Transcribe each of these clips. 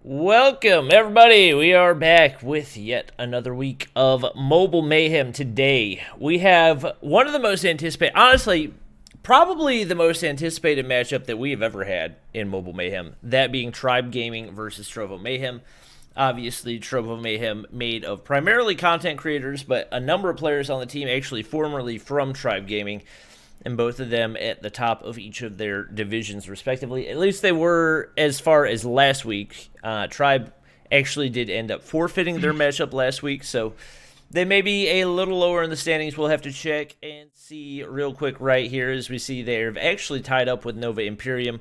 Welcome, everybody. We are back with yet another week of Mobile Mayhem. Today, we have one of the most anticipated, honestly, probably the most anticipated matchup that we have ever had in Mobile Mayhem. That being Tribe Gaming versus Trovo Mayhem. Obviously, Trovo Mayhem made of primarily content creators, but a number of players on the team actually formerly from Tribe Gaming, and both of them at the top of each of their divisions, respectively. At least they were as far as last week. Tribe actually did end up forfeiting their matchup last week, so they may be a little lower in the standings. We'll have to check and see real quick right here as we see they've actually tied up with Nova Imperium.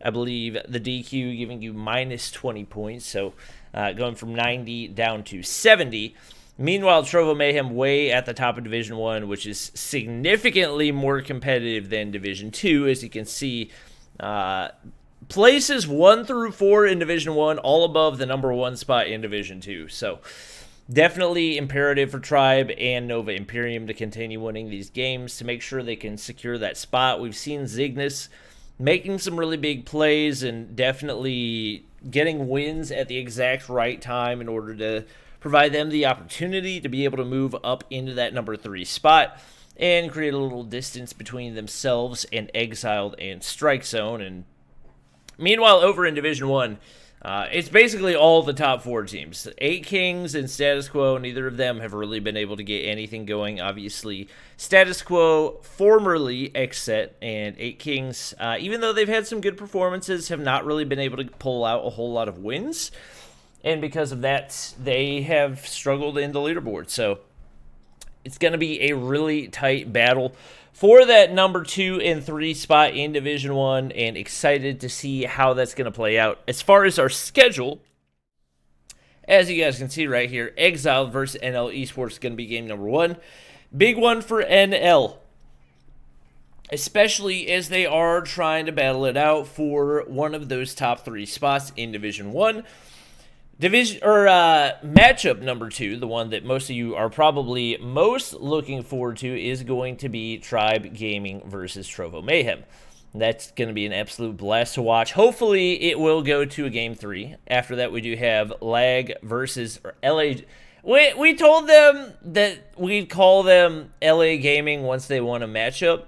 I believe the DQ giving you minus 20 points, so going from 90 down to 70. Meanwhile, Trovo Mayhem way at the top of Division 1, which is significantly more competitive than Division 2, as you can see. Places 1 through 4 in Division 1, all above the number 1 spot in Division 2. So, definitely imperative for Tribe and Nova Imperium to continue winning these games to make sure they can secure that spot. We've seen Zygnus making some really big plays and definitely getting wins at the exact right time in order to provide them the opportunity to be able to move up into that number 3 spot and create a little distance between themselves and Exiled and Strike Zone. And meanwhile, over in Division 1, it's basically all the top 4 teams. 8 Kings and Status Quo, neither of them have really been able to get anything going. Obviously, Status Quo, formerly Xset, and 8 Kings, even though they've had some good performances, have not really been able to pull out a whole lot of wins. And because of that, they have struggled in the leaderboard. So it's going to be a really tight battle for that number 2 and 3 spot in Division 1. And excited to see how that's going to play out. As far as our schedule, as you guys can see right here, Exiled versus NL Esports is going to be game number 1. Big one for NL, especially as they are trying to battle it out for one of those top 3 spots in Division 1. Matchup number 2, the one that most of you are probably most looking forward to, is going to be Tribe Gaming versus Trovo Mayhem. That's going to be an absolute blast to watch. Hopefully, it will go to a game 3. After that, we do have Lag versus LA. We told them that we'd call them LA Gaming once they won a matchup.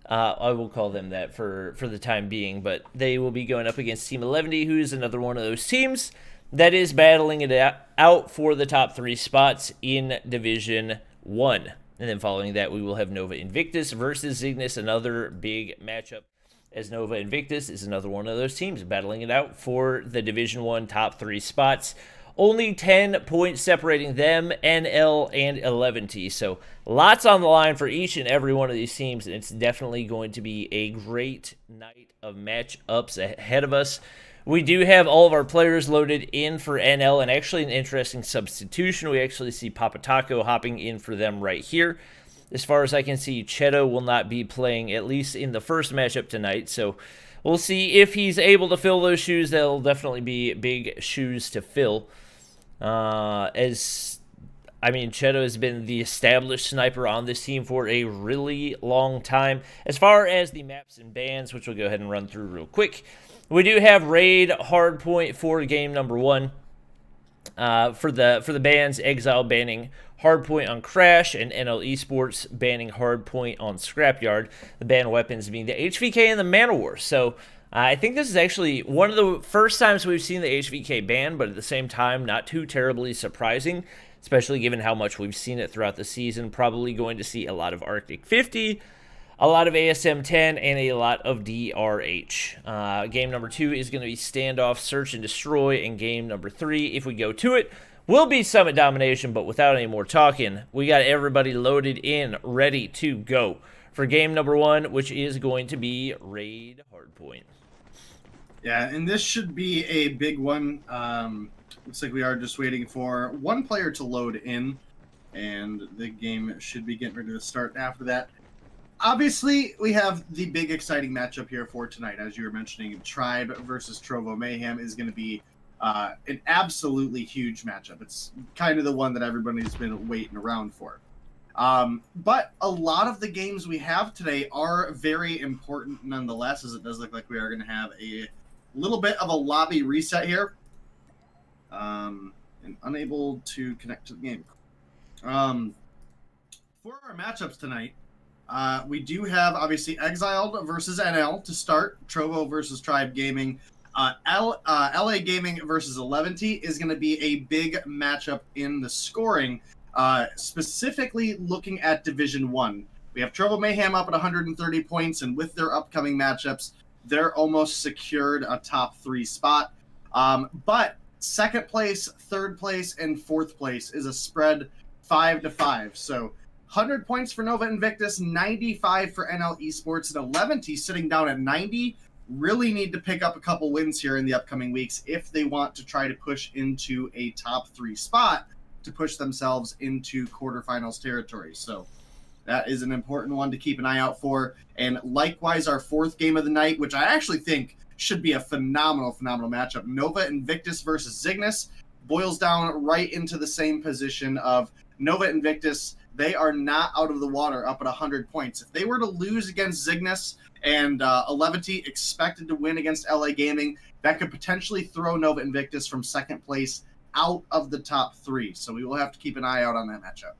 I will call them that for the time being, but they will be going up against Team 11, who is another one of those teams that is battling it out for the top 3 spots in Division 1. And then following that, we will have Nova Invictus versus Zygnus, another big matchup, as Nova Invictus is another one of those teams battling it out for the Division 1 top 3 spots. Only 10 points separating them, NL and 11T. So lots on the line for each and every one of these teams, and it's definitely going to be a great night of matchups ahead of us. We do have all of our players loaded in for NL, and actually an interesting substitution. We actually see Papa Taco hopping in for them right here. As far as I can see, Cheto will not be playing, at least in the first matchup tonight. So we'll see if he's able to fill those shoes. That'll definitely be big shoes to fill. Cheto has been the established sniper on this team for a really long time. As far as the maps and bans, which we'll go ahead and run through real quick, we do have Raid Hardpoint for game number 1. For the bans, Exile banning Hardpoint on Crash, and NL Esports banning Hardpoint on Scrapyard. The ban weapons being the HVK and the Man-O-War. So I think this is actually one of the first times we've seen the HVK ban, but at the same time, not too terribly surprising, especially given how much we've seen it throughout the season. Probably going to see a lot of Arctic 50, a lot of ASM 10, and a lot of DRH. Game number 2 is going to be Standoff, Search, and Destroy, and game number 3, if we go to it, will be Summit Domination. But without any more talking, we got everybody loaded in, ready to go for game number 1, which is going to be Raid Hardpoint. Yeah, and this should be a big one. Looks like we are just waiting for one player to load in, and the game should be getting ready to start after that. Obviously, we have the big exciting matchup here for tonight. As you were mentioning, Tribe versus Trovo Mayhem is going to be an absolutely huge matchup. It's kind of the one that everybody's been waiting around for. But a lot of the games we have today are very important nonetheless, as it does look like we are going to have a little bit of a lobby reset here. and unable to connect to the game. For our matchups tonight, we do have, obviously, Exiled versus NL to start. Trovo versus Tribe Gaming. LA Gaming versus 11 is going to be a big matchup in the scoring, specifically looking at Division 1. We have Trovo Mayhem up at 130 points, and with their upcoming matchups, they're almost secured a top 3 spot. But second place, third place, and fourth place is a spread 5-5. So 100 points for Nova Invictus, 95 for NL Esports, and 11 sitting down at 90. Really need to pick up a couple wins here in the upcoming weeks if they want to try to push into a top 3 spot to push themselves into quarterfinals territory. So that is an important one to keep an eye out for. And likewise, our fourth game of the night, which I actually think should be a phenomenal matchup. Nova Invictus versus Zygnus boils down right into the same position of Nova Invictus. They are not out of the water up at 100 points. If they were to lose against Zygnus and 11 expected to win against LA Gaming, that could potentially throw Nova Invictus from second place out of the top 3. So we will have to keep an eye out on that matchup.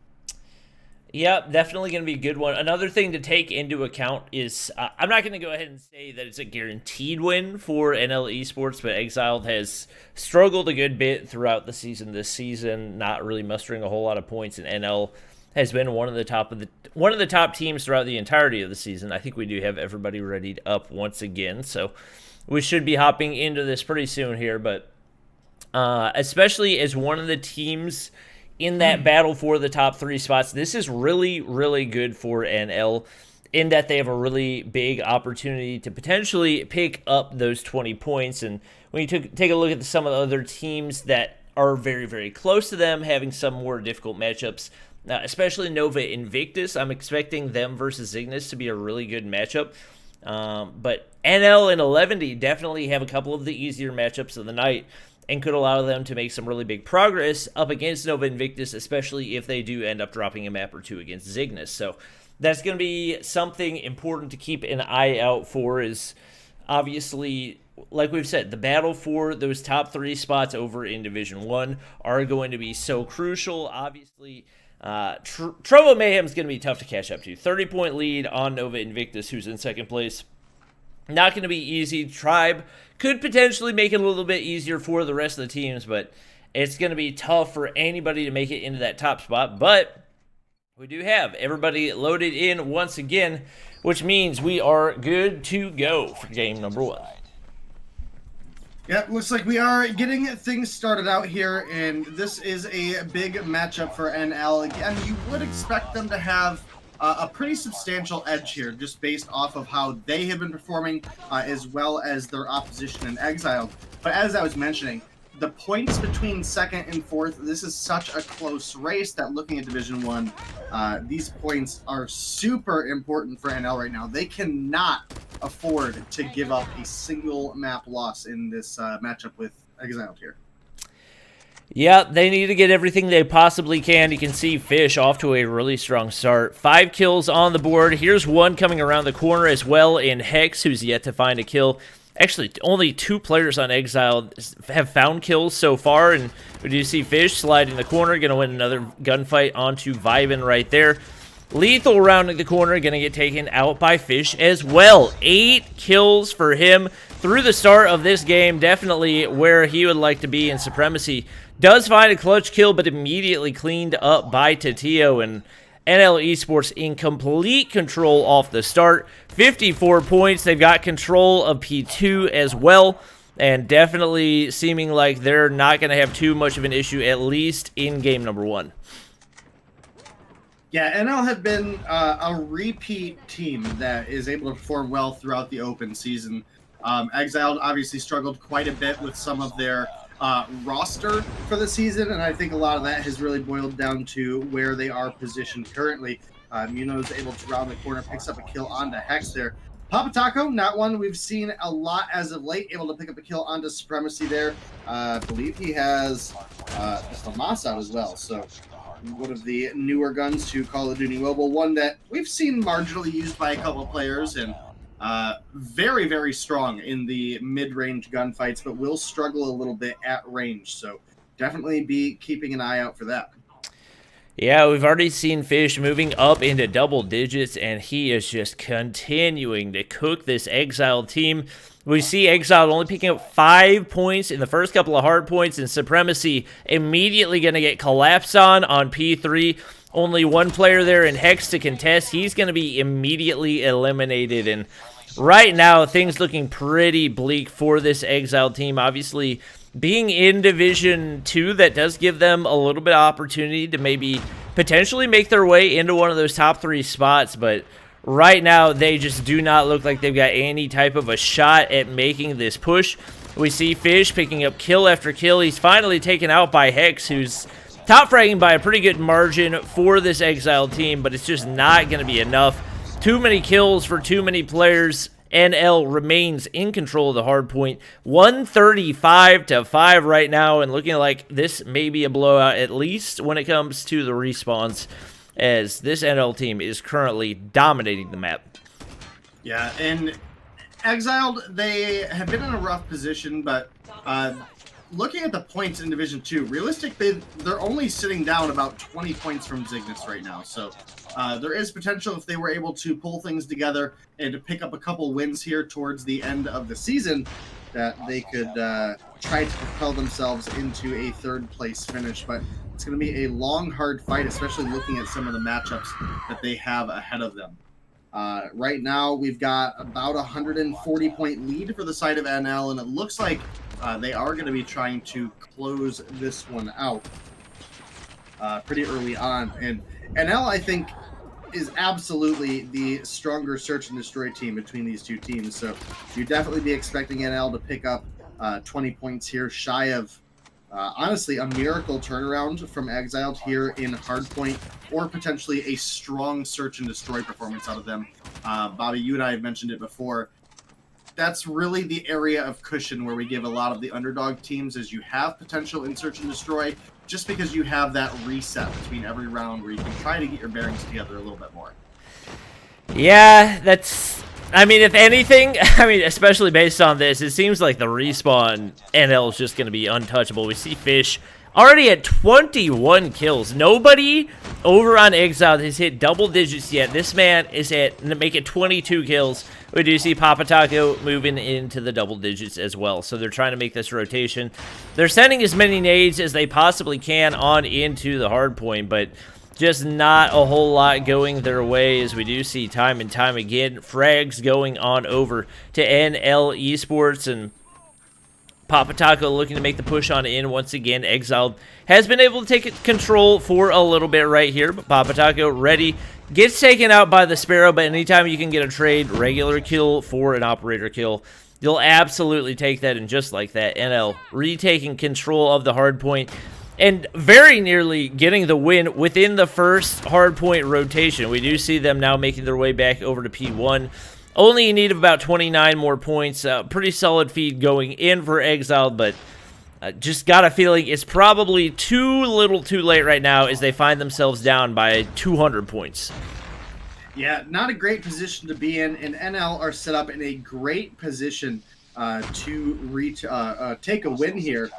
Yeah, definitely going to be a good one. Another thing to take into account is I'm not going to go ahead and say that it's a guaranteed win for NL Esports, but Exiled has struggled a good bit throughout the season this season, not really mustering a whole lot of points, and NL has been one of the top teams throughout the entirety of the season. I think we do have everybody readied up once again, so we should be hopping into this pretty soon here, but especially as one of the teams in that battle for the top 3 spots, this is really, really good for NL in that they have a really big opportunity to potentially pick up those 20 points. And when you take a look at some of the other teams that are very, very close to them, having some more difficult matchups, especially Nova Invictus, I'm expecting them versus Zygnus to be a really good matchup. But NL and 11 definitely have a couple of the easier matchups of the night, and could allow them to make some really big progress up against Nova Invictus, especially if they do end up dropping a map or 2 against Zygnus. So that's going to be something important to keep an eye out for, is obviously, like we've said, the battle for those top 3 spots over in Division 1 are going to be so crucial. Obviously, Trovo Mayhem is going to be tough to catch up to. 30-point lead on Nova Invictus, who's in second place. Not going to be easy. Tribe could potentially make it a little bit easier for the rest of the teams, but it's going to be tough for anybody to make it into that top spot. But we do have everybody loaded in once again, which means we are good to go for game number 1. Yeah, looks like we are getting things started out here, and this is a big matchup for NL. Again, you would expect them to have a pretty substantial edge here, just based off of how they have been performing, as well as their opposition in Exiled. But as I was mentioning, the points between second and fourth, this is such a close race that looking at Division 1, these points are super important for NL right now. They cannot afford to give up a single map loss in this matchup with Exiled here. Yeah, they need to get everything they possibly can. You can see Fish off to a really strong start. 5 kills on the board. Here's one coming around the corner as well in Hex, who's yet to find a kill. Actually, only 2 players on Exile have found kills so far, and we do see Fish slide in the corner, going to win another gunfight onto Vibin right there. Lethal rounding the corner, going to get taken out by Fish as well. 8 kills for him through the start of this game. Definitely where he would like to be in Supremacy. Does find a clutch kill, but immediately cleaned up by Tatio, and NL Esports in complete control off the start. 54 points. They've got control of P2 as well, and definitely seeming like they're not going to have too much of an issue, at least in game number 1. Yeah, NL have been a repeat team that is able to perform well throughout the open season. Exiled obviously struggled quite a bit with some of their roster for the season, and I think a lot of that has really boiled down to where they are positioned currently. Muno's able to round the corner, picks up a kill onto Hex there. Papa Taco, not one we've seen a lot as of late, able to pick up a kill onto Supremacy there. I believe he has just a Moss out as well, so one of the newer guns to Call of Duty Mobile, one that we've seen marginally used by a couple of players, and very, very strong in the mid-range gunfights, but will struggle a little bit at range. So definitely be keeping an eye out for that. Yeah, we've already seen Fish moving up into double digits, and he is just continuing to cook this Exiled team. We see Exiled only picking up 5 points in the first couple of hard points, and Supremacy immediately going to get collapsed on P3. Only one player there in Hex to contest. He's going to be immediately eliminated, and right now, things looking pretty bleak for this Exiled team. Obviously, being in Division 2, that does give them a little bit of opportunity to maybe potentially make their way into one of those top 3 spots, but right now, they just do not look like they've got any type of a shot at making this push. We see Fish picking up kill after kill. He's finally taken out by Hex, who's top fragging by a pretty good margin for this Exiled team, but it's just not going to be enough. Too many kills for too many players. NL remains in control of the hard point. 135-5 right now, and looking like this may be a blowout, at least when it comes to the respawns, as this NL team is currently dominating the map. Yeah, and Exiled, they have been in a rough position, but looking at the points in Division 2, realistically, they're only sitting down about 20 points from Zygnus right now. So there is potential if they were able to pull things together and to pick up a couple wins here towards the end of the season, that they could try to propel themselves into a third-place finish. But it's going to be a long, hard fight, especially looking at some of the matchups that they have ahead of them. Right now, we've got about a 140-point lead for the side of NL, and it looks like they are going to be trying to close this one out pretty early on. And NL, I think, is absolutely the stronger search and destroy team between these two teams. So you'd definitely be expecting NL to pick up 20 points here, shy of, honestly, a miracle turnaround from Exiled here in Hardpoint, or potentially a strong search and destroy performance out of them. Bobby, you and I have mentioned it before. That's really the area of cushion where we give a lot of the underdog teams, as you have potential in search and destroy, just because you have that reset between every round where you can try to get your bearings together a little bit more. Yeah, that's... I mean, if anything, I mean, especially based on this, it seems like the respawn NL is just going to be untouchable. We see Fish already at 21 kills. Nobody over on Exiled has hit double digits yet. This man is at, make it 22 kills. We do see Papa Taco moving into the double digits as well. So they're trying to make this rotation. They're sending as many nades as they possibly can on into the hard point, but just not a whole lot going their way, as we do see time and time again. Frags going on over to NL Esports, and Papa Taco looking to make the push on in once again. Exiled has been able to take control for a little bit right here, but Papa Taco ready. Gets taken out by the Sparrow, but anytime you can get a trade, regular kill for an operator kill, you'll absolutely take that, and just like that, NL retaking control of the hard point and very nearly getting the win within the first hardpoint rotation. We do see them now making their way back over to P1. Only in need of about 29 more points. Pretty solid feed going in for Exiled, but just got a feeling it's probably too little too late right now as they find themselves down by 200 points. Yeah, not a great position to be in, and NL are set up in a great position to take a win here.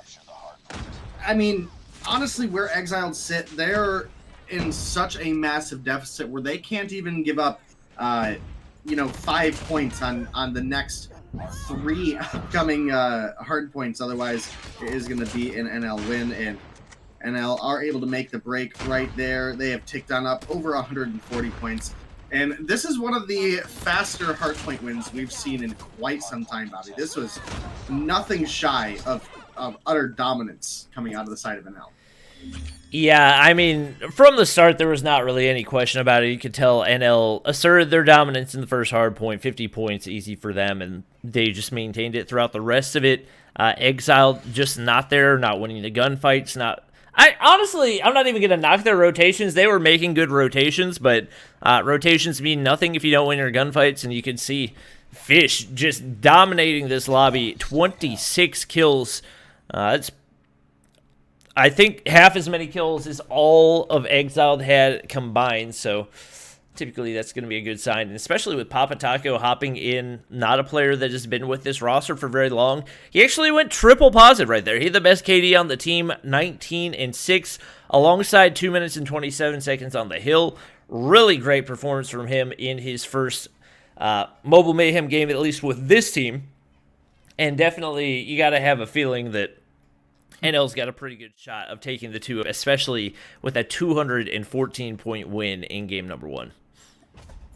I mean, honestly, where Exiled sit, they're in such a massive deficit where they can't even give up, 5 points on the next 3 upcoming hard points. Otherwise, it is going to be an NL win, and NL are able to make the break right there. They have ticked on up over 140 points. And this is one of the faster hardpoint wins we've seen in quite some time, Bobby. This was nothing shy of utter dominance coming out of the side of NL. Yeah, I mean, from the start, there was not really any question about it. You could tell NL asserted their dominance in the first hard point, 50 points, easy for them, and they just maintained it throughout the rest of it. Exiled just not there, not winning the gunfights, I'm not even going to knock their rotations. They were making good rotations, but rotations mean nothing if you don't win your gunfights, and you can see Fish just dominating this lobby. 26 kills. It's, I think, half as many kills as all of Exiled had combined, so typically that's going to be a good sign, and especially with Papa Taco hopping in, not a player that has been with this roster for very long. He actually went triple positive right there. He's the best KD on the team, 19-6, alongside 2 minutes and 27 seconds on the hill. Really great performance from him in his first Mobile Mayhem game, at least with this team. And definitely, you got to have a feeling that NL's got a pretty good shot of taking the 2, especially with a 214-point win in game number 1.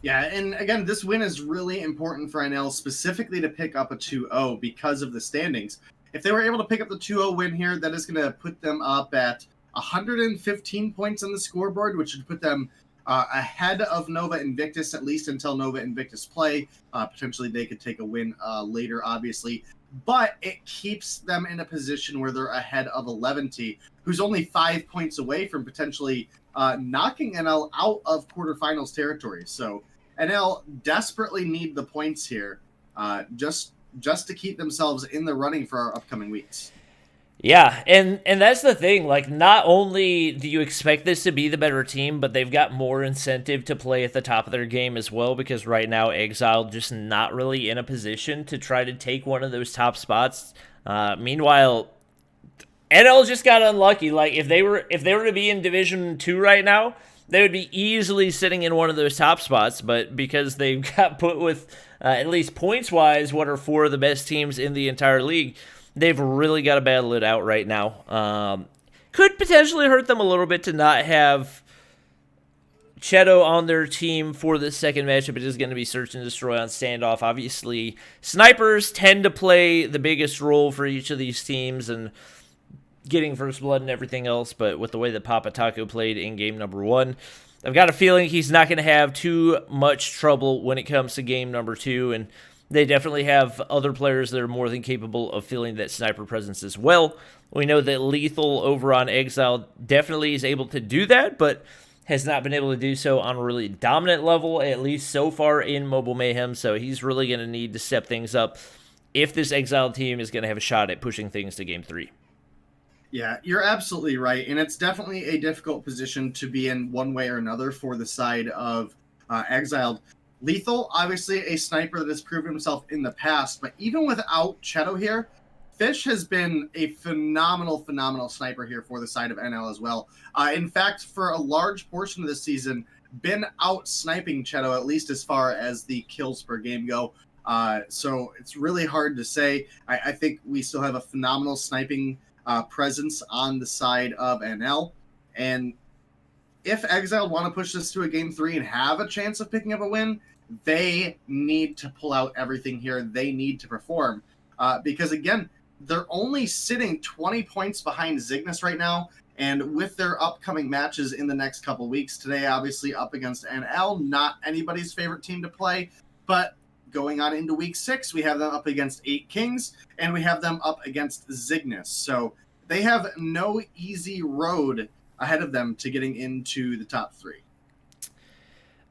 Yeah, and again, this win is really important for NL, specifically to pick up a 2-0 because of the standings. If they were able to pick up the 2-0 win here, that is going to put them up at 115 points on the scoreboard, which would put them ahead of Nova Invictus, at least until Nova Invictus play. Potentially they could take a win later, obviously. But it keeps them in a position where they're ahead of 11T, who's only 5 points away from potentially knocking NL out of quarterfinals territory. So NL desperately need the points here just to keep themselves in the running for our upcoming weeks. Yeah, and that's the thing. Like, not only do you expect this to be the better team, but they've got more incentive to play at the top of their game as well, because right now Exiled just not really in a position to try to take one of those top spots. Meanwhile, NL just got unlucky. Like, if they were to be in Division 2 right now, they would be easily sitting in one of those top spots, but because they got put with, at least points-wise, what are 4 of the best teams in the entire league, they've really got to battle it out right now. Could potentially hurt them a little bit to not have Cheto on their team for the second matchup. It is going to be Search and Destroy on standoff. Obviously, snipers tend to play the biggest role for each of these teams and getting first blood and everything else, but with the way that Papa Taco played in game number 1, I've got a feeling he's not going to have too much trouble when it comes to game number 2, and they definitely have other players that are more than capable of filling that sniper presence as well. We know that Lethal over on Exile definitely is able to do that, but has not been able to do so on a really dominant level, at least so far in Mobile Mayhem, so he's really going to need to step things up if this Exile team is going to have a shot at pushing things to Game 3. Yeah, you're absolutely right, and it's definitely a difficult position to be in one way or another for the side of Exiled. Lethal, obviously a sniper that has proven himself in the past, but even without Cheto here, Fish has been a phenomenal sniper here for the side of NL as well. In fact, for a large portion of this season, been out sniping Cheto, at least as far as the kills per game go. So it's really hard to say. I think we still have a phenomenal sniping presence on the side of NL. And if Exiled want to push this to a Game 3 and have a chance of picking up a win, they need to pull out everything here. They need to perform. Because, again, they're only sitting 20 points behind Zygnus right now. And with their upcoming matches in the next couple weeks, today obviously up against NL, not anybody's favorite team to play. But going on into week 6, we have them up against 8 Kings, and we have them up against Zygnus. So they have no easy road ahead of them to getting into the top 3.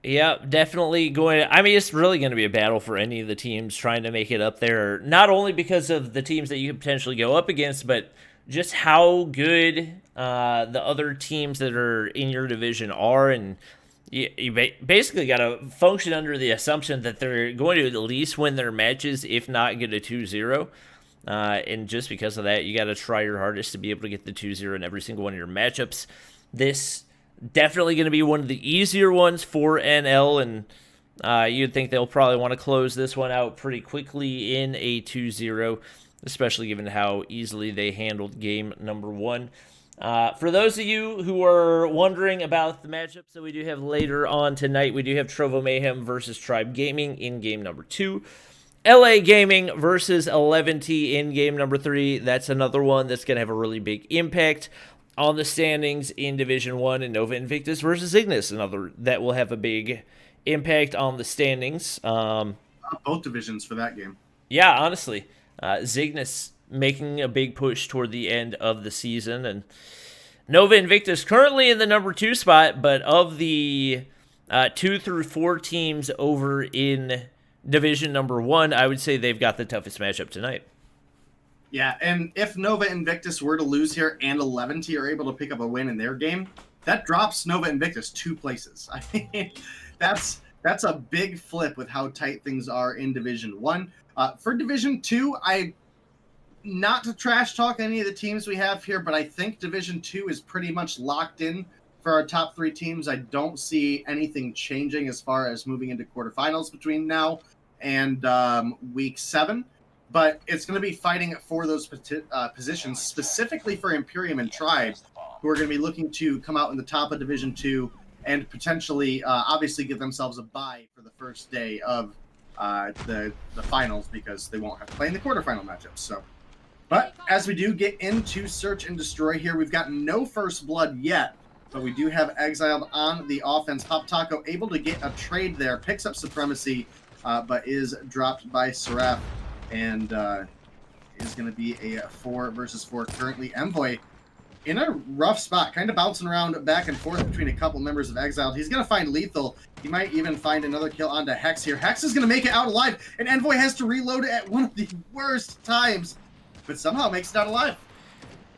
Yeah, definitely going. I mean, it's really going to be a battle for any of the teams trying to make it up there, not only because of the teams that you could potentially go up against, but just how good the other teams that are in your division are. And you basically got to function under the assumption that they're going to at least win their matches, if not get a 2-0. And just because of that, you got to try your hardest to be able to get the 2-0 in every single one of your matchups. This definitely going to be one of the easier ones for NL, and you'd think they'll probably want to close this one out pretty quickly in a 2-0, especially given how easily they handled game number 1. For those of you who are wondering about the matchups that we do have later on tonight, we do have Trovo Mayhem versus Tribe Gaming in game number 2. LA Gaming versus 11T in game number 3. That's another one that's going to have a really big impact on the standings in Division 1, and Nova Invictus versus Zygnus, another that will have a big impact on the standings. Both divisions for that game. Yeah, honestly. Zygnus making a big push toward the end of the season, and Nova Invictus currently in the number 2 spot, but of the 2 through 4 teams over in Division number 1, I would say they've got the toughest matchup tonight. Yeah, and if Nova Invictus were to lose here and 11T are able to pick up a win in their game, that drops Nova Invictus 2 places. I mean, that's a big flip with how tight things are in Division 1. For Division 2, not to trash talk any of the teams we have here, but I think Division 2 is pretty much locked in for our top 3 teams. I don't see anything changing as far as moving into quarterfinals between now and week 7. But it's going to be fighting for those positions, specifically for Imperium and Tribe, who are going to be looking to come out in the top of Division 2 and potentially, obviously, give themselves a bye for the first day of the finals, because they won't have to play in the quarterfinal matchups. So, but as we do get into Search and Destroy here, we've got no first blood yet, but we do have Exiled on the offense. Pop Taco able to get a trade there, picks up Supremacy, but is dropped by Seraph, and is going to be a 4 versus 4 currently. Envoy in a rough spot, kind of bouncing around back and forth between a couple members of Exiled. He's going to find Lethal. He might even find another kill onto Hex here. Hex is going to make it out alive, and Envoy has to reload it at one of the worst times, but somehow makes it out alive.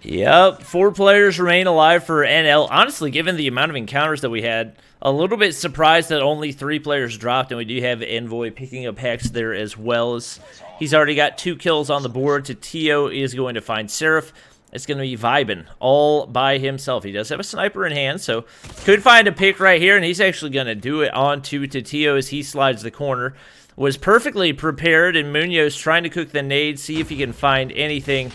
Yep, 4 players remain alive for NL. Honestly, given the amount of encounters that we had, a little bit surprised that only 3 players dropped, and we do have Envoy picking up Hex there as well. As he's already got 2 kills on the board. Tatio is going to find Seraph. It's going to be Vibin all by himself. He does have a sniper in hand, so could find a pick right here, and he's actually going to do it onto Tatio as he slides the corner. Was perfectly prepared, and Munoz trying to cook the nade, see if he can find anything.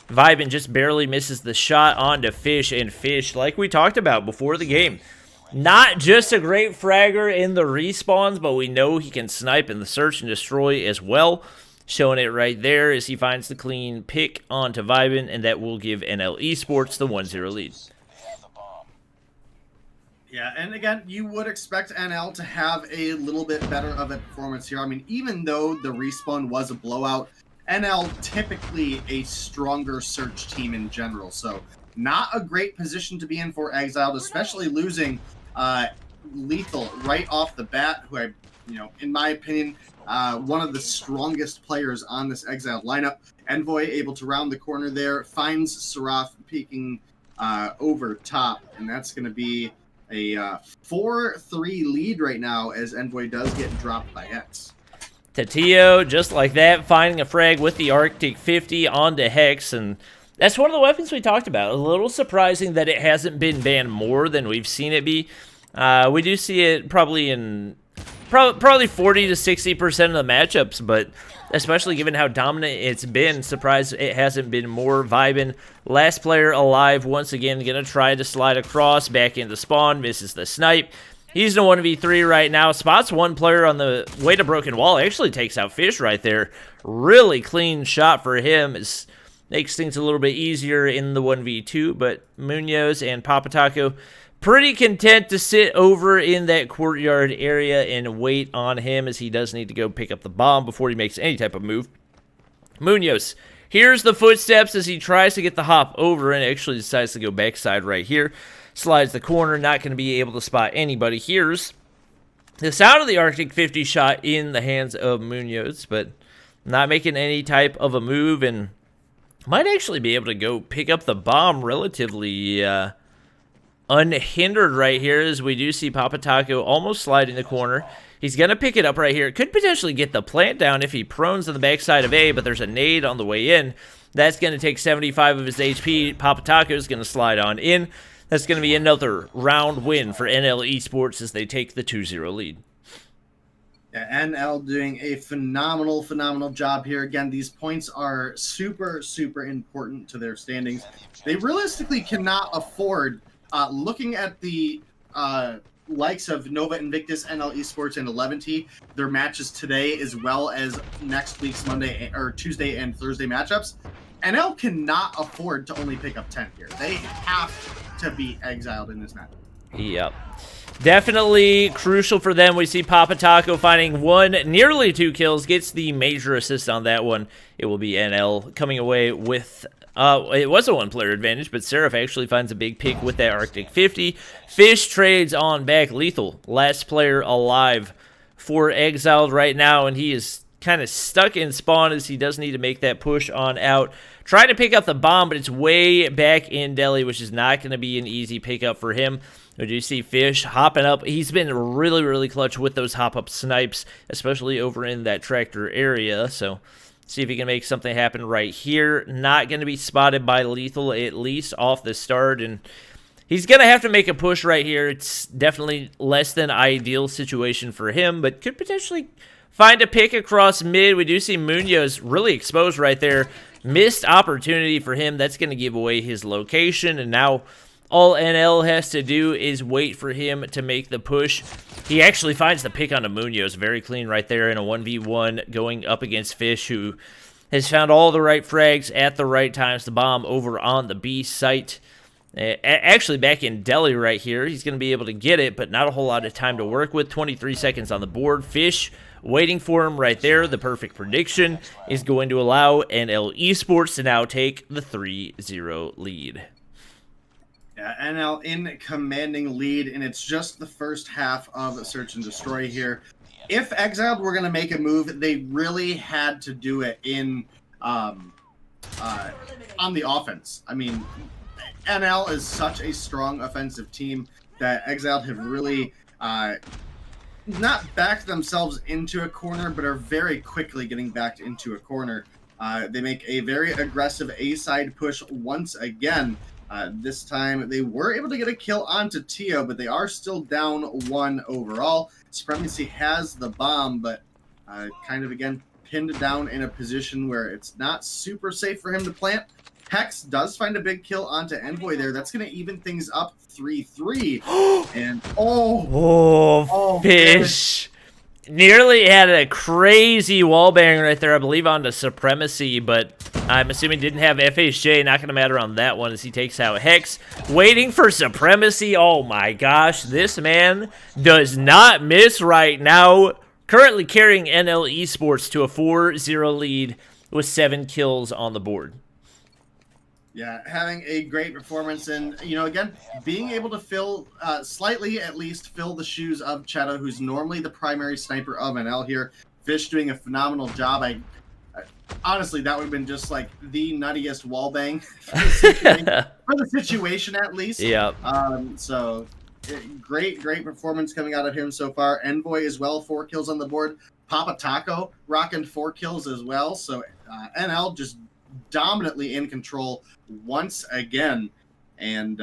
Vibin just barely misses the shot onto Fish, and Fish, like we talked about before the game, not just a great fragger in the respawns, but we know he can snipe in the Search and Destroy as well. Showing it right there as he finds the clean pick onto Vibin, and that will give NL Esports the 1-0 lead. Yeah, and again, you would expect NL to have a little bit better of a performance here. I mean, even though the respawn was a blowout, NL typically a stronger Search team in general. So not a great position to be in for Exiled, especially losing Lethal right off the bat, who in my opinion, one of the strongest players on this Exiled lineup. Envoy able to round the corner there, finds Seraph peeking over top, and that's going to be a 4-3 lead right now as Envoy does get dropped by X. Tatio, just like that, finding a frag with the Arctic 50 onto Hex, and that's one of the weapons we talked about. A little surprising that it hasn't been banned more than we've seen it be. We do see it probably in probably 40 to 60% of the matchups, but especially given how dominant it's been, surprised it hasn't been more. Vibin, last player alive, once again, going to try to slide across, back into spawn, misses the snipe. He's in a 1v3 right now, spots 1 player on the way to Broken Wall, actually takes out Fish right there. Really clean shot for him. It makes things a little bit easier in the 1v2, but Munoz and Papataco pretty content to sit over in that courtyard area and wait on him, as he does need to go pick up the bomb before he makes any type of move. Munoz hears the footsteps as he tries to get the hop over and actually decides to go backside right here. Slides the corner, not going to be able to spot anybody. Here's the sound of the Arctic 50 shot in the hands of Munoz, but not making any type of a move, and might actually be able to go pick up the bomb relatively unhindered right here, as we do see Papataco almost sliding the corner. He's going to pick it up right here. Could potentially get the plant down if he prones on the backside of A, but there's a nade on the way in. That's going to take 75 of his HP. Papataco is going to slide on in. That's going to be another round win for NL Esports as they take the 2-0 lead. Yeah, NL doing a phenomenal job here. Again, these points are super important to their standings. They realistically cannot afford, looking at the likes of Nova, Invictus, NL Esports, and 11T, their matches today, as well as next week's Monday or Tuesday and Thursday matchups, NL cannot afford to only pick up 10 here. They have to be Exiled in this match. Yep. Definitely crucial for them. We see Papataco finding 1, nearly 2 kills, gets the major assist on that one. It will be NL coming away with, it was a 1-player advantage, but Seraph actually finds a big pick with that Arctic 50. Fish trades on back. Lethal, last player alive for Exiled right now, and he is kind of stuck in spawn as he does need to make that push on out. Trying to pick up the bomb, but it's way back in deli, which is not going to be an easy pickup for him. We do see Fish hopping up. He's been really, really clutch with those hop-up snipes, especially over in that tractor area. So see if he can make something happen right here. Not going to be spotted by Lethal, at least off the start. And he's going to have to make a push right here. It's definitely less than ideal situation for him, but could potentially find a pick across mid. We do see Munoz really exposed right there. Missed opportunity for him. That's going to give away his location, and now all NL has to do is wait for him to make the push. He actually finds the pick onto Munoz. Very clean right there in a 1v1 going up against Fish, who has found all the right frags at the right times. The bomb over on the B site. Actually back in deli right here. He's going to be able to get it, but not a whole lot of time to work with. 23 seconds on the board. Fish waiting for him right there. The perfect prediction is going to allow NL Esports to now take the 3-0 lead. Yeah, NL in commanding lead, and it's just the first half of Search and Destroy here. If Exiled were going to make a move, they really had to do it in on the offense. I mean, NL is such a strong offensive team that Exiled have really not backed themselves into a corner, but are very quickly getting backed into a corner. They make a very aggressive A-side push once again. This time they were able to get a kill onto Tio, but they are still down 1 overall. Supremacy has the bomb, but kind of again pinned down in a position where it's not super safe for him to plant. Hex does find a big kill onto Envoy there. That's going to even things up 3-3. And Fish. Nearly had a crazy wallbang right there, I believe, onto Supremacy, but I'm assuming didn't have FHJ. Not going to matter on that one as he takes out Hex. Waiting for Supremacy. Oh my gosh, this man does not miss right now. Currently carrying NL Esports to a 4-0 lead with 7 kills on the board. Yeah, having a great performance, and, you know, again, being able to fill, slightly at least, fill the shoes of Cheto, who's normally the primary sniper of NL here. Fish doing a phenomenal job. Honestly, that would have been just, like, the nuttiest wallbang for the situation, at least. Yeah. So, great performance coming out of him so far. Envoy as well, 4 kills on the board. Papa Taco rocking 4 kills as well. So, NL just dominantly in control once again. And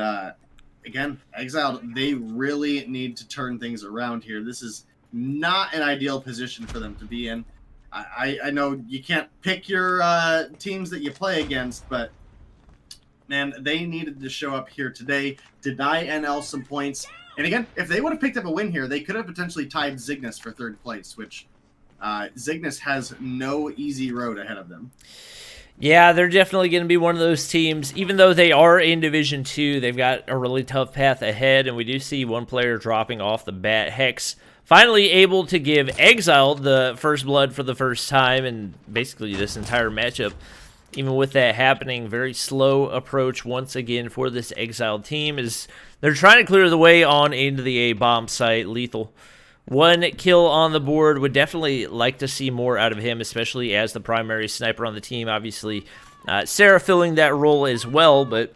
again, Exiled, they really need to turn things around here. This is not an ideal position for them to be in. I know you can't pick your teams that you play against, but man, they needed to show up here today, deny NL some points. And again, if they would have picked up a win here, they could have potentially tied Zygnus for 3rd place, which Zygnus has no easy road ahead of them. Yeah, they're definitely going to be one of those teams. Even though they are in Division 2, they've got a really tough path ahead, and we do see one player dropping off the bat. Hex finally able to give Exiled the first blood for the first time in basically this entire matchup. Even with that happening, very slow approach once again for this Exiled team as they're trying to clear the way on into the A-bomb site. Lethal. 1 kill on the board. Would definitely like to see more out of him, especially as the primary sniper on the team. Obviously, Sarah filling that role as well, but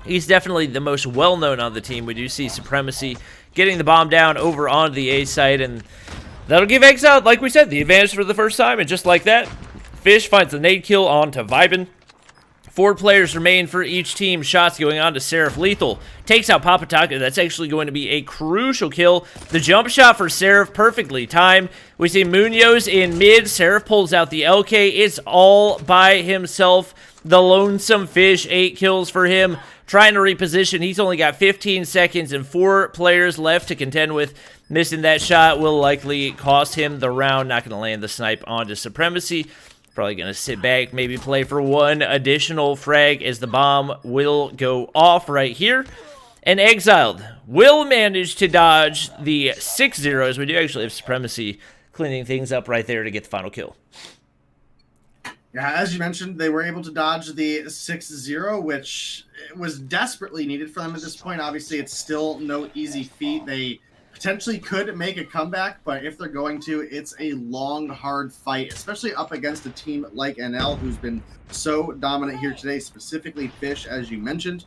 he's definitely the most well-known on the team. We do see Supremacy getting the bomb down over onto the A site, and that'll give Exiled, like we said, the advantage for the first time. And just like that, Fish finds the nade kill onto Vibin. 4 players remain for each team. Shots going on to Seraph. Lethal takes out Papa Taco. That's actually going to be a crucial kill. The jump shot for Seraph perfectly timed. We see Munoz in mid. Seraph pulls out the LK. It's all by himself. The lonesome Fish. 8 kills for him. Trying to reposition. He's only got 15 seconds and 4 players left to contend with. Missing that shot will likely cost him the round. Not going to land the snipe onto Supremacy. Probably going to sit back, maybe play for 1 additional frag as the bomb will go off right here. And Exiled will manage to dodge the 6-0, as we do actually have Supremacy cleaning things up right there to get the final kill. Yeah, as you mentioned, they were able to dodge the 6-0, which was desperately needed for them at this point. Obviously, it's still no easy feat. They potentially could make a comeback, but if they're going to, it's a long, hard fight, especially up against a team like NL, who's been so dominant here today, specifically Fish, as you mentioned.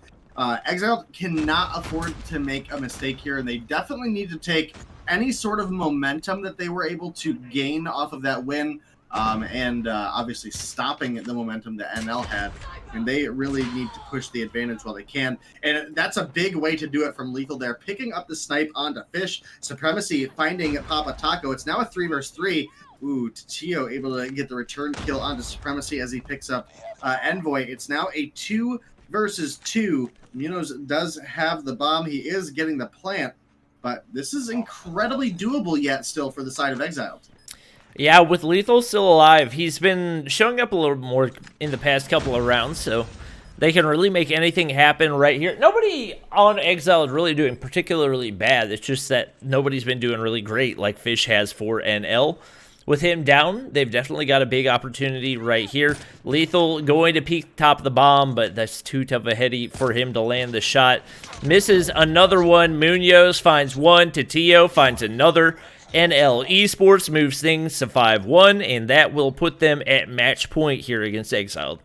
Exiled cannot afford to make a mistake here, and they definitely need to take any sort of momentum that they were able to gain off of that win, and obviously stopping the momentum that NL had. And they really need to push the advantage while they can. And that's a big way to do it from Lethal there. Picking up the snipe onto Fish. Supremacy finding Papa Taco. It's now a 3 versus 3. Ooh, Tio able to get the return kill onto Supremacy as he picks up Envoy. It's now a 2 versus 2. Munoz does have the bomb. He is getting the plant. But this is incredibly doable yet still for the side of Exiled. Yeah, with Lethal still alive, he's been showing up a little more in the past couple of rounds, so they can really make anything happen right here. Nobody on Exile is really doing particularly bad. It's just that nobody's been doing really great like Fish has for NL. With him down, they've definitely got a big opportunity right here. Lethal going to peek top of the bomb, but that's too tough a heady for him to land the shot. Misses another one. Munoz finds one. Tio finds another. NL Esports moves things to 5-1, and that will put them at match point here against Exiled.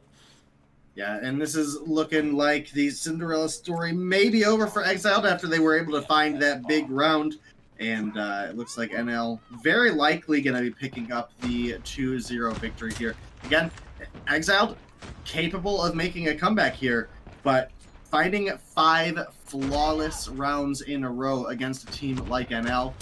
Yeah, and this is looking like the Cinderella story may be over for Exiled after they were able to find that big round. And it looks like NL very likely going to be picking up the 2-0 victory here. Again, Exiled capable of making a comeback here, but finding 5 flawless rounds in a row against a team like NL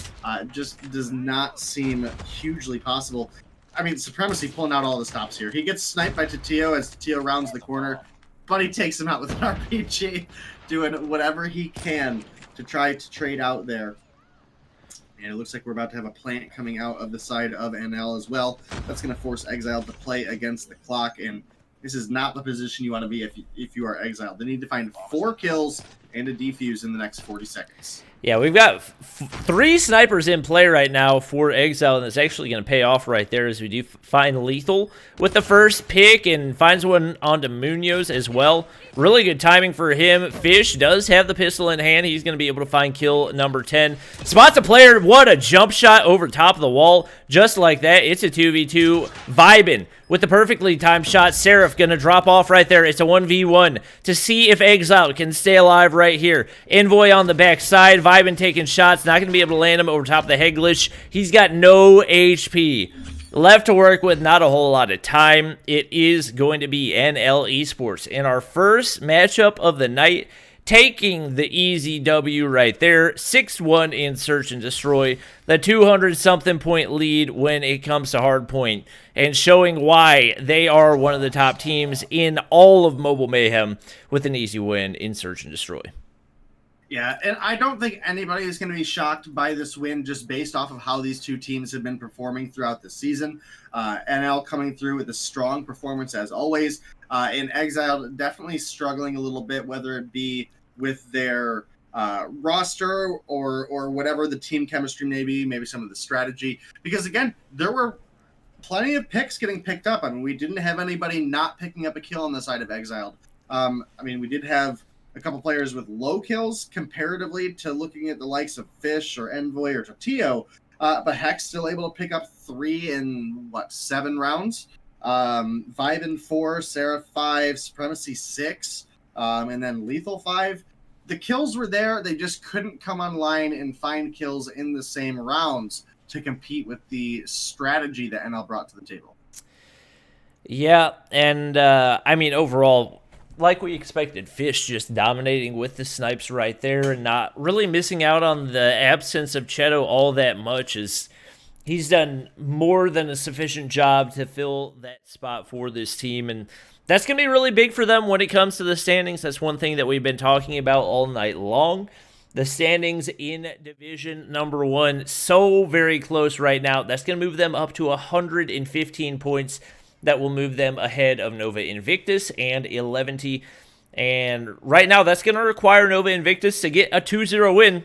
just does not seem hugely possible. I mean, Supremacy pulling out all the stops here. He gets sniped by Tio as Tio rounds the corner, but he takes him out with an RPG, doing whatever he can to try to trade out there. And it looks like we're about to have a plant coming out of the side of NL as well. That's going to force Exiled to play against the clock, and this is not the position you want to be if you are Exiled. They need to find 4 kills and a defuse in the next 40 seconds. Yeah, we've got 3 snipers in play right now for Exile, and it's actually going to pay off right there as we do find Lethal with the first pick and finds one onto Munoz as well. Really good timing for him. Fish does have the pistol in hand. He's going to be able to find kill number 10. Spots a player. What a jump shot over top of the wall. Just like that, it's a 2v2. Vibin with the perfectly timed shot. Seraph going to drop off right there. It's a 1v1 to see if Exile can stay alive right here. Envoy on the back side. Vibin taking shots. Not going to be able to land him over top of the head glitch. He's got no HP. Left to work with, not a whole lot of time. It is going to be NL Esports in our first matchup of the night, taking the easy W right there. 6-1 in Search and Destroy. The 200-something point lead when it comes to hardpoint, and showing why they are one of the top teams in all of Mobile Mayhem with an easy win in Search and Destroy. Yeah, and I don't think anybody is going to be shocked by this win just based off of how these two teams have been performing throughout the season. NL coming through with a strong performance as always. And Exile definitely struggling a little bit, whether it be with their roster or whatever the team chemistry may be, maybe some of the strategy. Because, again, there were plenty of picks getting picked up. I mean, we didn't have anybody not picking up a kill on the side of Exiled. I mean, we did have a couple players with low kills comparatively to looking at the likes of Fish or Envoy or Tio, but Hex still able to pick up 3 in 7 rounds. Vibin 4, Seraph 5, Supremacy 6, and then Lethal 5. The kills were there, they just couldn't come online and find kills in the same rounds to compete with the strategy that NL brought to the table. Yeah, and I mean, overall, like we expected, Fish just dominating with the snipes right there and not really missing out on the absence of Cheto all that much. As he's done more than a sufficient job to fill that spot for this team, and that's going to be really big for them when it comes to the standings. That's one thing that we've been talking about all night long. The standings in Division number 1, so very close right now. That's going to move them up to 115 points. That will move them ahead of Nova Invictus and 11T. And right now, that's going to require Nova Invictus to get a 2-0 win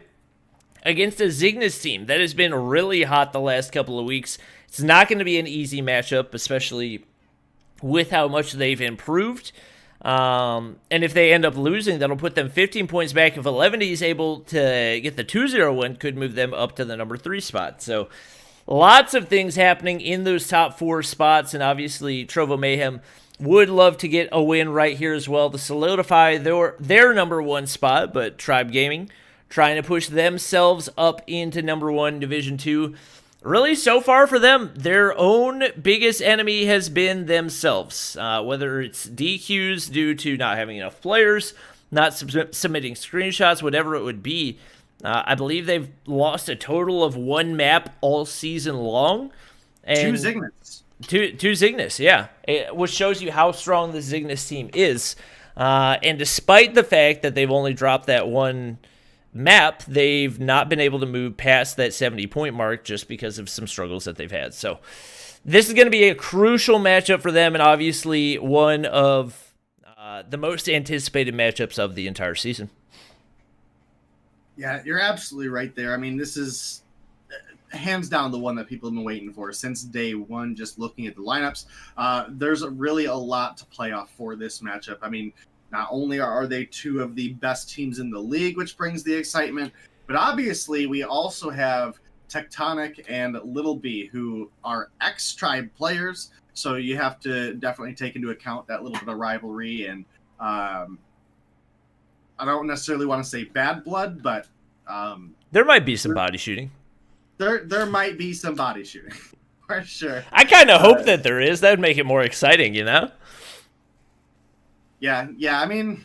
against a Zygnus team that has been really hot the last couple of weeks. It's not going to be an easy matchup, especially with how much they've improved. And if they end up losing, that'll put them 15 points back. If 11D is able to get the 2-0 win, could move them up to the number 3 spot. So lots of things happening in those top 4 spots, and obviously Trovo Mayhem would love to get a win right here as well to solidify their number 1 spot, but Tribe Gaming trying to push themselves up into number 1 Division 2. Really, so far for them, their own biggest enemy has been themselves. Whether it's DQs due to not having enough players, not submitting screenshots, whatever it would be. I believe they've lost a total of 1 map all season long. And 2 Zygnus. Two Zygnus, yeah. Which shows you how strong the Zygnus team is. And despite the fact that they've only dropped that 1 map, they've not been able to move past that 70-point mark just because of some struggles that they've had. So this is going to be a crucial matchup for them, and obviously one of the most anticipated matchups of the entire season. Yeah, you're absolutely right there. I mean, this is hands down the one that people have been waiting for since day one, just looking at the lineups. There's really a lot to play off for this matchup. I mean, not only are they 2 of the best teams in the league, which brings the excitement, but obviously we also have Tectonic and Little B, who are ex-Tribe players, so you have to definitely take into account that little bit of rivalry, and I don't necessarily want to say bad blood, but there might be some body shooting. There might be some body shooting, for sure. I kind of hope that there is. That would make it more exciting, you know? Yeah. I mean,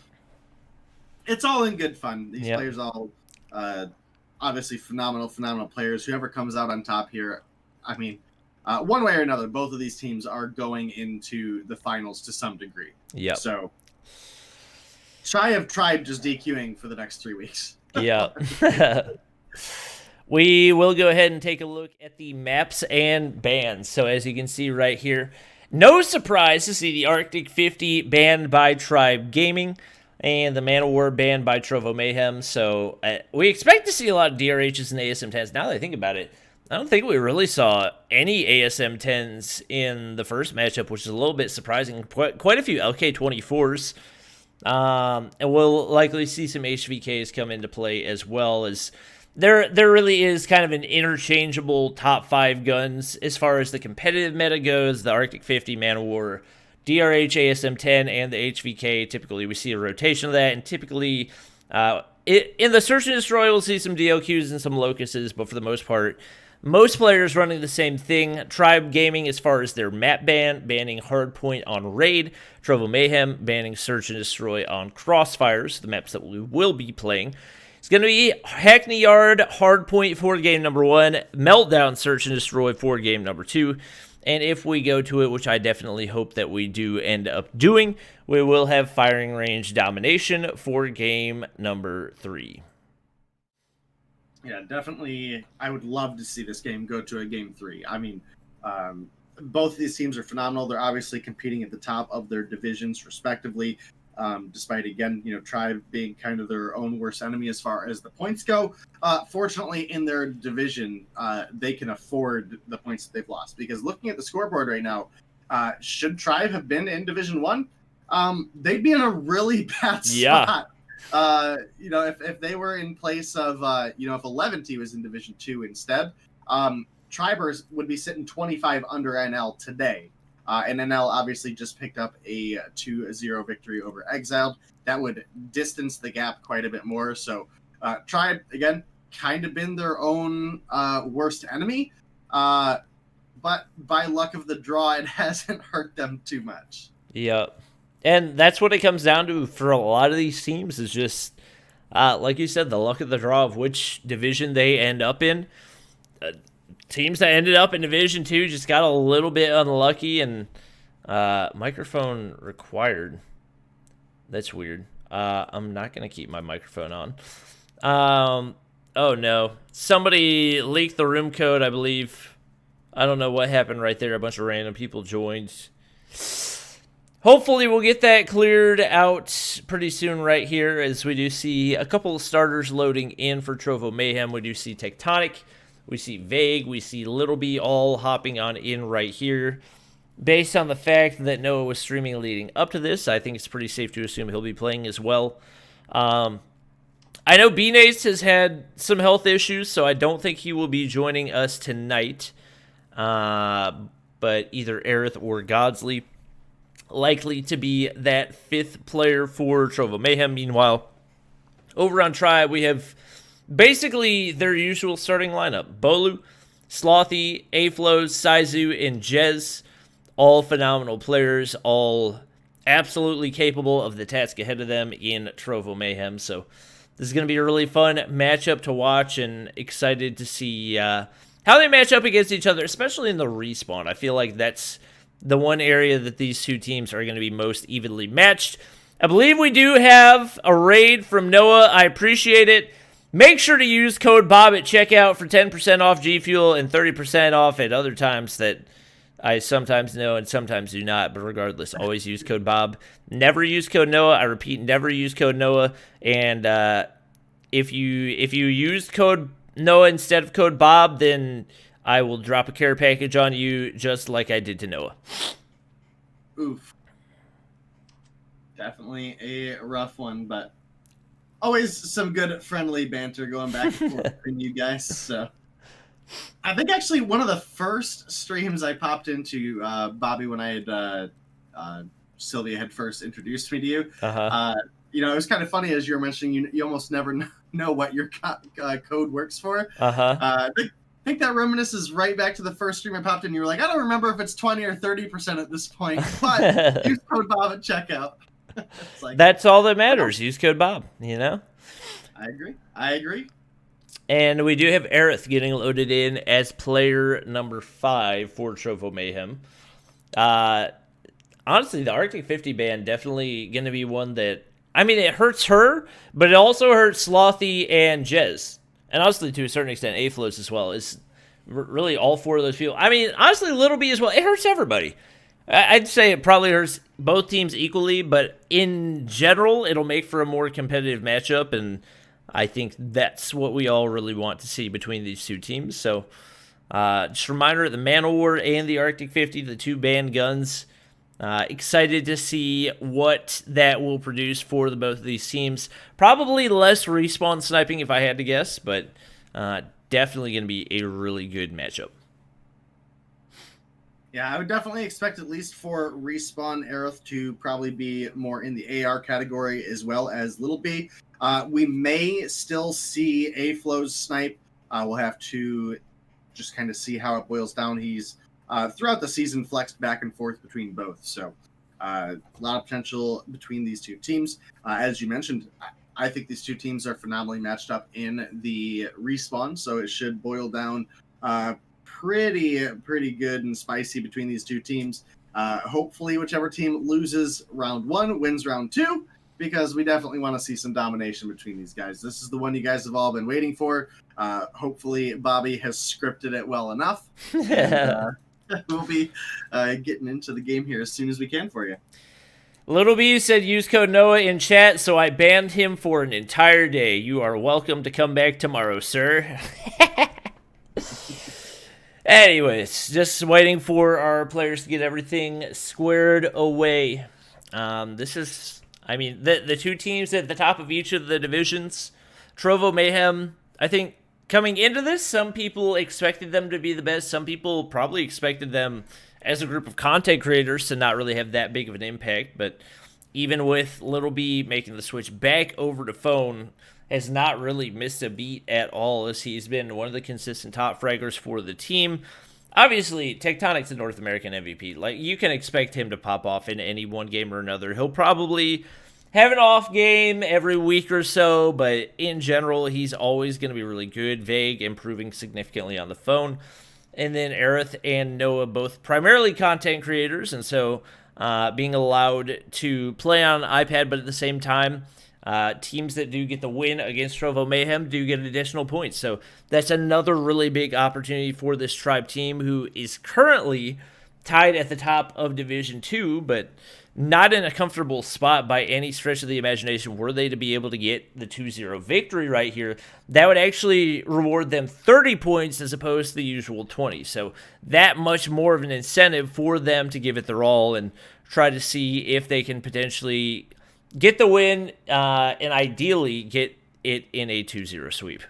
it's all in good fun. These players all, obviously, phenomenal players. Whoever comes out on top here, I mean, one way or another, both of these teams are going into the finals to some degree. Yeah. So, shy of Tribe just DQing for the next 3 weeks. Yeah. We will go ahead and take a look at the maps and bans. So as you can see right here, no surprise to see the Arctic 50 banned by Tribe Gaming and the Man of War banned by Trovo Mayhem. So we expect to see a lot of DRHs and ASM 10s. Now that I think about it, I don't think we really saw any ASM 10s in the first matchup, which is a little bit surprising. Quite a few LK24s. And we'll likely see some HVKs come into play as well, as there really is kind of an interchangeable top 5 guns as far as the competitive meta goes. The Arctic 50, Man of War, DRH, ASM 10, and the HVK. Typically, we see a rotation of that, and typically in the Search and Destroy, we'll see some DLQs and some Locusts, but for the most part, most players running the same thing. Tribe Gaming, as far as their map banning Hardpoint on Raid. Trovo Mayhem banning Search and Destroy on Crossfires, the maps that we will be playing. It's going to be Hackney Yard, Hardpoint for game number 1, Meltdown, Search and Destroy for game number 2. And if we go to it, which I definitely hope that we do end up doing, we will have Firing Range Domination for game number 3. Yeah, definitely. I would love to see this game go to a game 3. I mean, both of these teams are phenomenal. They're obviously competing at the top of their divisions, respectively. Despite, again, Tribe being kind of their own worst enemy as far as the points go. Fortunately, in their division, they can afford the points that they've lost. Because looking at the scoreboard right now, should Tribe have been in Division 1, they'd be in a really bad spot. If they were in place of, if 11T was in Division 2 instead, Tribers would be sitting 25 under NL today. And NL obviously just picked up a 2-0 victory over Exiled. That would distance the gap quite a bit more. So Tribe, again, kind of been their own worst enemy. But by luck of the draw, it hasn't hurt them too much. Yeah. And that's what it comes down to for a lot of these teams is just, like you said, the luck of the draw of which division they end up in. Teams that ended up in Division 2 just got a little bit unlucky, and microphone required. That's weird. I'm not going to keep my microphone on. Oh, no. Somebody leaked the room code, I believe. I don't know what happened right there. A bunch of random people joined. Hopefully we'll get that cleared out pretty soon right here, as we do see a couple of starters loading in for Trovo Mayhem. We do see Tectonic. We see Vague, we see Little B all hopping on in right here. based on the fact that Noah was streaming leading up to this, I think it's pretty safe to assume he'll be playing as well. I know B-Nace has had some health issues, so I don't think he will be joining us tonight. But either Aerith or Godsley likely to be that fifth player for Trovo Mayhem. Meanwhile, over on Tribe, we have basically their usual starting lineup. Bolu, Slothy, Aflows, Saizu, and Jez. All phenomenal players, all absolutely capable of the task ahead of them in Trovo Mayhem. So this is going to be a really fun matchup to watch, and excited to see how they match up against each other, especially in the respawn. I feel like that's the one area that these two teams are going to be most evenly matched. I believe we do have a raid from Noah. I appreciate it. Make sure to use code Bob at checkout for 10% off G Fuel and 30% off at other times that I sometimes know and sometimes do not, but regardless, always use code Bob. Never use code Noah. I repeat, never use code Noah. And if you use code Noah instead of code Bob, then I will drop a care package on you just like I did to Noah. Oof. Definitely a rough one, but always some good friendly banter going back and forth between you guys. So I think actually one of the first streams I popped into, Bobby, when I had Sylvia had first introduced me to you. It was kind of funny as you were mentioning. You almost never know what your code works for. I think that reminisces right back to the first stream I popped in. You were like, I don't remember if it's 20 or 30% at this point, but use code Bob at checkout. Like, that's all that matters. Use code Bob, I agree. And we do have Aerith getting loaded in as player number 5 for Trovo Mayhem. Honestly, the Arctic 50 ban definitely going to be one that, it hurts her, but it also hurts Slothy and Jez. And honestly, to a certain extent, Aflows as well. Is really all 4 of those people. Honestly, Little B as well. It hurts everybody. I'd say it probably hurts both teams equally, but in general, it'll make for a more competitive matchup, and I think that's what we all really want to see between these two teams. So, just a reminder, the Man Award and the Arctic 50, the 2 banned guns. Excited to see what that will produce for the both of these teams. Probably less respawn sniping if I had to guess, but definitely going to be a really good matchup. Yeah, I would definitely expect at least for Respawn Aerith to probably be more in the AR category as well as Little B. We may still see Aflows snipe. We'll have to just kind of see how it boils down. He's throughout the season flexed back and forth between both. So a lot of potential between these two teams. As you mentioned, I think these two teams are phenomenally matched up in the Respawn. So it should boil down pretty good and spicy between these two teams. Hopefully whichever team loses round 1 wins round 2, because we definitely want to see some domination between these guys. This is the one you guys have all been waiting for. Hopefully Bobby has scripted it well enough. And, we'll be getting into the game here as soon as we can for you. Little B said use code Noah in chat, so I banned him for an entire day. You are welcome to come back tomorrow, sir. Anyways, just waiting for our players to get everything squared away. This is, the two teams at the top of each of the divisions. Trovo Mayhem, I think, coming into this, some people expected them to be the best. Some people probably expected them as a group of content creators to not really have that big of an impact. But even with Little B making the switch back over to phone, has not really missed a beat at all, as he's been one of the consistent top fraggers for the team. Obviously, Tectonic's a North American MVP. Like, you can expect him to pop off in any one game or another. He'll probably have an off game every week or so, but in general, he's always going to be really good. Vague, improving significantly on the phone. And then Aerith and Noah, both primarily content creators, and so being allowed to play on an iPad, but at the same time, teams that do get the win against Trovo Mayhem do get additional points. So that's another really big opportunity for this Tribe team, who is currently tied at the top of Division 2, but not in a comfortable spot by any stretch of the imagination. Were they to be able to get the 2-0 victory right here, that would actually reward them 30 points as opposed to the usual 20. So that much more of an incentive for them to give it their all and try to see if they can potentially get the win and ideally get it in a 2-0 sweep.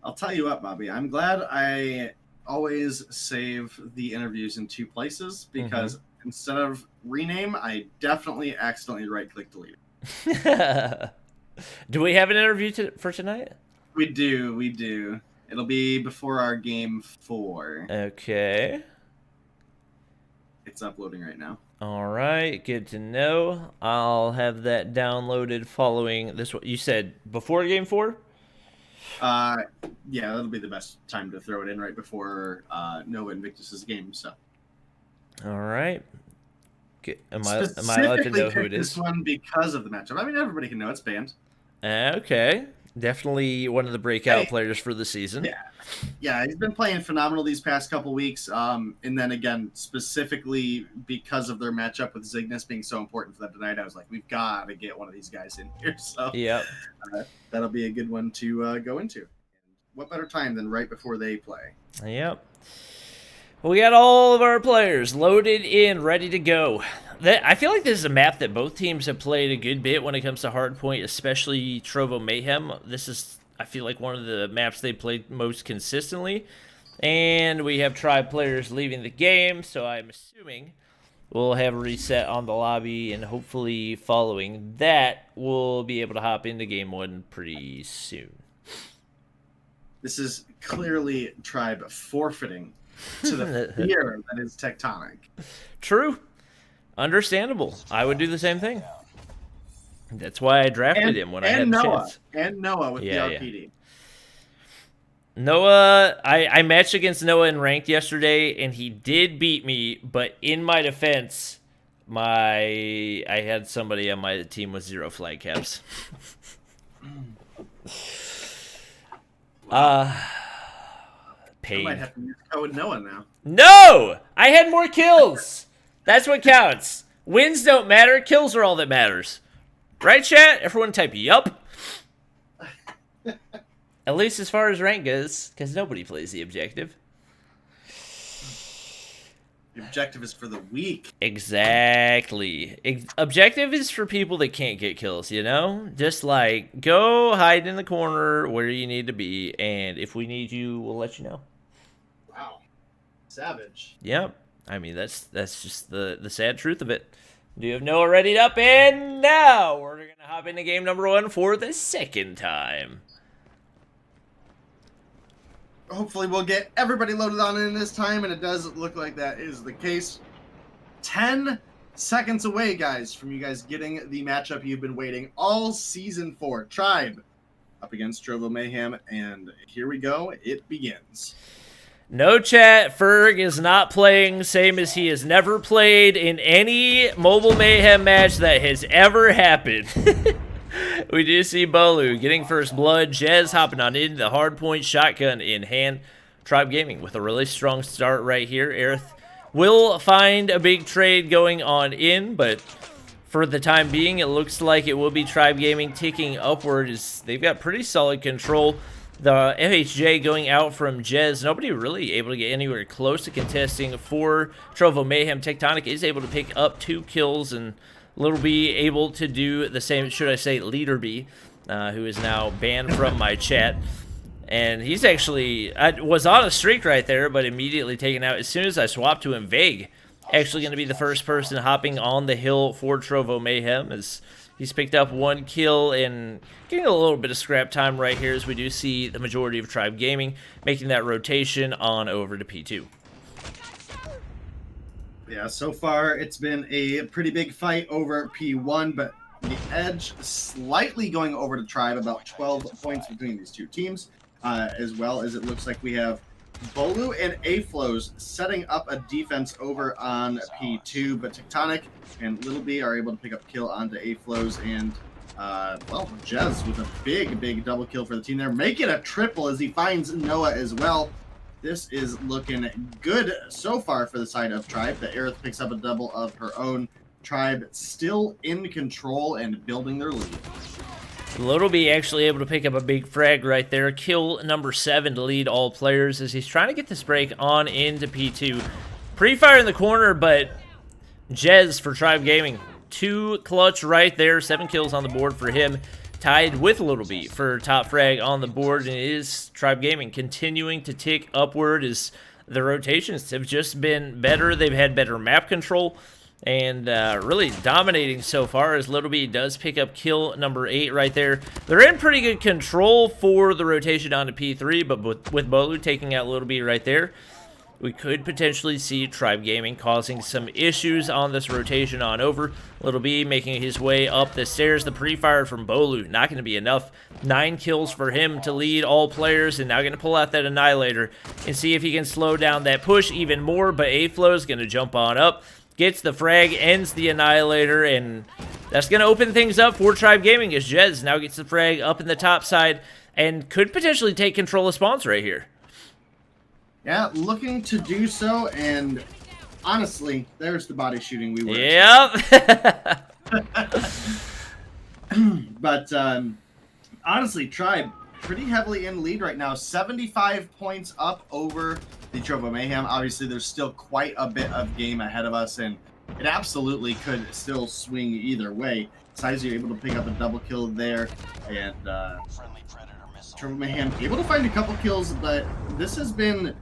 I'll tell you what, Bobby, I'm glad I always save the interviews in 2 places because instead of rename, I definitely accidentally right-click delete. Do we have an interview for tonight? We do. It'll be before our game 4. Okay. It's uploading right now. All right, good to know. I'll have that downloaded following this. You said before game 4? Yeah, that'll be the best time to throw it in right before Noah Invictus's game. So, all right. Am I allowed to know who it is? This one because of the matchup. I mean, everybody can know it's banned. Okay, definitely one of the breakout players for the season. Yeah, he's been playing phenomenal these past couple weeks. And then again, specifically because of their matchup with Zygnus being so important for them tonight, I was like, we've got to get one of these guys in here. So yeah, that'll be a good one to go into. What better time than right before they play? Yep. We got all of our players loaded in, ready to go. I feel like this is a map that both teams have played a good bit when it comes to hardpoint, especially Trovo Mayhem. This is, I feel like, one of the maps they played most consistently. And we have Tribe players leaving the game, so I'm assuming we'll have a reset on the lobby, and hopefully following that, we'll be able to hop into game 1 pretty soon. This is clearly Tribe forfeiting to the fear that is Tectonic. True. Understandable. I would do the same thing. That's why I drafted him when I had a chance. And Noah with the RPD. Yeah. Noah, I matched against Noah in ranked yesterday, and he did beat me, but in my defense, I had somebody on my team with 0 flag caps. Pain. I might have to use code Noah now. No! I had more kills! That's what counts. Wins don't matter, kills are all that matters. Right, chat? Everyone type yup. At least as far as rank goes, because nobody plays the objective. The objective is for the weak. Exactly. Objective is for people that can't get kills, you know? Just like, go hide in the corner where you need to be, and if we need you, we'll let you know. Wow. Savage. Yep. I mean, that's just the sad truth of it. Do you have Noah readied up? And now we're going to hop into game number 1 for the second time. Hopefully we'll get everybody loaded on in this time, and it does look like that is the case. 10 seconds away, guys, from you guys getting the matchup you've been waiting all season for. Tribe up against Trovo Mayhem, and here we go. It begins. No, chat, Ferg is not playing, same as he has never played in any Mobile Mayhem match that has ever happened. We do see Bolu getting first blood, Jez hopping on in, the hardpoint shotgun in hand. Tribe Gaming with a really strong start right here. Aerith will find a big trade going on in, but for the time being, it looks like it will be Tribe Gaming ticking upward. They've got pretty solid control. The FHJ going out from Jez. Nobody really able to get anywhere close to contesting for Trovo Mayhem. Tectonic is able to pick up 2 kills, and Little B able to do the same, should I say Leader B, who is now banned from my chat. And he's actually, was on a streak right there, but immediately taken out as soon as I swapped to him. Vague actually going to be the first person hopping on the hill for Trovo Mayhem, as he's picked up 1 kill and getting a little bit of scrap time right here, as we do see the majority of Tribe Gaming making that rotation on over to P2. Yeah, so far it's been a pretty big fight over P1, but the edge slightly going over to Tribe, about 12 points between these two teams, as well as it looks like we have Bolu and A-Flows setting up a defense over on P2, but Tectonic and Little B are able to pick up kill onto A-Flows, and, well, Jez with a big double kill for the team there, making a triple as he finds Noah as well. this is looking good so far for the side of Tribe. The Aerith picks up a double of her own. Tribe still in control and building their lead. Little B actually able to pick up a big frag right there. Kill number 7 to lead all players as he's trying to get this break on into P2. Pre-fire in the corner, but Jez for Tribe Gaming. 2 clutch right there. 7 kills on the board for him. Tied with Little B for top frag on the board. And it is Tribe Gaming continuing to tick upward as the rotations have just been better. They've had better map control. And really dominating so far as Little B does pick up kill number 8 right there. They're in pretty good control for the rotation onto P3, but with Bolu taking out Little B right there, we could potentially see Tribe Gaming causing some issues on this rotation on over. Little B making his way up the stairs. The pre-fire from Bolu, not going to be enough. 9 kills for him to lead all players, and now going to pull out that Annihilator and see if he can slow down that push even more, but A-Flow is going to jump on up. Gets the frag, ends the Annihilator, and that's going to open things up for Tribe Gaming as Jez now gets the frag up in the top side and could potentially take control of spawns right here. Yeah, looking to do so, and honestly, there's the body shooting we were. Yep. But honestly, Tribe pretty heavily in lead right now. 75 points up over the Trovo Mayhem. Obviously, there's still quite a bit of game ahead of us, and it absolutely could still swing either way. Sizer able to pick up a double kill there, and Trovo Mayhem able to find a couple kills, but this has been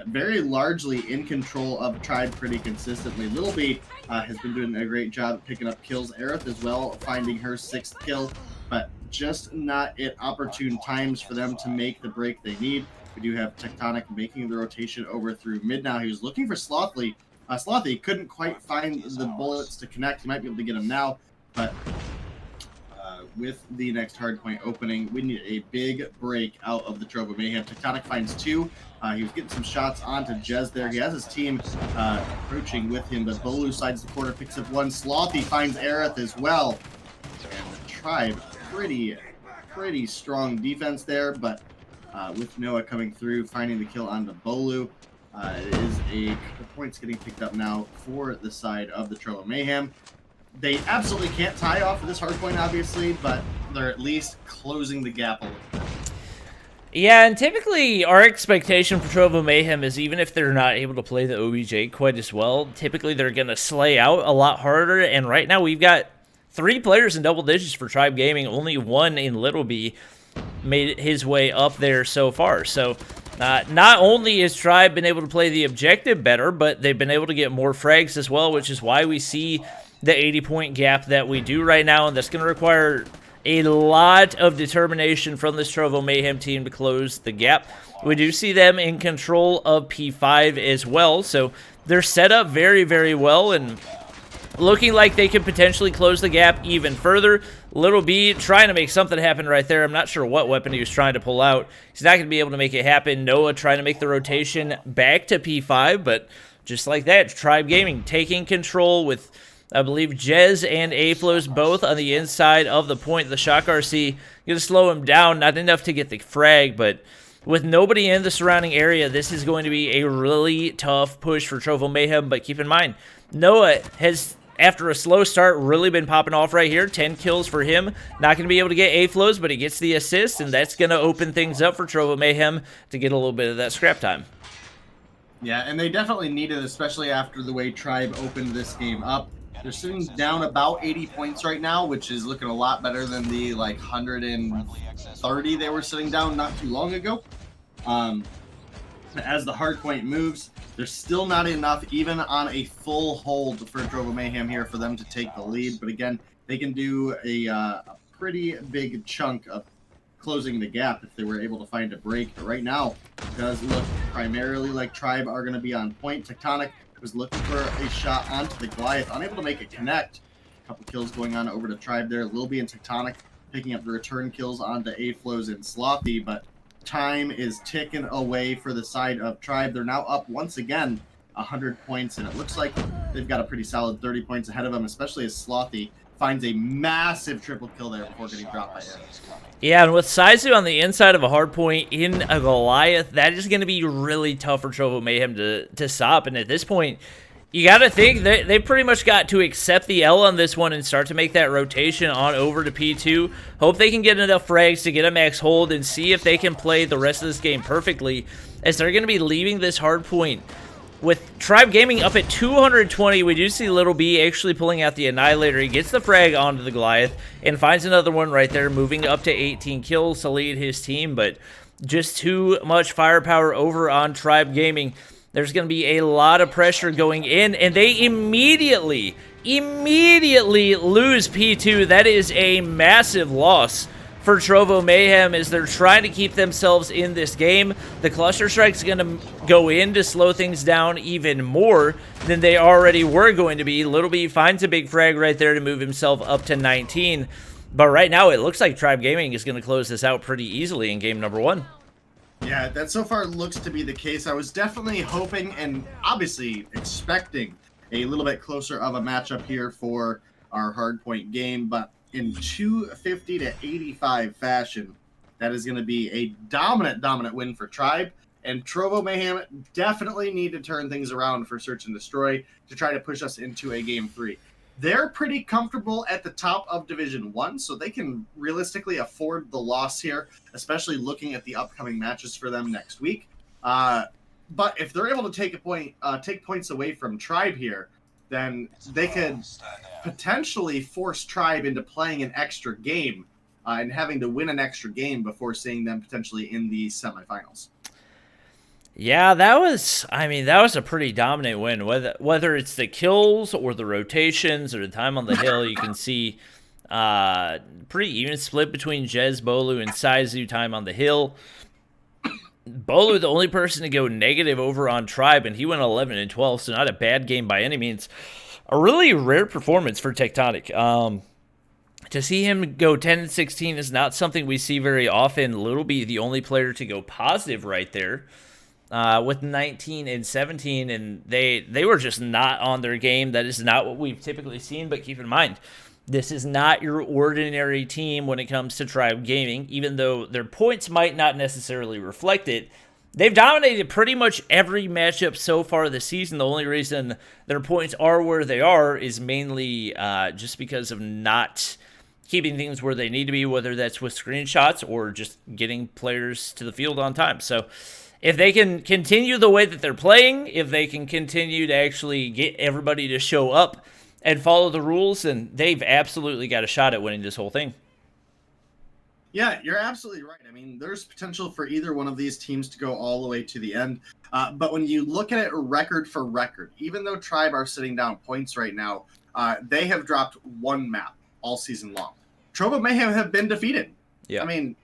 very largely in control of Tribe pretty consistently. Little B has been doing a great job at picking up kills. Aerith as well, finding her 6th kill, but just not at opportune times for them to make the break they need. We do have Tectonic making the rotation over through mid now. He was looking for Slothy. Slothy couldn't quite find the bullets to connect. He might be able to get him now, but with the next hardpoint opening, we need a big break out of the Trovo Mayhem. Tectonic finds 2. He was getting some shots onto Jez there. He has his team approaching with him, but Bolu sides the corner, picks up 1. Slothy finds Aerith as well. And the Tribe, pretty strong defense there, but with Noah coming through, finding the kill onto Bolu. It is a couple points getting picked up now for the side of the Trovo Mayhem. They absolutely can't tie off of this hardpoint, obviously, but they're at least closing the gap a little bit. Yeah, and typically our expectation for Trovo Mayhem is even if they're not able to play the OBJ quite as well, typically they're going to slay out a lot harder, and right now we've got 3 players in double digits for Tribe Gaming, only 1 in Little B made his way up there so far. So not only has Tribe been able to play the objective better, but they've been able to get more frags as well, which is why we see the 80-point gap that we do right now, and that's going to require a lot of determination from this Trovo Mayhem team to close the gap. We do see them in control of P5 as well, so they're set up very, very well, and looking like they could potentially close the gap even further. Little B trying to make something happen right there. I'm not sure what weapon he was trying to pull out. He's not going to be able to make it happen. Noah trying to make the rotation back to P5, but just like that, Tribe Gaming taking control with, I believe, Jez and A-Flows both on the inside of the point. The Shock RC going to slow him down. Not enough to get the frag, but with nobody in the surrounding area, this is going to be a really tough push for Trovo Mayhem. But keep in mind, Noah has, after a slow start, really been popping off right here. 10 kills for him. Not going to be able to get A-Flows, but he gets the assist, and that's going to open things up for Trovo Mayhem to get a little bit of that scrap time. Yeah, and they definitely need it, especially after the way Tribe opened this game up. They're sitting down about 80 points right now, which is looking a lot better than the 130 they were sitting down not too long ago. As the hardpoint moves, there's still not enough, even on a full hold for Trovo Mayhem here, for them to take the lead. But again, they can do a pretty big chunk of closing the gap if they were able to find a break. But right now, it does look primarily like Tribe are going to be on point. Tectonic was looking for a shot onto the Goliath, unable to make it connect. A couple kills going on over to Tribe there. Lil B and Tectonic picking up the return kills onto A-Flows and Slothy, but time is ticking away for the side of Tribe. They're now up once again 100 points, and it looks like they've got a pretty solid 30 points ahead of them, especially as Slothy finds a massive triple kill there before getting dropped by him. Yeah, and with Saizu on the inside of a hard point in a Goliath, that is going to be really tough for Trovo Mayhem to stop. And at this point, you got to think they pretty much got to accept the L on this one and start to make that rotation on over to P2. Hope they can get enough frags to get a max hold and see if they can play the rest of this game perfectly, as they're going to be leaving this hard point. With Tribe Gaming up at 220, we do see Little B actually pulling out the Annihilator. He gets the frag onto the Goliath and finds another one right there, moving up to 18 kills to lead his team, but just too much firepower over on Tribe Gaming. There's going to be a lot of pressure going in, and they immediately lose P2. That is a massive loss for Trovo Mayhem, as they're trying to keep themselves in this game. The cluster strike's going to go in to slow things down even more than they already were going to be. Little B finds a big frag right there to move himself up to 19. But right now, it looks like Tribe Gaming is going to close this out pretty easily in game number 1. Yeah, that so far looks to be the case. I was definitely hoping and obviously expecting a little bit closer of a matchup here for our hardpoint game, but in 250 to 85 fashion, that is going to be a dominant win for Tribe. And Trovo Mayhem definitely need to turn things around for Search and Destroy to try to push us into a game 3. They're pretty comfortable at the top of Division 1, so they can realistically afford the loss here, especially looking at the upcoming matches for them next week. But if they're able to take points away from Tribe here, then they could potentially force Tribe into playing an extra game and having to win an extra game before seeing them potentially in the semifinals. Yeah, that was a pretty dominant win. Whether it's the kills or the rotations or the time on the hill, you can see pretty even split between Jez, Bolu, and Saizu time on the hill. Bolu, the only person to go negative over on Tribe, and he went 11 and 12, so not a bad game by any means. A really rare performance for Tectonic. To see him go 10 and 16 is not something we see very often. Little B, the only player to go positive right there, with 19 and 17, and they were just not on their game. That is not what we've typically seen, but keep in mind, this is not your ordinary team when it comes to Tribe Gaming. Even though their points might not necessarily reflect it, they've dominated pretty much every matchup so far this season. The only reason their points are where they are is mainly just because of not keeping things where they need to be, whether that's with screenshots or just getting players to the field on time. So if they can continue the way that they're playing, if they can continue to actually get everybody to show up and follow the rules, and they've absolutely got a shot at winning this whole thing. Yeah, you're absolutely right. I mean, there's potential for either one of these teams to go all the way to the end. But when you look at it record for record, even though Tribe are sitting down points right now, they have dropped one map all season long. Trovo Mayhem have been defeated. Yeah. I mean,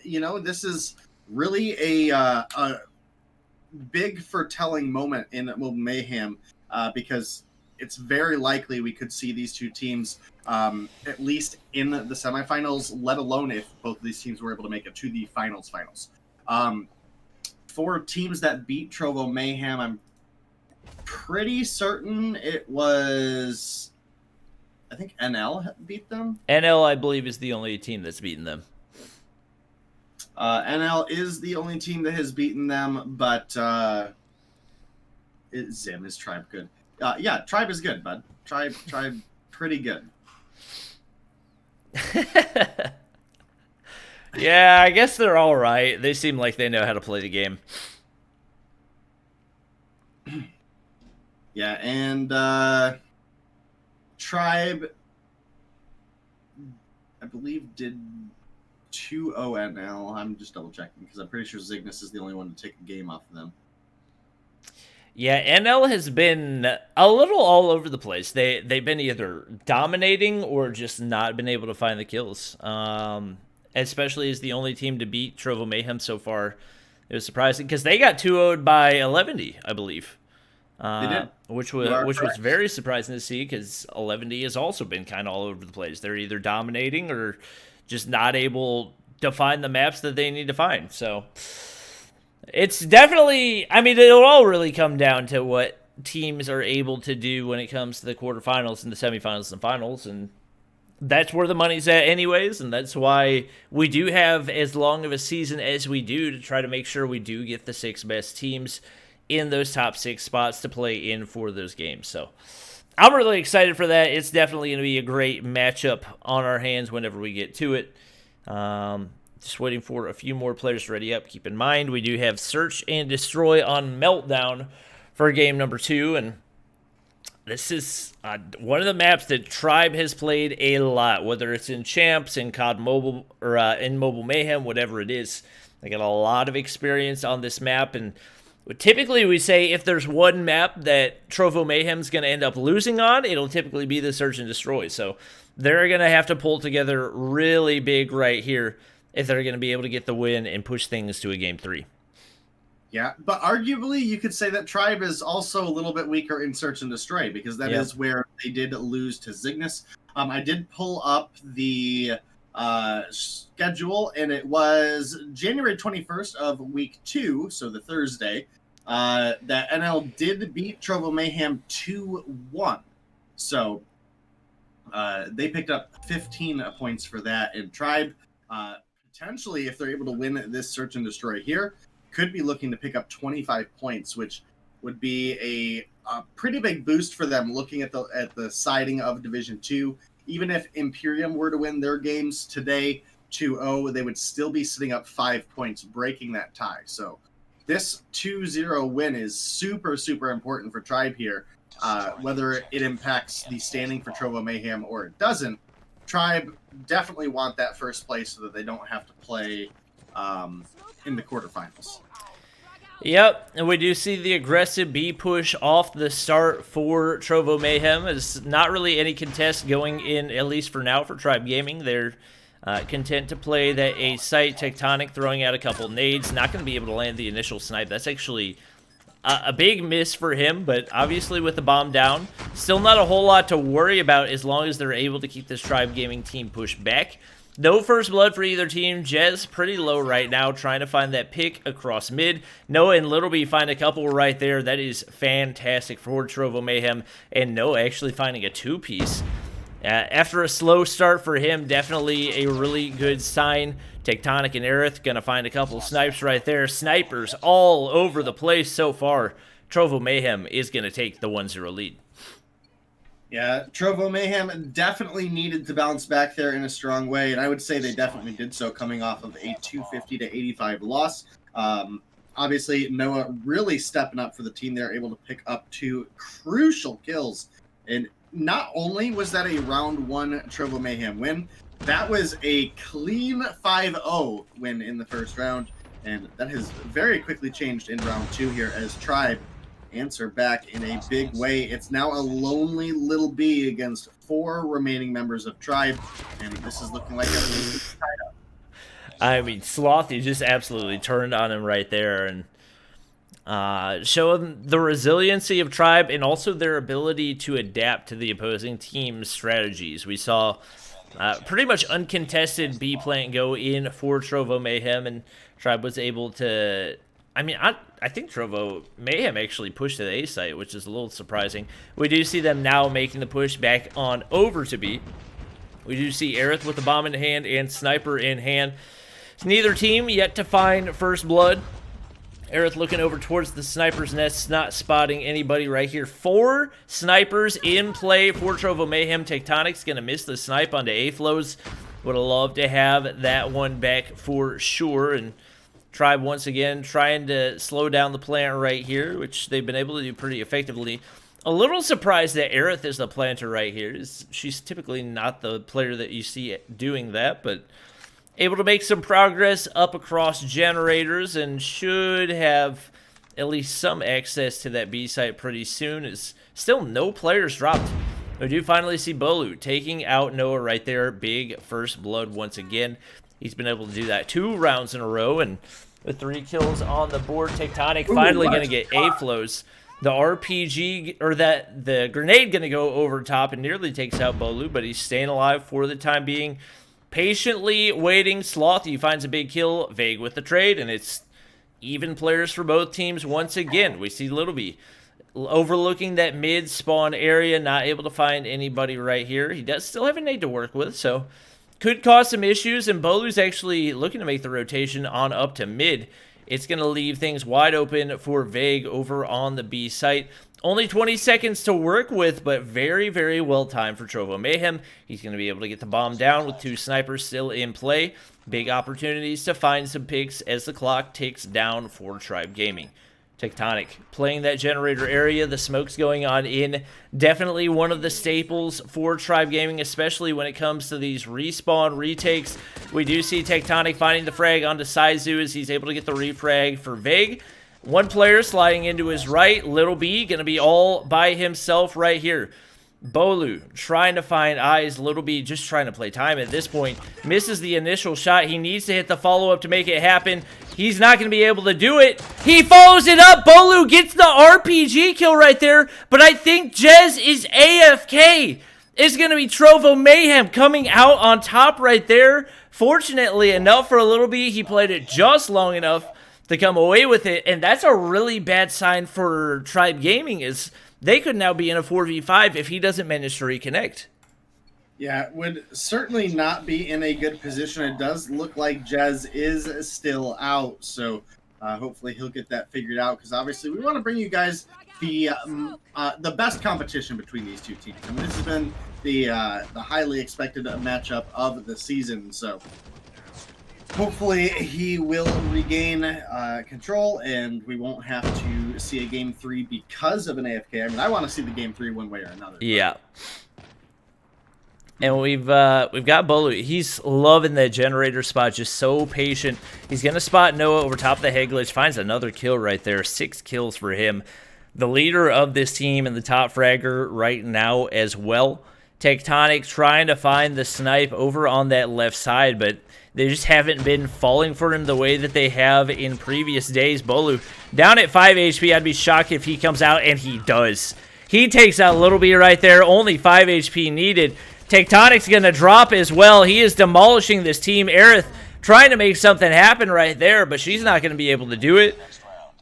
this is really a big foretelling moment in Mayhem because it's very likely we could see these two teams at least in the semifinals, let alone if both of these teams were able to make it to the finals. For teams that beat Trovo Mayhem, I'm pretty certain it was, I think NL beat them. NL, I believe, is the only team that's beaten them. NL is the only team that has beaten them, but Zim, is Tribe good? Yeah, Tribe is good, bud. Tribe, pretty good. Yeah, I guess they're all right. They seem like they know how to play the game. Yeah, and Tribe, I believe, did 2-0 NL. I'm just double checking because I'm pretty sure Zygnus is the only one to take a game off of them. Yeah, NL has been a little all over the place. They've been either dominating or just not been able to find the kills. Especially as the only team to beat Trovo Mayhem so far. It was surprising because they got 2-0'd by Eleventy, I believe. They did. Which was very surprising to see because Eleventy has also been kind of all over the place. They're either dominating or just not able to find the maps that they need to find. So it's definitely, it'll all really come down to what teams are able to do when it comes to the quarterfinals and the semifinals and finals. And that's where the money's at anyways, and that's why we do have as long of a season as we do to try to make sure we do get the 6 best teams in those top 6 spots to play in for those games. So I'm really excited for that. It's definitely going to be a great matchup on our hands whenever we get to it. Just waiting for a few more players to ready up. Keep in mind, we do have Search and Destroy on Meltdown for game number 2, and this is one of the maps that Tribe has played a lot, whether it's in Champs, in COD Mobile, or in Mobile Mayhem, whatever it is. They got a lot of experience on this map, and typically we say if there's one map that Trovo Mayhem's going to end up losing on, it'll typically be the Search and Destroy. So they're going to have to pull together really big right here if they're going to be able to get the win and push things to a Game 3. Yeah, but arguably you could say that Tribe is also a little bit weaker in Search and Destroy, because that is where they did lose to Zygnus. I did pull up the schedule, and it was January 21st of week 2, so the Thursday, that NL did beat Trovo Mayhem 2-1. So they picked up 15 points for that, and Tribe, potentially, if they're able to win this Search and Destroy here, could be looking to pick up 25 points, which would be a pretty big boost for them looking at the siding of Division 2. Even if Imperium were to win their games today 2-0, they would still be sitting up 5 points, breaking that tie. So this 2-0 win is super, super important for Tribe here. Whether it impacts the standing for Trovo Mayhem or it doesn't, Tribe definitely want that first place so that they don't have to play in the quarterfinals. Yep, and we do see the aggressive B push off the start for Trovo Mayhem. It's not really any contest going in, at least for now, for Tribe Gaming. They're content to play that A site. Tectonic throwing out a couple nades. Not going to be able to land the initial snipe. That's actually a big miss for him, but obviously with the bomb down, still not a whole lot to worry about as long as they're able to keep this Tribe Gaming team pushed back. No first blood for either team. Jez pretty low right now, trying to find that pick across mid. Noah and Littleby find a couple right there. That is fantastic for Trovo Mayhem. And Noah actually finding a 2-piece. After a slow start for him, definitely a really good sign. Tectonic and Aerith going to find a couple snipes right there. Snipers all over the place so far. Trovo Mayhem is going to take the 1-0 lead. Yeah, Trovo Mayhem definitely needed to bounce back there in a strong way, and I would say they definitely did so coming off of a 250-85 loss. Obviously, Noah really stepping up for the team there, able to pick up 2 crucial kills. And not only was that a round 1 Trovo Mayhem win, that was a clean 5-0 win in the first round, and that has very quickly changed in round 2 here as Tribe answer back in a big way. It's now a lonely little B against 4 remaining members of Tribe, and this is looking like everything's tied up. I mean, Slothy just absolutely turned on him right there, and showing the resiliency of Tribe and also their ability to adapt to the opposing team's strategies. We saw pretty much uncontested B plant go in for Trovo Mayhem, and Tribe was able to... I mean, I think Trovo Mayhem actually pushed to the A site, which is a little surprising. We do see them now making the push back on over to B. We do see Aerith with the bomb in hand and sniper in hand. Neither team yet to find first blood. Aerith looking over towards the sniper's nest, not spotting anybody right here. 4 snipers in play for Trovo Mayhem. Tectonic's going to miss the snipe onto A-flows. Would have loved to have that one back for sure, and Tribe once again trying to slow down the plant right here, which they've been able to do pretty effectively. A little surprised that Aerith is the planter right here. She's typically not the player that you see doing that, but able to make some progress up across generators and should have at least some access to that B site pretty soon. Is still no players dropped. We do finally see Bolu taking out Noah right there. Big first blood once again. He's been able to do that 2 rounds in a row, and with 3 kills on the board, Tectonic finally going to get A-flows. The RPG, or the grenade going to go over top and nearly takes out Bolu, but he's staying alive for the time being. Patiently waiting, Slothy finds a big kill, Vague with the trade, and it's even players for both teams once again. We see Littleby overlooking that mid spawn area, not able to find anybody right here. He does still have a nade to work with, so could cause some issues, and Bolu's actually looking to make the rotation on up to mid. It's going to leave things wide open for Vague over on the B site. Only 20 seconds to work with, but very, very well timed for Trovo Mayhem. He's going to be able to get the bomb down with 2 snipers still in play. Big opportunities to find some picks as the clock ticks down for Tribe Gaming. Tectonic playing that generator area, the smoke's going on in. Definitely one of the staples for Tribe Gaming, especially when it comes to these respawn retakes. We do see Tectonic finding the frag onto Saizu as he's able to get the refrag for Vague. One player sliding into his right, Little B, going to be all by himself right here. Bolu trying to find eyes. Little B just trying to play time at this point. Misses the initial shot. He needs to hit the follow-up to make it happen. He's not going to be able to do it. He follows it up. Bolu gets the RPG kill right there. But I think Jez is AFK. It's going to be Trovo Mayhem coming out on top right there. Fortunately enough for Little B, he played it just long enough to come away with it. And that's a really bad sign for Tribe Gaming, is they could now be in a 4v5 if he doesn't manage to reconnect. Yeah, would certainly not be in a good position. It does look like Jez is still out, so hopefully he'll get that figured out, because obviously we want to bring you guys the best competition between these two teams. I mean, this has been the highly expected matchup of the season, so hopefully he will regain control and we won't have to see a game 3 because of an AFK. I mean, I want to see the game 3 one way or another. Yeah. And we've got Bolu. He's loving the generator spot, just so patient. He's going to spot Noah over top of the head glitch, finds another kill right there. 6 kills for him. The leader of this team and the top fragger right now as well. Tectonic trying to find the snipe over on that left side, but they just haven't been falling for him the way that they have in previous days. Bolu down at 5 HP. I'd be shocked if he comes out, and he does. He takes out Little B right there. Only 5 HP needed. Tectonic's going to drop as well. He is demolishing this team. Aerith trying to make something happen right there, but she's not going to be able to do it.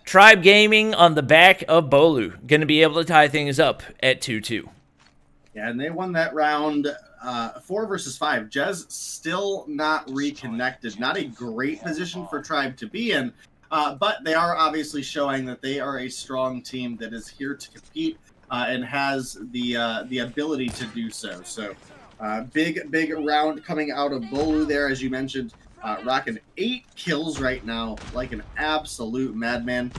Tribe Gaming on the back of Bolu, going to be able to tie things up at 2-2. Yeah, and they won that round 4 versus 5. Jez still not reconnected. Not a great position for Tribe to be in, but they are obviously showing that they are a strong team that is here to compete and has the ability to do so. So big round coming out of Bolu there, as you mentioned, rocking 8 kills right now like an absolute madman.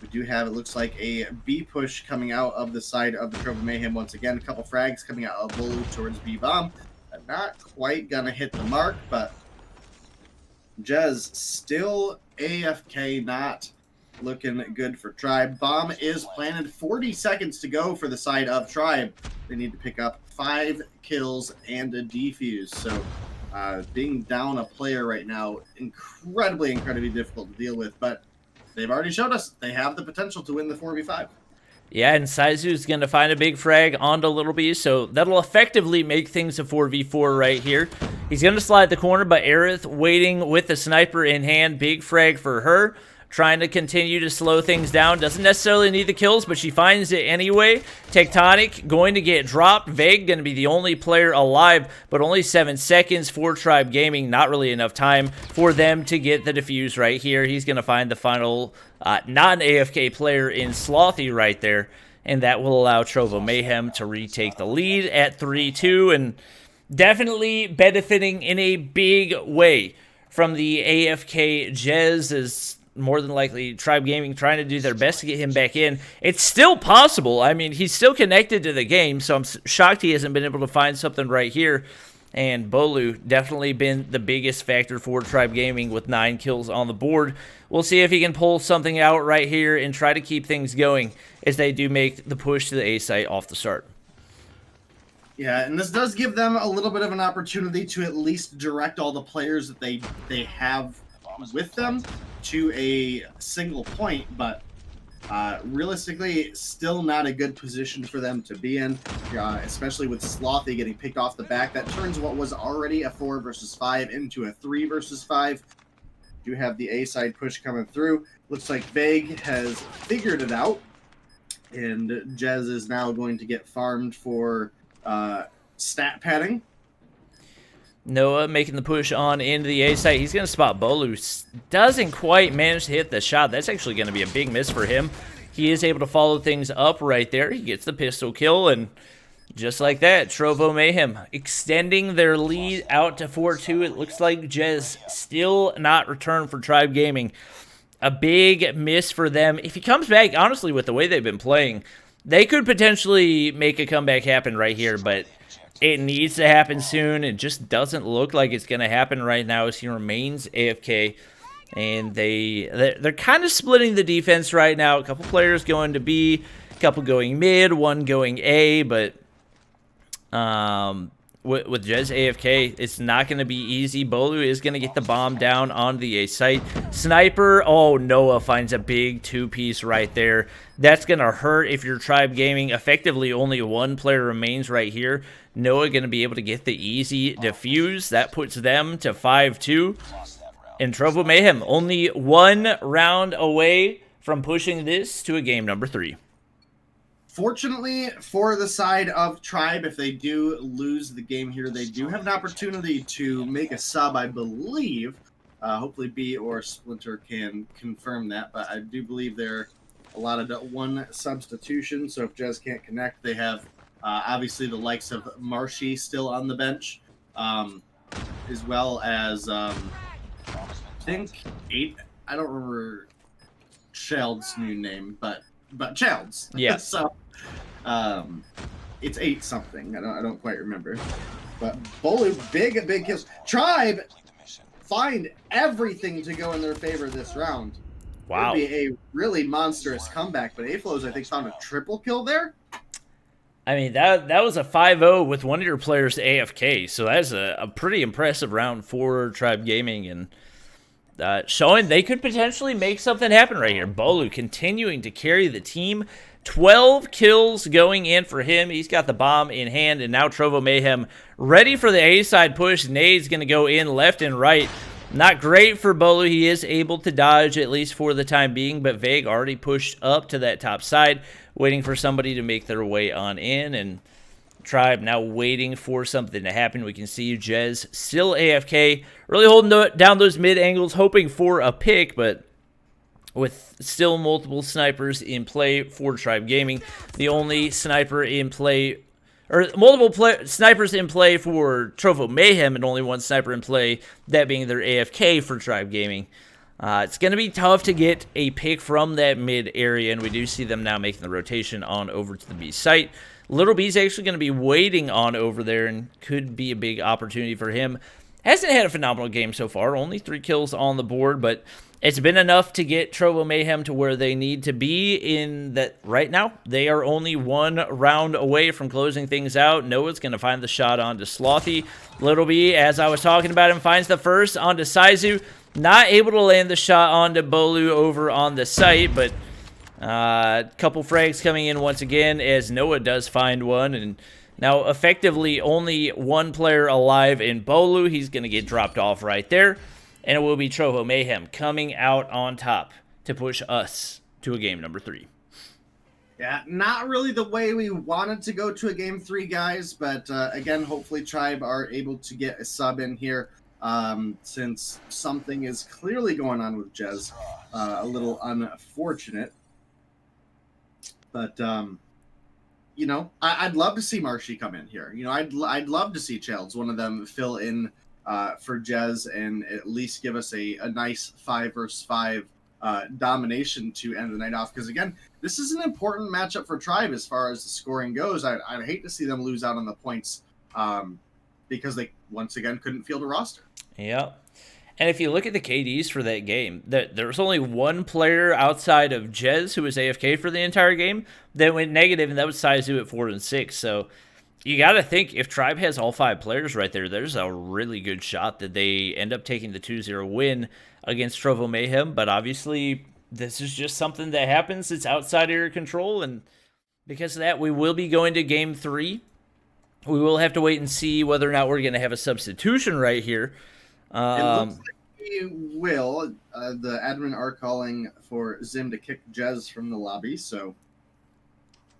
We do have, it looks like, a B push coming out of the side of the Trovo Mayhem once again. A couple frags coming out of Bolu towards B bomb. Not quite gonna hit the mark, but Jez still AFK, not looking good for Tribe. Bomb is planted. 40 seconds to go for the side of Tribe. They need to pick up 5 kills and a defuse. So being down a player right now, incredibly difficult to deal with, but they've already showed us they have the potential to win the 4v5. Yeah, and Saizu's going to find a big frag onto Little B, so that'll effectively make things a 4v4 right here. He's going to slide the corner, but Aerith waiting with the sniper in hand. Big frag for her. Trying to continue to slow things down. Doesn't necessarily need the kills, but she finds it anyway. Tectonic going to get dropped. Vague going to be the only player alive, but only 7 seconds for Tribe Gaming. Not really enough time for them to get the defuse right here. He's going to find the final non-AFK player in Slothy right there, and that will allow Trovo Mayhem to retake the lead at 3-2, and definitely benefiting in a big way from the AFK Jez, as more than likely Tribe Gaming trying to do their best to get him back in. It's still possible. I mean, he's still connected to the game, so I'm shocked he hasn't been able to find something right here. And Bolu definitely been the biggest factor for Tribe Gaming with 9 kills on the board. We'll see if he can pull something out right here and try to keep things going as they do make the push to the A site off the start. Yeah, and this does give them a little bit of an opportunity to at least direct all the players that they have with them to a single point, but realistically still not a good position for them to be in, especially with Slothy getting picked off the back. That turns what was already a 4 versus 5 into a 3 versus 5. Do have the A side push coming through. Looks like Vague has figured it out, And Jez is now going to get farmed for stat padding. Noah making the push on into the A site. He's going to spot Bolu. Doesn't quite manage to hit the shot. That's actually going to be a big miss for him. He is able to follow things up right there. He gets the pistol kill, and just like that, Trovo Mayhem extending their lead out to 4-2. It looks like Jez still not returned for Tribe Gaming. A big miss for them. If he comes back, honestly, with the way they've been playing, they could potentially make a comeback happen right here, but it needs to happen soon. It just doesn't look like it's going to happen right now as he remains AFK. And they're kind of splitting the defense right now. A couple players going to B, a couple going mid, one going A, but with Jez AFK, it's not going to be easy. Bolu is going to get the bomb down on the A site. Sniper, oh, Noah finds a big two-piece right there. That's going to hurt if you're Tribe Gaming. Effectively, only one player remains right here. Noah going to be able to get the easy defuse. That puts them to 5-2. And Trovo Mayhem only one round away from pushing this to a game number 3. Fortunately for the side of Tribe, if they do lose the game here, they do have an opportunity to make a sub, I believe. Hopefully B or Splinter can confirm that, but I do believe they're allotted one substitution. So if Jez can't connect, they have obviously the likes of Marshy still on the bench, as well as I think 8. I don't remember Sheld's new name, but Sheld's. Yeah. So it's 8 something. I don't quite remember. But Bolu, big kills. Tribe find everything to go in their favor this round. Wow. It would be a really monstrous comeback, but A-Flows, I think, found a triple kill there. I mean, that was a 5-0 with one of your players AFK, so that's a pretty impressive round for Tribe Gaming, and showing they could potentially make something happen right here. Bolu continuing to carry the team. 12 kills going in for him. He's got the bomb in hand, and now Trovo Mayhem ready for the A-side push. Nade's going to go in left and right. Not great for Bolu. He is able to dodge, at least for the time being, but Vague already pushed up to that top side, waiting for somebody to make their way on in, and Tribe now waiting for something to happen. We can see Jez still AFK, really holding down those mid angles, hoping for a pick, but with still multiple snipers in play for Tribe Gaming. The only sniper in play, or multiple snipers in play for Trovo Mayhem, and only one sniper in play, that being their AFK for Tribe Gaming. It's going to be tough to get a pick from that mid area, and we do see them now making the rotation on over to the B site. Little B's actually going to be waiting on over there, and could be a big opportunity for him. Hasn't had a phenomenal game so far, only 3 kills on the board, but it's been enough to get Trovo Mayhem to where they need to be in that right now. They are only one round away from closing things out. Noah's going to find the shot onto Slothy. Little B, as I was talking about him, finds the first onto Saizu. Not able to land the shot onto Bolu over on the site, but a couple frags coming in once again as Noah does find one, and now effectively only one player alive in Bolu. He's going to get dropped off right there, and it will be Trovo Mayhem coming out on top to push us to a game number 3. Yeah, not really the way we wanted to go to a game 3, guys, but again, hopefully Tribe are able to get a sub in here. Since something is clearly going on with Jez, a little unfortunate. But, you know, I'd love to see Marshy come in here. You know, I'd love to see Childs, one of them, fill in for Jez and at least give us a nice 5 versus 5 domination to end the night off. Because, again, this is an important matchup for Tribe as far as the scoring goes. I'd hate to see them lose out on the points because they, once again, couldn't field a roster. Yeah. And if you look at the KDs for that game, there was only one player outside of Jez who was AFK for the entire game that went negative, and that was Saizu at 4 and 6. So you got to think if Tribe has all 5 players right there, there's a really good shot that they end up taking the 2-0 win against Trovo Mayhem. But obviously, this is just something that happens. It's outside of your control, and because of that, we will be going to game 3. We will have to wait and see whether or not we're going to have a substitution right here. It looks like we will. The admin are calling for Zim to kick Jez from the lobby, so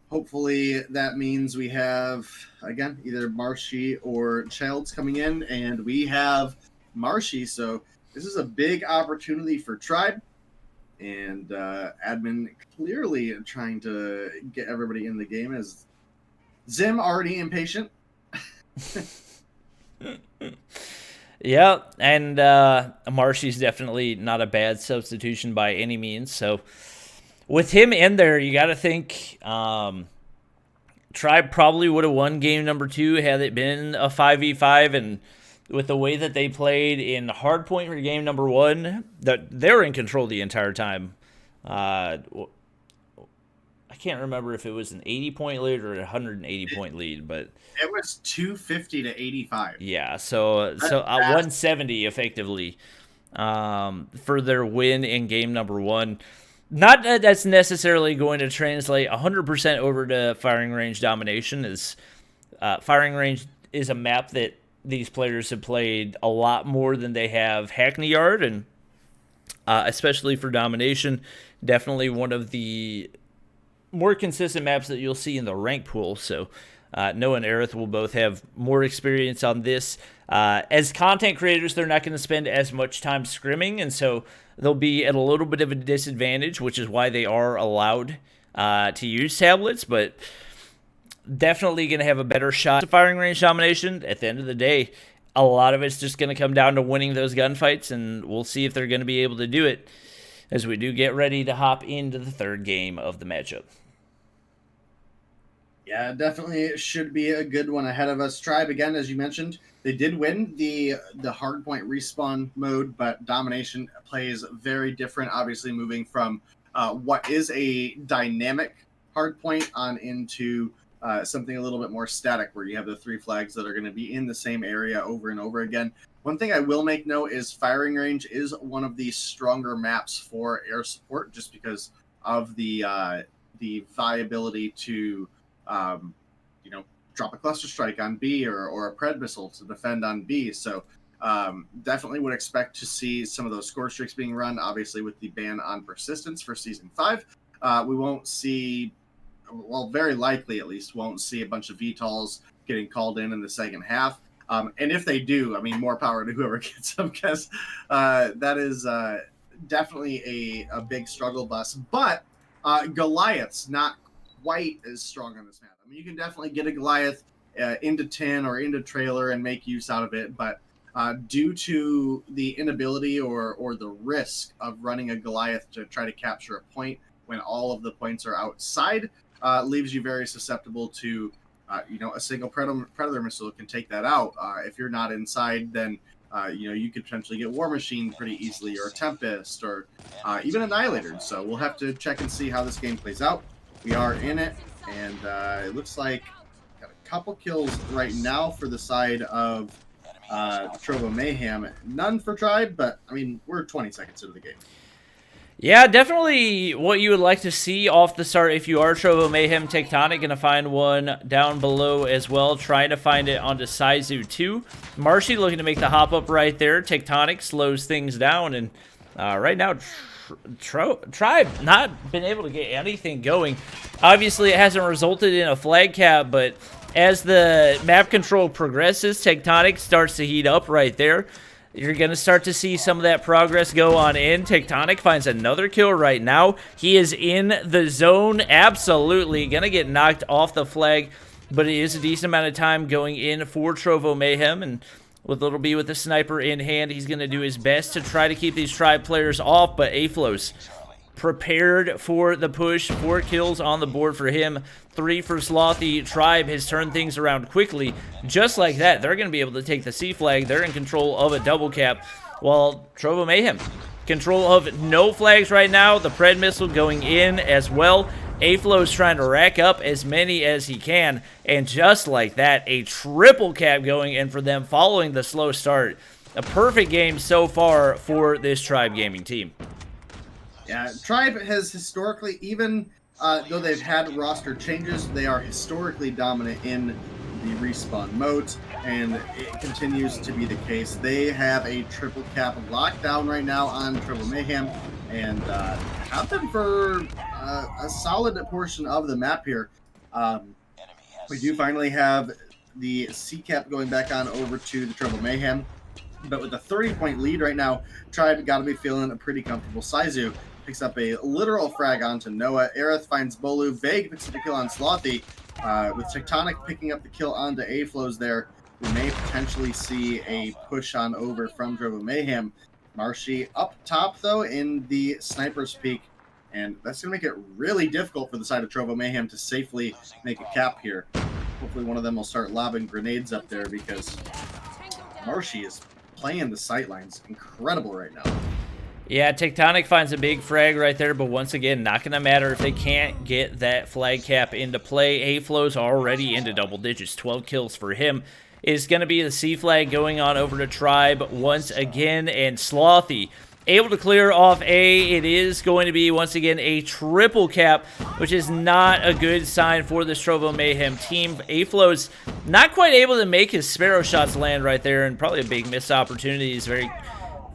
hopefully that means we have, again, either Marshy or Childs coming in, and we have Marshy. So this is a big opportunity for Tribe, and admin clearly trying to get everybody in the game, as Zim already impatient. Yeah, and Marshy's definitely not a bad substitution by any means. So with him in there, you got to think Tribe probably would have won game number 2 had it been a 5v5, and with the way that they played in hardpoint for game number 1, that they were in control the entire time. I can't remember if it was an 80-point lead or a 180-point lead, but it was 250 to 85. Yeah, so 170 effectively for their win in game number 1. Not that that's necessarily going to translate 100% over to firing range domination. As firing range is a map that these players have played a lot more than they have Hackney Yard, and especially for domination, definitely one of the more consistent maps that you'll see in the rank pool. So Noah and Aerith will both have more experience on this. As content creators, they're not going to spend as much time scrimming, and so they'll be at a little bit of a disadvantage, which is why they are allowed to use tablets, but definitely going to have a better shot at firing range domination. At the end of the day, a lot of it's just going to come down to winning those gunfights, and we'll see if they're going to be able to do it as we do get ready to hop into the third game of the matchup. Yeah, definitely should be a good one ahead of us. Tribe, again, as you mentioned, they did win the hardpoint respawn mode, but domination plays very different, obviously moving from what is a dynamic hardpoint on into something a little bit more static, where you have the 3 flags that are going to be in the same area over and over again. One thing I will make note is firing range is one of the stronger maps for air support, just because of the viability to drop a cluster strike on B or a pred missile to defend on B. So definitely would expect to see some of those score streaks being run. Obviously, with the ban on persistence for season 5, we won't see, well, very likely at least, won't see a bunch of VTOLs getting called in the second half. And if they do, I mean, more power to whoever gets them, because that is definitely a big struggle bus. But Goliath's not quite as strong on this map. I mean, you can definitely get a Goliath into tin or into trailer and make use out of it, but due to the inability or the risk of running a Goliath to try to capture a point when all of the points are outside, leaves you very susceptible to a single predator missile can take that out. If you're not inside, then you could potentially get War Machine pretty easily, or Tempest, or even Annihilator. So we'll have to check and see how this game plays out. We are in it, and it looks like got a couple kills right now for the side of Trovo Mayhem. None for Tribe, but I mean, we're 20 seconds into the game. Yeah, definitely what you would like to see off the start if you are Trovo Mayhem. Tectonic going to find one down below as well, trying to find it onto Saizu 2. Marshy looking to make the hop up right there. Tectonic slows things down, and right now Tribe not been able to get anything going. Obviously, it hasn't resulted in a flag cap, but as the map control progresses, Tectonic starts to heat up right there. You're going to start to see some of that progress go on in. Tectonic finds another kill right now. He is in the zone. Absolutely going to get knocked off the flag, but it is a decent amount of time going in for Trovo Mayhem, and with Little B with the sniper in hand, he's going to do his best to try to keep these Tribe players off, but Aflos prepared for the push. 4 kills on the board for him, 3 for Slothy. Tribe has turned things around quickly. Just like that, they're going to be able to take the C flag. They're in control of a double cap, while Trovo Mayhem, control of no flags right now. The Pred missile going in as well. Aflo's trying to rack up as many as he can, and just like that, a triple cap going in for them following the slow start. A perfect game so far for this Tribe gaming team. Yeah, Tribe has historically, even though they've had roster changes, they are historically dominant in the respawn modes, and it continues to be the case. They have a triple cap locked down right now on Trovo Mayhem, and have them for a solid portion of the map here. We do finally have the C-Cap going back on over to the Trovo Mayhem. But with a 30-point lead right now, Tribe got to be feeling pretty comfortable. Saizu picks up a literal frag onto Noah. Aerith finds Bolu. Vague picks up the kill on Slothy. With Tectonic picking up the kill onto A-Flows there, we may potentially see a push on over from Trovo Mayhem. Marshy up top, though, in the Sniper's Peak. And that's going to make it really difficult for the side of Trovo Mayhem to safely make a cap here. Hopefully one of them will start lobbing grenades up there because Marshy is playing the sightlines incredible right now. Yeah, Tectonic finds a big frag right there, but once again, not going to matter if they can't get that flag cap into play. A-Flow's already into double digits, 12 kills for him. Is going to be the C flag going on over to Tribe once again, and Slothy able to clear off A. It is going to be, once again, a triple cap, which is not a good sign for this Trovo Mayhem team. A-Flow's not quite able to make his Sparrow shots land right there, and probably a big missed opportunity. He's very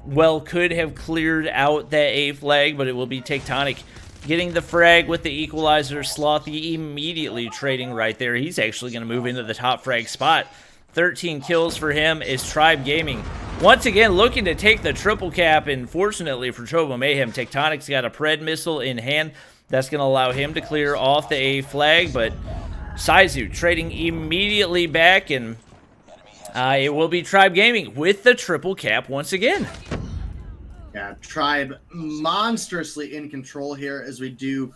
well could have cleared out that A flag, but it will be Tectonic getting the frag with the equalizer. Slothy immediately trading right there. He's actually going to move into the top frag spot. 13 kills for him is Tribe Gaming. Once again, looking to take the triple cap, and fortunately for Trovo Mayhem, Tectonic's got a Pred missile in hand. That's going to allow him to clear off the A flag, but Saizu trading immediately back, and it will be Tribe Gaming with the triple cap once again. Yeah, Tribe monstrously in control here as we do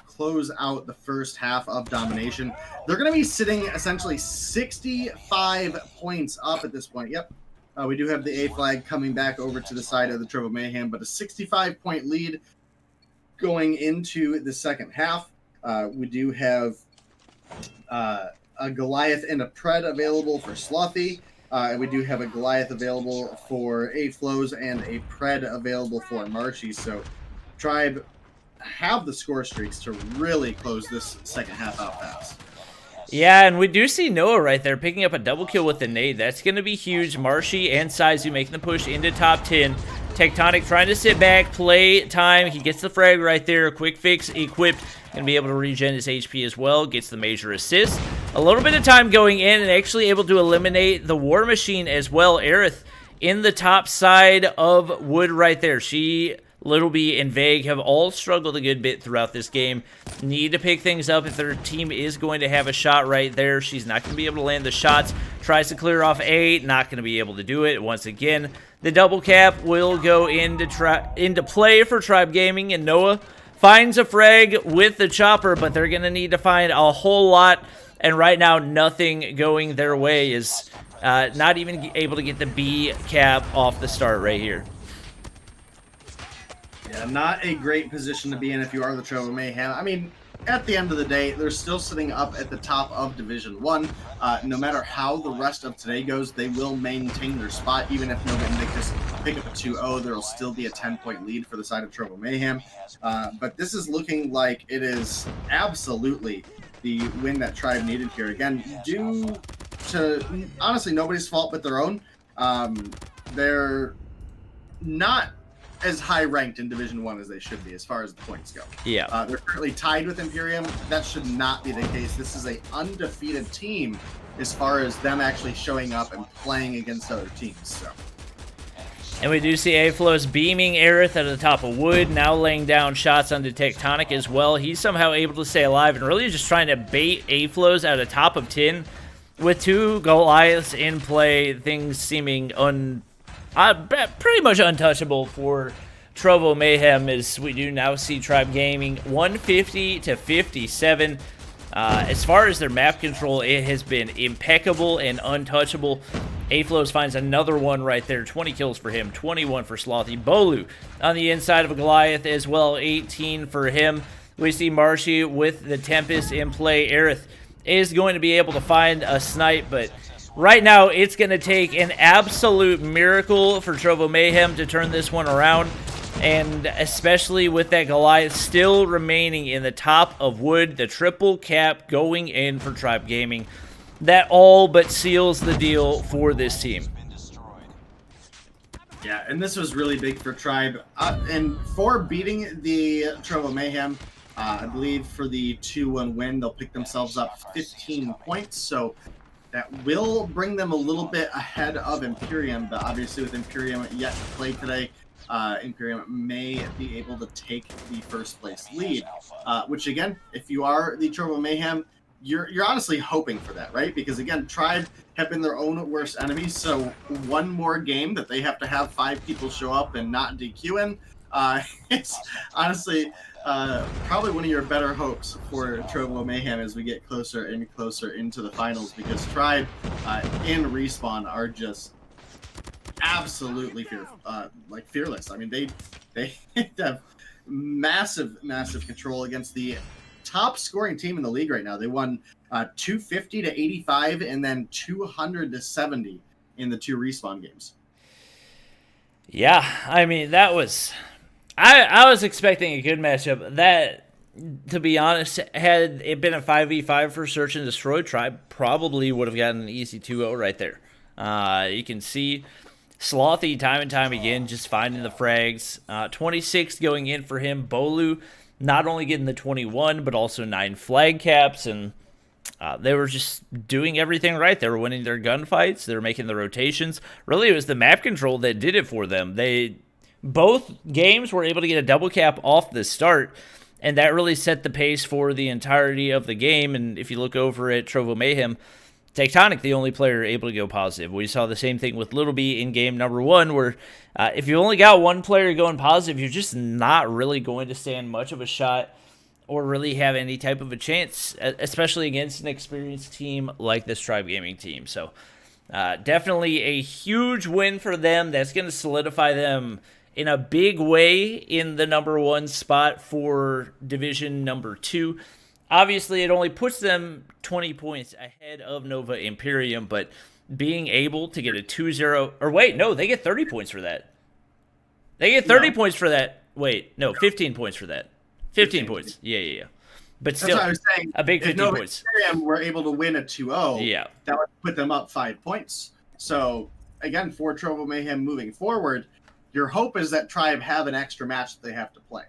close out the first half of domination. They're going to be sitting essentially 65 points up at this point. Yep. We do have the A flag coming back over to the side of the Trovo Mayhem, but a 65-point lead going into the second half. We do have a Goliath and a Pred available for Slothy. And we do have a Goliath available for A-Flows and a Pred available for Marshy. So Tribe have the score streaks to really close this second half out fast. Yeah, and we do see Noah right there picking up a double kill with the nade. That's going to be huge. Marshy and Saizu making the push into top 10. Tectonic trying to sit back, play time. He gets the frag right there. Quick fix equipped. Going to be able to regen his HP as well. Gets the major assist. A little bit of time going in and actually able to eliminate the War Machine as well. Aerith in the top side of Wood right there. She, Little B, and Vague have all struggled a good bit throughout this game. Need to pick things up if their team is going to have a shot right there. She's not going to be able to land the shots. Tries to clear off A. Not going to be able to do it. Once again, the double cap will go into play for Tribe Gaming, and Noah finds a frag with the chopper, but they're going to need to find a whole lot. And right now, nothing going their way is not even able to get the B cap off the start right here. Yeah, not a great position to be in if you are the Trovo Mayhem. I mean, at the end of the day, they're still sitting up at the top of Division 1. No matter how the rest of today goes, they will maintain their spot. Even if Nova Invictus pick up a 2-0, there will still be a 10-point lead for the side of Trovo Mayhem. But this is looking like it is absolutely the win that Tribe needed here. Again, due to, honestly, nobody's fault but their own. They're not as high ranked in Division 1 as they should be as far as the points go. Yeah. They're currently tied with Imperium. That should not be the case. This is a undefeated team as far as them actually showing up and playing against other teams. So. And we do see A-Flows beaming Aerith at the top of Wood, now laying down shots onto Tectonic as well. He's somehow able to stay alive and really just trying to bait A-Flows at the top of 10. With two Goliaths in play, things seeming pretty much untouchable for Trovo Mayhem, as we do now see Tribe Gaming 150 to 57. As far as their map control, it has been impeccable and untouchable. A-Flows finds another one right there. 20 kills for him, 21 for Slothy. Bolu on the inside of a Goliath as well, 18 for him. We see Marshy with the Tempest in play. Aerith is going to be able to find a snipe, but right now it's going to take an absolute miracle for Trovo Mayhem to turn this one around. And especially with that Goliath still remaining in the top of Wood, the triple cap going in for Tribe Gaming. That all but seals the deal for this team. Yeah, and this was really big for Tribe. And for beating the Trovo Mayhem, I believe for the 2-1 win, they'll pick themselves up 15 points. So that will bring them a little bit ahead of Imperium, but obviously with Imperium yet to play today, Imperium may be able to take the first place lead. Which again, if you are the Trovo Mayhem, you're honestly hoping for that, right? Because again, Tribe have been their own worst enemies, so one more game that they have to have 5 people show up and not DQ in, it's honestly probably one of your better hopes for Trovo Mayhem as we get closer and closer into the finals, because Tribe in Respawn are just absolutely fearless. I mean, they have massive control against the top scoring team in the league right now. They won 250 to 85 and then 200 to 70 in the 2 Respawn games. Yeah, I mean, that was... I was expecting a good matchup. That, to be honest, had it been a 5v5 for Search and Destroy, Tribe probably would have gotten an easy 2-0 right there. You can see Slothy time and time again just finding the frags. 26 going in for him. Bolu not only getting the 21, but also 9 flag caps, and they were just doing everything right. They were winning their gunfights. They were making the rotations. Really, it was the map control that did it for them. Both games were able to get a double cap off the start, and that really set the pace for the entirety of the game. And if you look over at Trovo Mayhem, Tectonic, the only player able to go positive. We saw the same thing with Little B in game number 1, where if you only got one player going positive, you're just not really going to stand much of a shot or really have any type of a chance, especially against an experienced team like this Tribe Gaming team. So definitely a huge win for them. That's going to solidify them in a big way in the number 1 spot for Division number 2. Obviously, it only puts them 20 points ahead of Nova Imperium, but being able to get a 2-0... Or wait, no, they get 30 points for that. They get 30 points for that. Wait, no, 15 points for that. 15 points. Yeah. But still, that's what I was saying. A big 15 Nova points. Imperium were able to win a 2-0, yeah, that would put them up 5 points. So, again, for Trovo Mayhem moving forward, your hope is that Tribe have an extra match that they have to play.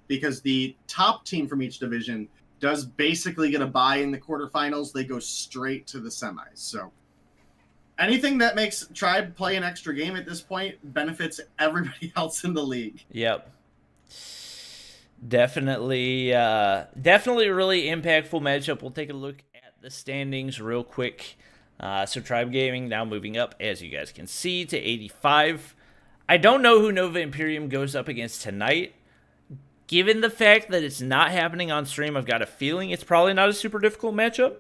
Because the top team from each division does basically get a bye in the quarterfinals. They go straight to the semis. So anything that makes Tribe play an extra game at this point benefits everybody else in the league. Yep. Definitely a really impactful matchup. We'll take a look at the standings real quick. So Tribe Gaming now moving up, as you guys can see, to 85. I don't know who Nova Imperium goes up against tonight. Given the fact that it's not happening on stream, I've got a feeling it's probably not a super difficult matchup.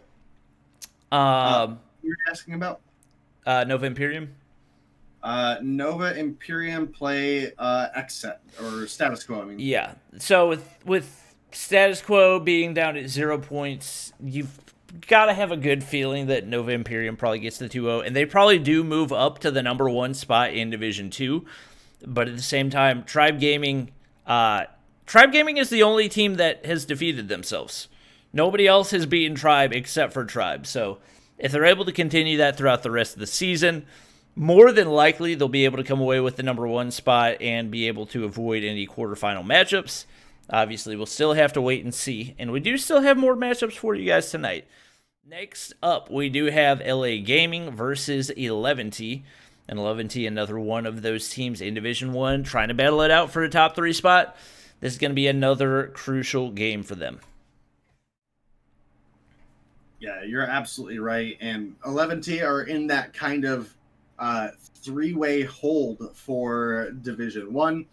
You're asking about? Nova Imperium? Nova Imperium play Exiled, or Status Quo, I mean. Yeah. So with Status Quo being down at 0 points, you've got to have a good feeling that Nova Imperium probably gets the 2-0, and they probably do move up to the number 1 spot in Division 2. But at the same time, Tribe Gaming is the only team that has defeated themselves. Nobody else has beaten Tribe except for Tribe. So if they're able to continue that throughout the rest of the season, more than likely they'll be able to come away with the number 1 spot and be able to avoid any quarterfinal matchups. Obviously, we'll still have to wait and see. And we do still have more matchups for you guys tonight. Next up, we do have LA Gaming versus 11T. And 11T, another one of those teams in Division 1, trying to battle it out for a top 3 spot. This is going to be another crucial game for them. Yeah, you're absolutely right. And 11T are in that kind of 3-way hold for Division 1,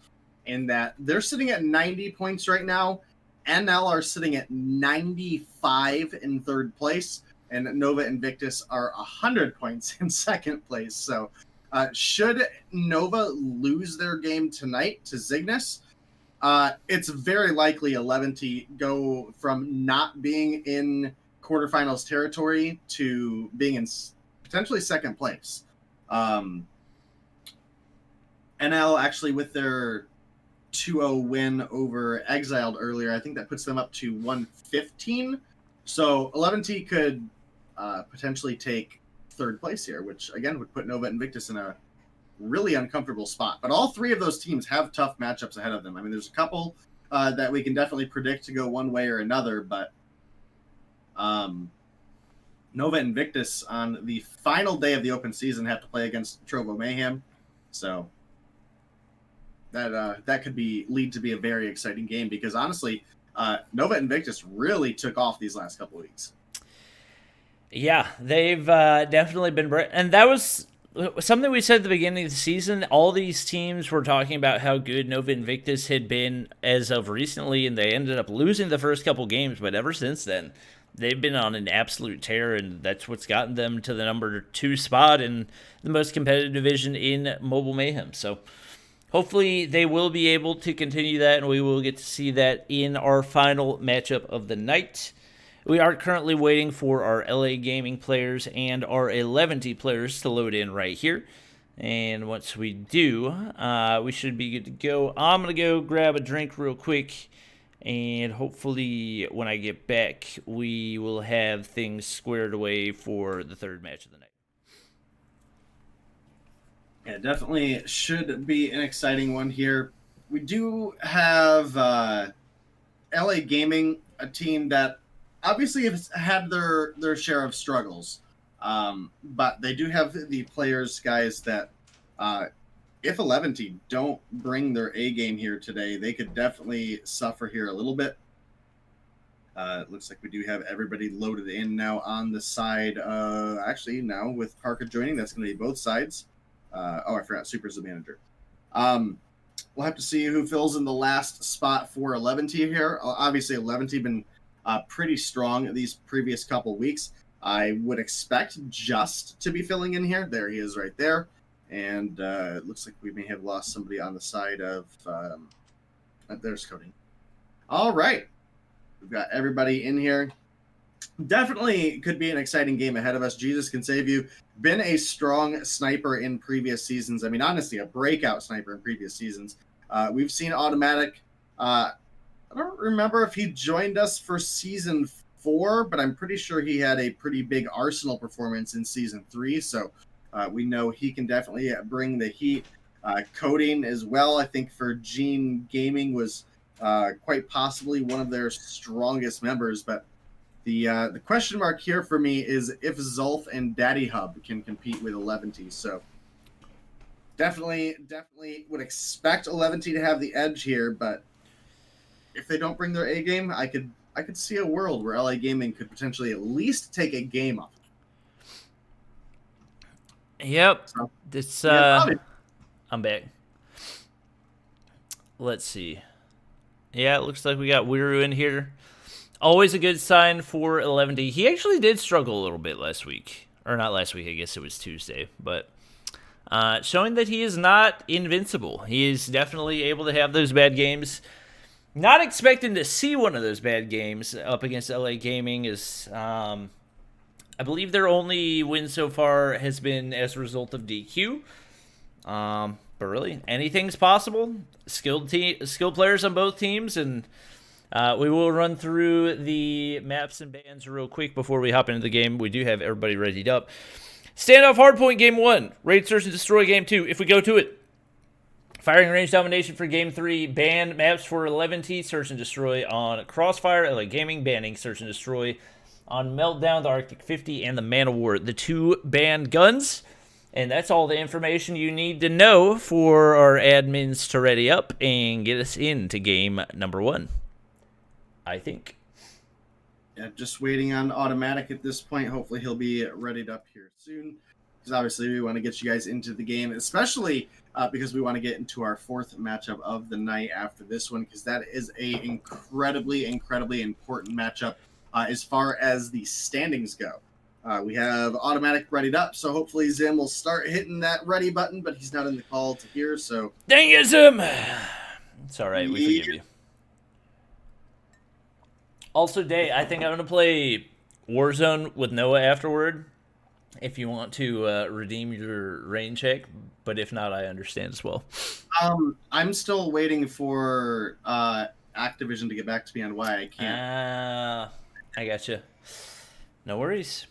in that they're sitting at 90 points right now. NL are sitting at 95 in 3rd place, and Nova Invictus are 100 points in 2nd place. So should Nova lose their game tonight to Zygnus, it's very likely 11T go from not being in quarterfinals territory to being in potentially 2nd place. NL actually, with their 2-0 win over Exiled earlier, I think that puts them up to 115. So 11T could potentially take 3rd place here, which again would put Nova Invictus in a really uncomfortable spot. But all 3 of those teams have tough matchups ahead of them. I mean, there's a couple that we can definitely predict to go one way or another, but Nova Invictus on the final day of the open season have to play against Trovo Mayhem, so that could lead to be a very exciting game because honestly, Nova Invictus really took off these last couple of weeks. Yeah, they've definitely been and that was something we said at the beginning of the season. All these teams were talking about how good Nova Invictus had been as of recently, and they ended up losing the first couple games, but ever since then, they've been on an absolute tear, and that's what's gotten them to the number 2 spot in the most competitive division in Mobile Mayhem. So hopefully they will be able to continue that, and we will get to see that in our final matchup of the night. We are currently waiting for our LA Gaming players and our 11T players to load in right here. And once we do, we should be good to go. I'm going to go grab a drink real quick. And hopefully when I get back, we will have things squared away for the third match of the night. Yeah, definitely should be an exciting one here. We do have LA Gaming, a team that obviously has had their share of struggles, but they do have the players, guys, that if 11T don't bring their A game here today, they could definitely suffer here a little bit. It looks like we do have everybody loaded in now on the side. Actually, now with Parker joining, that's going to be both sides. I forgot Super's the manager. We'll have to see who fills in the last spot for 11T here. Obviously, 11T been pretty strong these previous couple weeks. I would expect Just to be filling in here. There he is right there. And it looks like we may have lost somebody on the side of... there's Cody. All right. We've got everybody in here. Definitely could be an exciting game ahead of us. Jesus can save you. Been a strong sniper in previous seasons. I mean, honestly, a breakout sniper in previous seasons. We've seen Automatic... I don't remember if he joined us for Season 4, but I'm pretty sure he had a pretty big Arsenal performance in Season 3, so we know he can definitely bring the heat. Coding as well, I think for Gene Gaming was quite possibly one of their strongest members, but the question mark here for me is if Zulf and Daddy Hub can compete with 11T, so definitely would expect 11T to have the edge here, but if they don't bring their A game, I could see a world where LA Gaming could potentially at least take a game off. Yep. So, I'm back. Let's see. Yeah, it looks like we got Wiru in here. Always a good sign for 11D. He actually did struggle a little bit last week. Or not last week, I guess it was Tuesday. But showing that he is not invincible. He is definitely able to have those bad games. Not expecting to see one of those bad games up against LA Gaming is, I believe their only win so far has been as a result of DQ. But really, anything's possible. Skilled players on both teams, and we will run through the maps and bans real quick before we hop into the game. We do have everybody readied up. Standoff Hardpoint Game 1. Raid Search and Destroy Game 2. If we go to it. Firing Range Domination for Game 3. Ban maps for 11T. Search and Destroy on Crossfire. LA Gaming banning Search and Destroy on Meltdown, the Arctic 50, and the Man of War. The 2 banned guns. And that's all the information you need to know for our admins to ready up and get us into game number 1. I think. Yeah, just waiting on Automatic at this point. Hopefully he'll be readied up here soon. Because obviously we want to get you guys into the game, especially because we want to get into our 4th matchup of the night after this one, because that is a incredibly important matchup as far as the standings go. We have Automatic readied up, so hopefully Zim will start hitting that ready button, but he's not in the call to hear, so... Dang it, Zim! It's alright, we forgive you. Also, Day, I think I'm going to play Warzone with Noah afterward, if you want to redeem your rain check, but if not, I understand as well. I'm still waiting for Activision to get back to me on why I can't. I gotcha. No worries.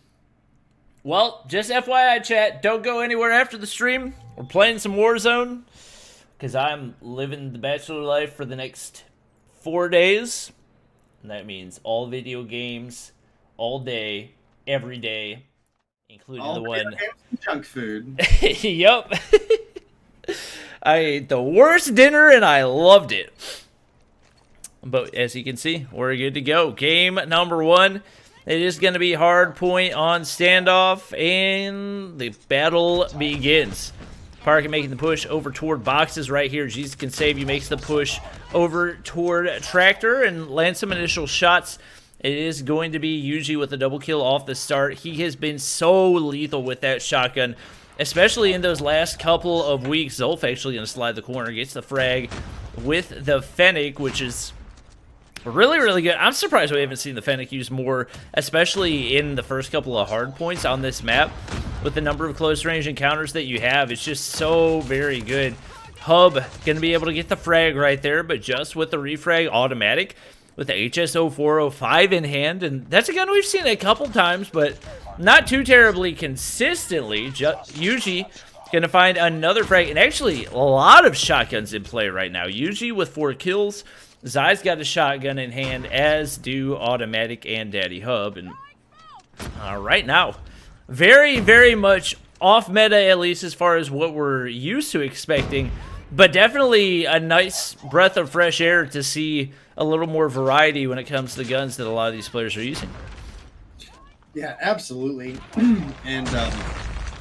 Well, just FYI, chat, don't go anywhere after the stream. We're playing some Warzone, because I'm living the bachelor life for the next 4 days. And that means all video games, all day, every day, including All the one. games and junk food. Yep. I ate the worst dinner and I loved it. But as you can see, we're good to go. Game number 1. It is going to be hard point on standoff, and the battle begins. Parker making the push over toward boxes right here. Jesus can save you, makes the push over toward Tractor and lands some initial shots. It is going to be Yuji with a double kill off the start. He has been so lethal with that shotgun, especially in those last couple of weeks. Zolf actually going to slide the corner, gets the frag with the Fennec, which is really, really good. I'm surprised we haven't seen the Fennec used more, especially in the first couple of hard points on this map. With the number of close range encounters that you have, it's just so very good. Hub going to be able to get the frag right there, but just with the refrag automatic with the HSO-405 in hand. And that's a gun we've seen a couple times, but not too terribly consistently. Yuji going to find another frag, and actually a lot of shotguns in play right now. Yuji with 4 kills. Zai's got a shotgun in hand, as do Automatic and Daddy Hub. And right now, very, very much off meta, at least as far as what we're used to expecting. But definitely a nice breath of fresh air to see a little more variety when it comes to the guns that a lot of these players are using. Yeah, absolutely. And,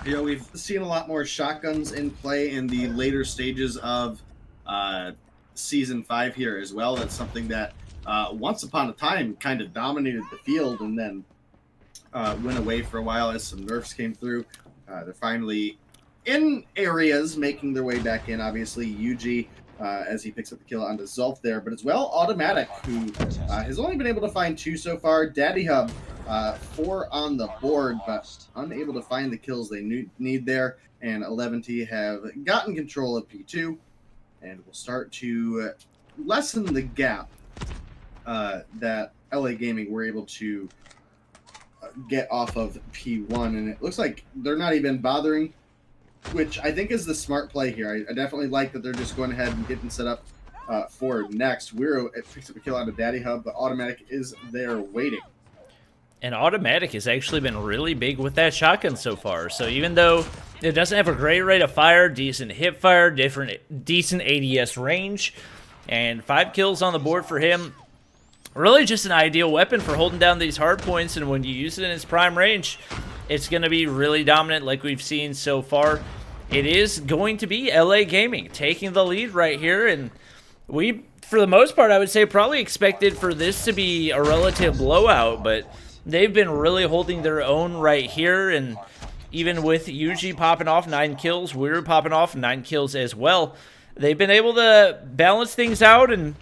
you know, we've seen a lot more shotguns in play in the later stages of Season 5 here as well. That's something that once upon a time kind of dominated the field and then went away for a while as some nerfs came through. They're finally in areas making their way back in. Obviously, Yuji, as he picks up the kill onto Zolf there, but as well Automatic, who has only been able to find 2 so far. Daddy Hub, 4 on the board, but unable to find the kills they need there. And 11T have gotten control of P2. And we'll start to lessen the gap that LA Gaming were able to get off of P1. And it looks like they're not even bothering, which I think is the smart play here. I definitely like that they're just going ahead and getting set up for next. Wiro picks up a kill out of Daddy Hub, but Automatic is there waiting. And Automatic has actually been really big with that shotgun so far. So even though it doesn't have a great rate of fire, decent hip fire, decent ADS range, and 5 kills on the board for him, really just an ideal weapon for holding down these hard points. And when you use it in its prime range, it's going to be really dominant like we've seen so far. It is going to be LA Gaming taking the lead right here. And we, for the most part, I would say probably expected for this to be a relative blowout, but they've been really holding their own right here. And even with Yuji popping off 9 kills, we're popping off 9 kills as well. They've been able to balance things out, and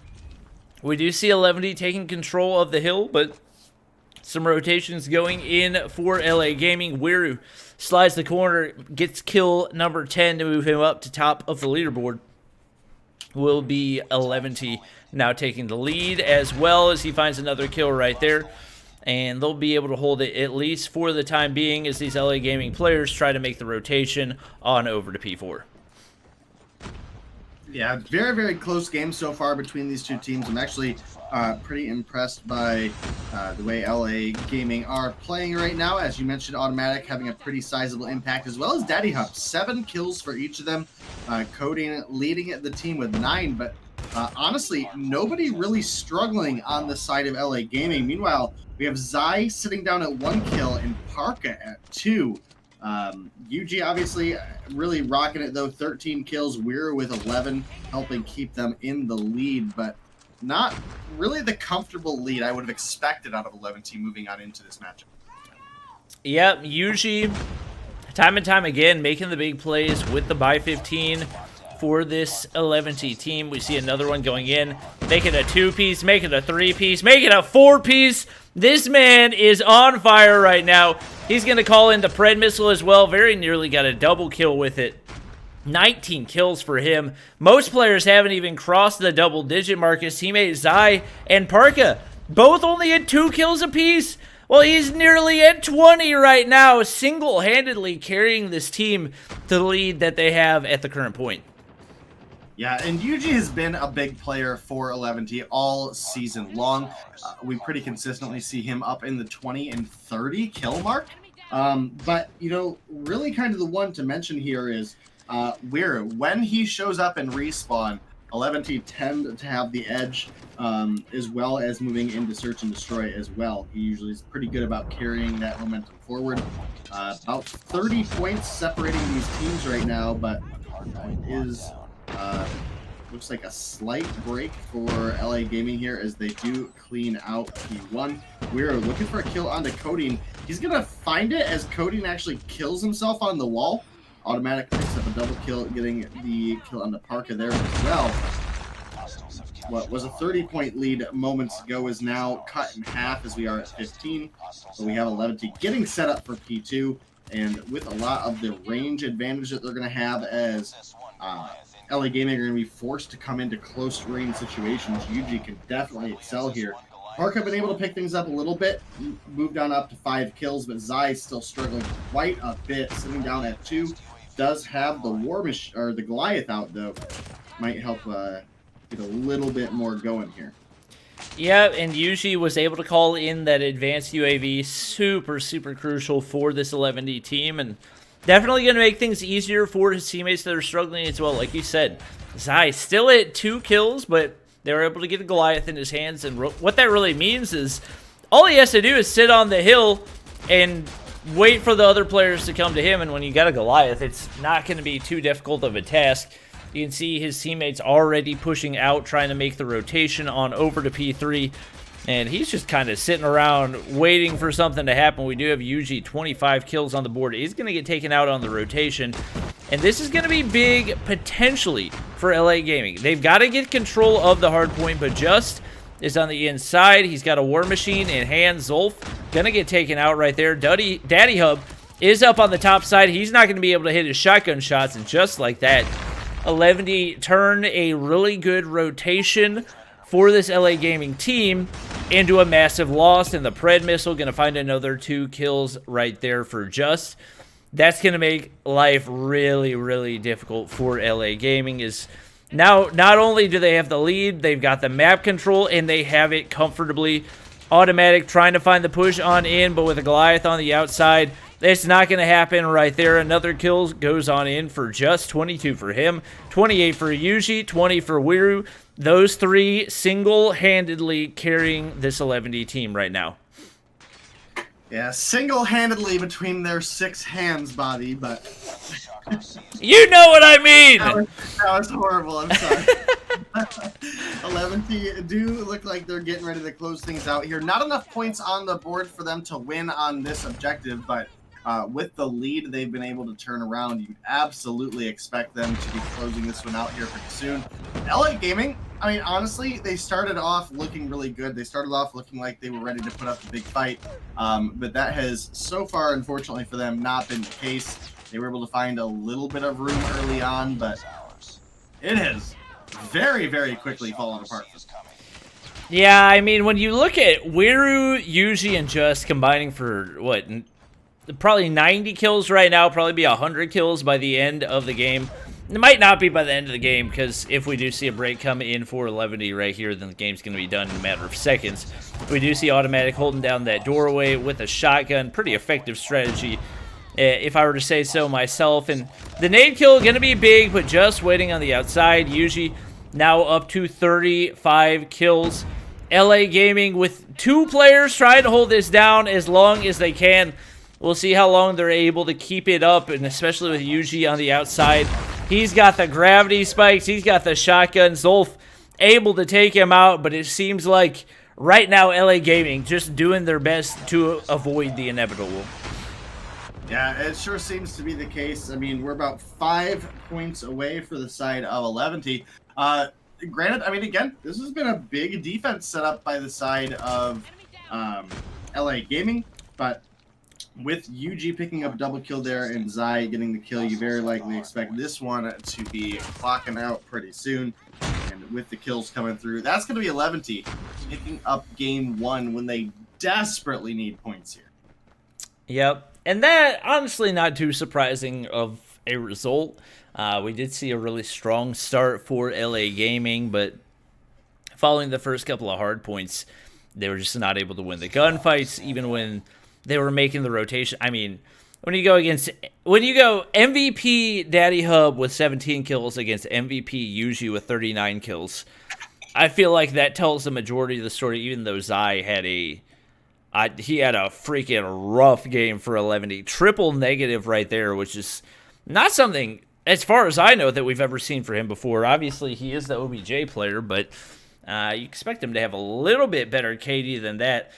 we do see 11D taking control of the hill, but some rotations going in for LA Gaming. Wiru slides the corner, gets kill number 10 to move him up to top of the leaderboard. Will be 11T now taking the lead, as well as he finds another kill right there. And they'll be able to hold it at least for the time being as these LA Gaming players try to make the rotation on over to P4. Yeah, very, very close game so far between these two teams. I'm actually pretty impressed by the way LA Gaming are playing right now. As you mentioned, Automatic having a pretty sizable impact, as well as Daddy Hub. 7 kills for each of them. Coding leading the team with 9, but honestly, nobody really struggling on the side of LA Gaming. Meanwhile, we have Zai sitting down at 1 kill and Parka at 2. Yuji obviously really rocking it though, 13 kills. We're with 11, helping keep them in the lead, but not really the comfortable lead I would have expected out of 11T moving on into this matchup. Yep, Yuji, time and time again, making the big plays with the buy 15 for this 11T team. We see another one going in, make it a 2-piece, make it a 3-piece, make it a 4-piece. This man is on fire right now. He's going to call in the Pred Missile as well. Very nearly got a double kill with it. 19 kills for him. Most players haven't even crossed the double-digit mark. His teammate Zai and Parka both only had 2 kills apiece. Well, he's nearly at 20 right now, single-handedly carrying this team to the lead that they have at the current point. Yeah, and Yuji has been a big player for 11T all season long. We pretty consistently see him up in the 20 and 30 kill mark. But, you know, really kind of the one to mention here is Wiru. When he shows up in respawn, 11T tend to have the edge, as well as moving into search and destroy as well. He usually is pretty good about carrying that momentum forward. About 30 points separating these teams right now, but it is looks like a slight break for LA Gaming here as they do clean out P1. We're looking for a kill onto Coding. He's going to find it as Coding actually kills himself on the wall. Automatic picks up a double kill, getting the kill on the Parka there as well. What was a 30-point lead moments ago is now cut in half as we are at 15. So we have 11T getting set up for P2, and with a lot of the range advantage that they're going to have as LA Gaming are going to be forced to come into close range situations. Yuji can definitely excel here. Park have been able to pick things up a little bit, moved on up to 5 kills, but Zai is still struggling quite a bit, sitting down at 2. Does have the the Goliath out though, might help get a little bit more going here. Yeah, and Yuji was able to call in that advanced UAV, super crucial for this 11D team, and definitely going to make things easier for his teammates that are struggling as well. Like you said, Zai still at 2 kills, but they were able to get a Goliath in his hands, and what that really means is all he has to do is sit on the hill and wait for the other players to come to him, and when you got a Goliath, it's not going to be too difficult of a task. You can see his teammates already pushing out, trying to make the rotation on over to P3, and he's just kind of sitting around waiting for something to happen. We do have Yuji 25 kills on the board. He's going to get taken out on the rotation, and this is going to be big potentially for LA Gaming. They've got to get control of the hard point, but Just is on the inside. He's got a War Machine in hand. Zolf going to get taken out right there. Daddy Hub is up on the top side. He's not going to be able to hit his shotgun shots, and just like that, 11D turn a really good rotation for this LA Gaming team into a massive loss, and the Pred Missile going to find another 2 kills right there for Just. That's going to make life really difficult for LA Gaming. Is now not only do they have the lead, they've got the map control, and they have it comfortably. Automatic trying to find the push on in, but with a Goliath on the outside, it's not going to happen right there. Another kill goes on in for Just. 22 for him, 28 for Yuji, 20 for Wiru. Those 3 single-handedly carrying this 11D team right now. Yeah, single-handedly between their 6 hands, Bobby, but... You know what I mean! That was horrible, I'm sorry. 11T do look like they're getting ready to close things out here. Not enough points on the board for them to win on this objective, but with the lead they've been able to turn around, you absolutely expect them to be closing this one out here pretty soon. LA Gaming, I mean, honestly, they started off looking really good. They started off looking like they were ready to put up a big fight, but that has so far, unfortunately for them, not been the case. They were able to find a little bit of room early on, but it has very quickly fallen apart. Yeah, I mean, when you look at Wiru, Yuji, and Just combining for, what, probably 90 kills right now, probably be 100 kills by the end of the game. It might not be by the end of the game, because if we do see a break come in for 11D right here, then the game's going to be done in a matter of seconds. We do see Automatic holding down that doorway with a shotgun. Pretty effective strategy, if I were to say so myself. And the nade kill going to be big, but Just waiting on the outside. Yuji now up to 35 kills. LA Gaming with 2 players trying to hold this down as long as they can. We'll see how long they're able to keep it up, and especially with Yuji on the outside. He's got the gravity spikes. He's got the shotgun. Zolf able to take him out, but it seems like right now LA Gaming just doing their best to avoid the inevitable. Yeah, it sure seems to be the case. I mean, we're about 5 points away for the side of 11T. Granted, I mean, again, this has been a big defense set up by the side of LA Gaming, but with Yuji picking up double kill there and Zai getting the kill, you very likely expect this one to be clocking out pretty soon. And with the kills coming through, that's going to be 11T picking up game 1 when they desperately need points here. Yep. And that, honestly, not too surprising of a result. We did see a really strong start for LA Gaming, but following the first couple of hard points, they were just not able to win the gunfights, even when they were making the rotation. I mean, when you go MVP Daddy Hub with 17 kills against MVP Yuji with 39 kills, I feel like that tells the majority of the story, even though Zai had he had a freaking rough game for 11D. Triple negative right there, which is not something, as far as I know, that we've ever seen for him before. Obviously, he is the OBJ player, but you expect him to have a little bit better KD than that.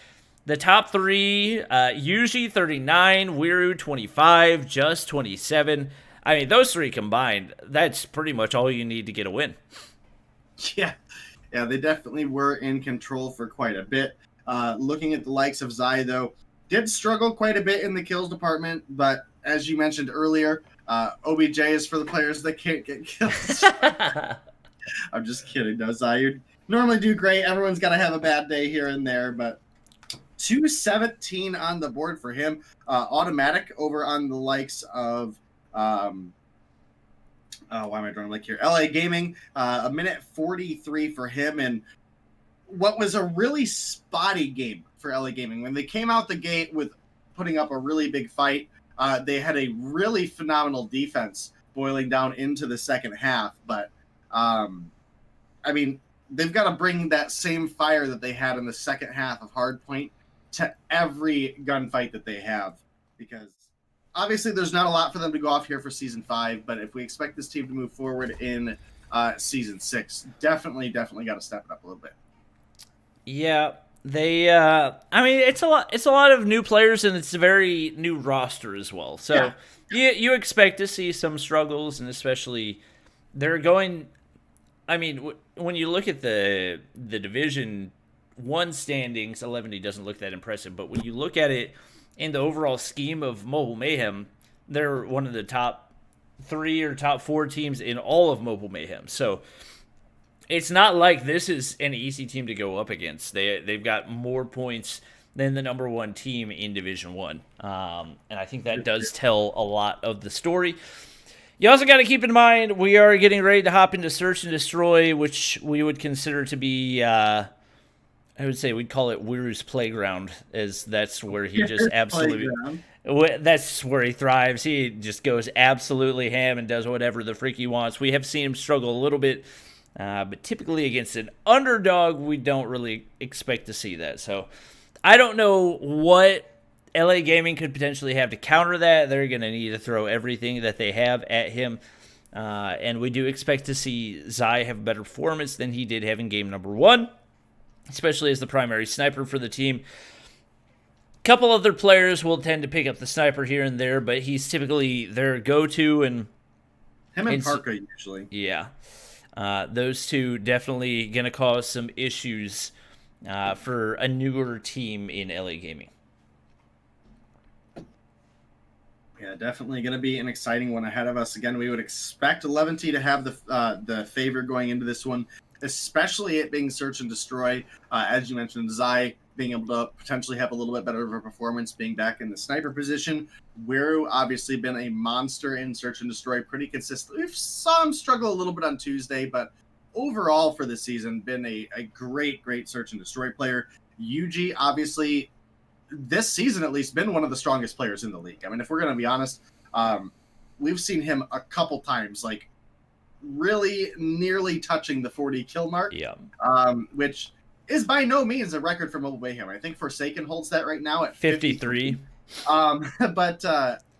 The top three, Yuji 39, Wiru 25, Just 27. I mean, those three combined, that's pretty much all you need to get a win. Yeah, they definitely were in control for quite a bit. Looking at the likes of Zai, though, did struggle quite a bit in the kills department, but as you mentioned earlier, OBJ is for the players that can't get kills. I'm just kidding. No, Zai, you normally do great. Everyone's got to have a bad day here and there, but 217 on the board for him. Automatic over on the likes of, why am I drawing like here? LA Gaming, a minute 43 for him, and what was a really spotty game for LA Gaming. When they came out the gate with putting up a really big fight, they had a really phenomenal defense boiling down into the second half. But, I mean, they've got to bring that same fire that they had in the second half of Hardpoint to every gunfight that they have. Because obviously there's not a lot for them to go off here for Season 5, but if we expect this team to move forward in Season 6, definitely got to step it up a little bit. Yeah, they. I mean, it's a lot of new players, and it's a very new roster as well. So you expect to see some struggles, and especially they're going. I mean, when you look at the Division 1 standings, 11D doesn't look that impressive. But when you look at it in the overall scheme of Mobile Mayhem, they're one of the top 3 or top 4 teams in all of Mobile Mayhem. So it's not like this is an easy team to go up against. They've got more points than the number 1 team in Division 1. And I think that does tell a lot of the story. You also got to keep in mind, we are getting ready to hop into Search and Destroy, which we would consider to be, I would say we'd call it Wiru's playground, as that's where he just absolutely, that's where he thrives. He just goes absolutely ham and does whatever the freak he wants. We have seen him struggle a little bit, but typically against an underdog, we don't really expect to see that. So I don't know what LA Gaming could potentially have to counter that. They're going to need to throw everything that they have at him. And we do expect to see Zai have a better performance than he did have in game number 1, especially as the primary sniper for the team. A couple other players will tend to pick up the sniper here and there, but he's typically their go-to. And him and Parka usually. Yeah. Those two definitely going to cause some issues for a newer team in LA Gaming. Yeah, definitely going to be an exciting one ahead of us. Again, we would expect 11T to have the favor going into this one, especially it being Search and Destroy. As you mentioned, Zai being able to potentially have a little bit better of a performance, being back in the sniper position. Wiru obviously been a monster in Search and Destroy, pretty consistent. We saw him struggle a little bit on Tuesday, but overall for the season, been a great Search and Destroy player. Yuji, obviously, this season at least, been one of the strongest players in the league. I mean, if we're going to be honest, we've seen him a couple times, like, really nearly touching the 40 kill mark, which is by no means a record for Mobile Mayhem. I think Forsaken holds that right now at 53. But,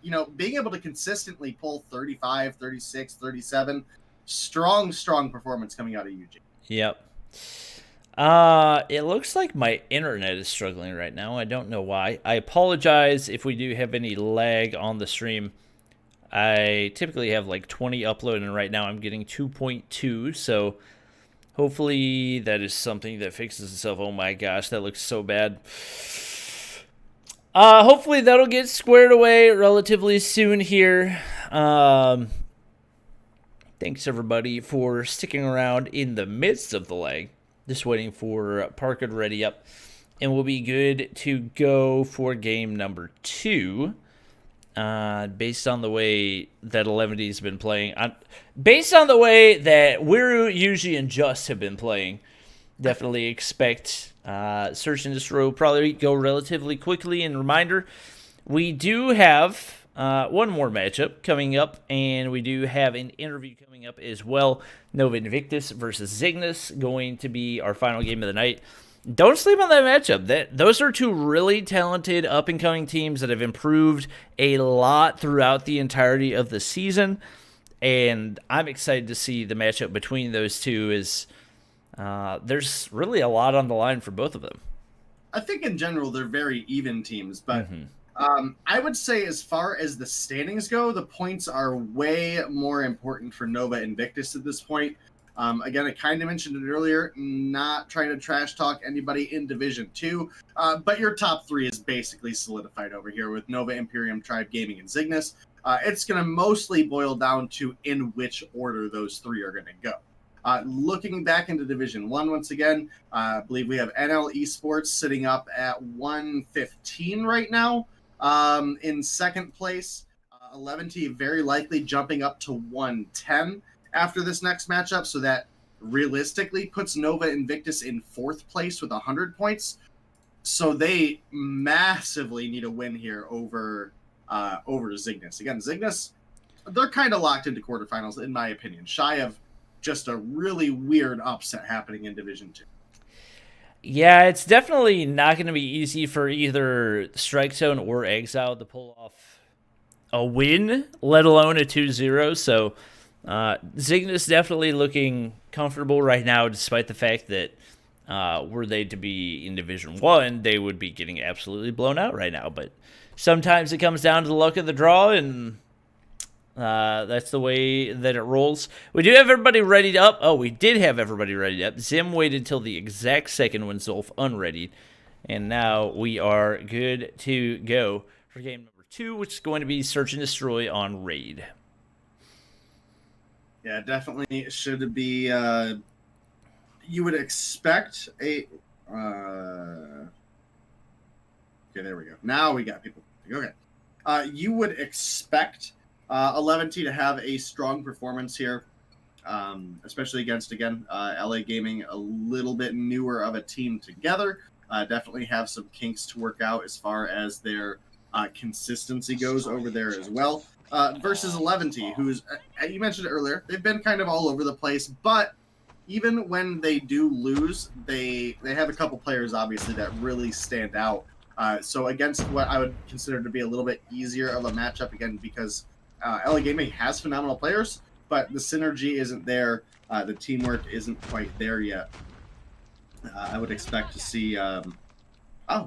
you know, being able to consistently pull 35, 36, 37, strong performance coming out of UG. Yep. It looks like my internet is struggling right now. I don't know why. I apologize if we do have any lag on the stream. I typically have like 20 uploaded, and right now I'm getting 2.2, so hopefully that is something that fixes itself. Oh my gosh, that looks so bad. Hopefully that'll get squared away relatively soon here. Thanks everybody for sticking around in the midst of the lag. Just waiting for Parker to ready up, and we'll be good to go for game number 2. based on the way that 11D's been playing. Based on the way that Wiru, Yuji, and Just have been playing, definitely expect Search and Destroy will probably go relatively quickly. And reminder, we do have one more matchup coming up, and we do have an interview coming up as well. Nova Invictus versus Zygnus going to be our final game of the night. Don't sleep on that matchup. Those are two really talented up-and-coming teams that have improved a lot throughout the entirety of the season, and I'm excited to see the matchup between those two. There's really a lot on the line for both of them. I think in general they're very even teams, but I would say as far as the standings go, the points are way more important for Nova Invictus at this point. Again, I kind of mentioned it earlier, not trying to trash talk anybody in Division 2, but your top three is basically solidified over here with Nova, Imperium, Tribe Gaming, and Zygnus. It's going to mostly boil down to in which order those three are going to go. Looking back into Division 1 once again, I believe we have NL Esports sitting up at 115 right now. In second place, 11T very likely jumping up to 110 after this next matchup, so that realistically puts Nova Invictus in fourth place with 100 points. So they massively need a win here over Zygnus. Again, Zygnus, they're kind of locked into quarterfinals, in my opinion, shy of just a really weird upset happening in Division 2. Yeah, it's definitely not going to be easy for either Strike Zone or Exiled to pull off a win, let alone a 2-0. So Zygnus definitely looking comfortable right now, despite the fact that were they to be in Division 1, they would be getting absolutely blown out right now. But sometimes it comes down to the luck of the draw, and that's the way that it rolls. We do have everybody readied up. Oh, we did have everybody readied up. Zim waited till the exact second when Zolf unreadied. And now we are good to go for game number 2, which is going to be Search and Destroy on Raid. Yeah, definitely should be. You would expect a. Okay, there we go. Now we got people. Okay. You would expect 11T to have a strong performance here, especially against, again, LA Gaming, a little bit newer of a team together. Definitely have some kinks to work out as far as their consistency goes over there as well. Versus 11T, who's, you mentioned it earlier, they've been kind of all over the place, but even when they do lose, they have a couple players, obviously, that really stand out. So against what I would consider to be a little bit easier of a matchup, again, because LA Gaming has phenomenal players, but the synergy isn't there. The teamwork isn't quite there yet. I would expect to see...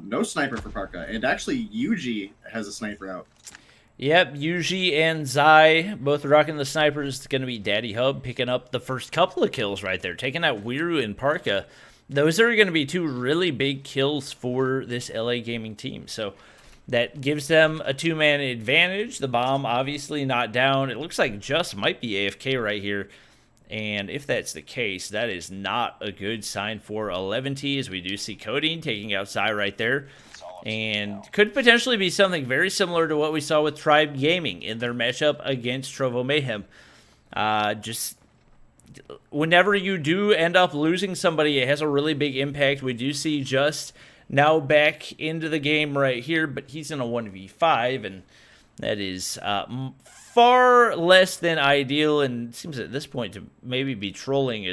no sniper for Parka. And actually, Yuji has a sniper out. Yep, Yuji and Zai both rocking the snipers. It's going to be Daddy Hub picking up the first couple of kills right there, taking out Wiru and Parka. Those are going to be two really big kills for this LA Gaming team. So that gives them a two-man advantage. The bomb obviously not down. It looks like Just might be AFK right here. And if that's the case, that is not a good sign for 11T, as we do see Codeine taking out Zai right there. And could potentially be something very similar to what we saw with Tribe Gaming in their matchup against Trovo Mayhem. Just whenever you do end up losing somebody, it has a really big impact. We do see Just now back into the game right here, but he's in a 1v5, and that is far less than ideal, and seems at this point to maybe be trolling.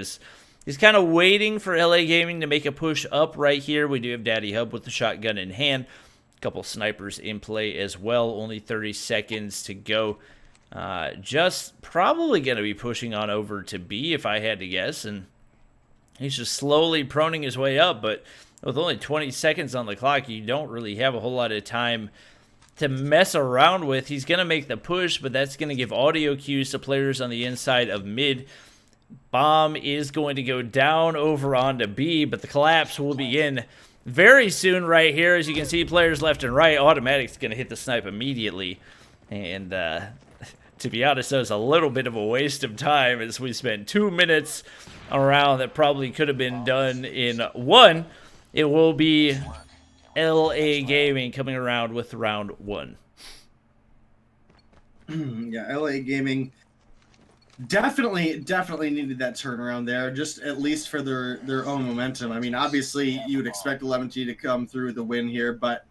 He's kind of waiting for LA Gaming to make a push up right here. We do have Daddy Hub with the shotgun in hand. A couple snipers in play as well. Only 30 seconds to go. Just probably going to be pushing on over to B if I had to guess. And he's just slowly proning his way up. But with only 20 seconds on the clock, you don't really have a whole lot of time to mess around with. He's going to make the push, but that's going to give audio cues to players on the inside of mid. Bomb is going to go down over onto B, but the collapse will begin very soon right here. As you can see, players left and right. Automatic's going to hit the snipe immediately. And to be honest, that was a little bit of a waste of time, as we spent 2 minutes around that probably could have been done in 1. It will be LA Gaming coming around with round 1. Yeah, LA Gaming definitely needed that turnaround there, just at least for their own momentum. I mean, obviously you would expect 11T to come through with the win here, but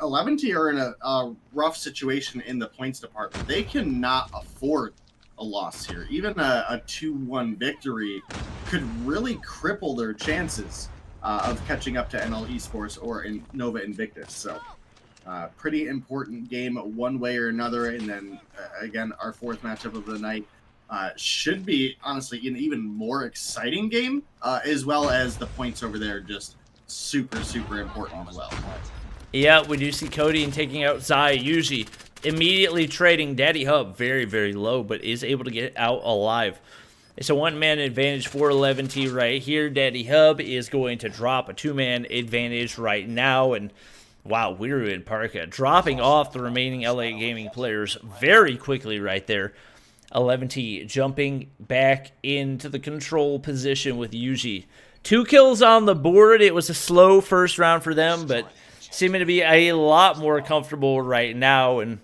11T are in a rough situation in the points department. They cannot afford a loss here. Even a 2-1 victory could really cripple their chances of catching up to NL Esports or in Nova Invictus. So pretty important game one way or another. And then again, our fourth matchup of the night should be honestly an even more exciting game, as well as the points over there just super important as well. Yeah, we do see Cody taking out Zai, Yuji, immediately trading Daddy Hub very low, but is able to get out alive. It's a one-man advantage for 11T right here. Daddy Hub is going to drop a two-man advantage right now, and wow, Wiru and Parka dropping off the remaining LA Gaming players very quickly right there. 11T jumping back into the control position with Yuji. 2 kills on the board. It was a slow first round for them, but seeming to be a lot more comfortable right now, and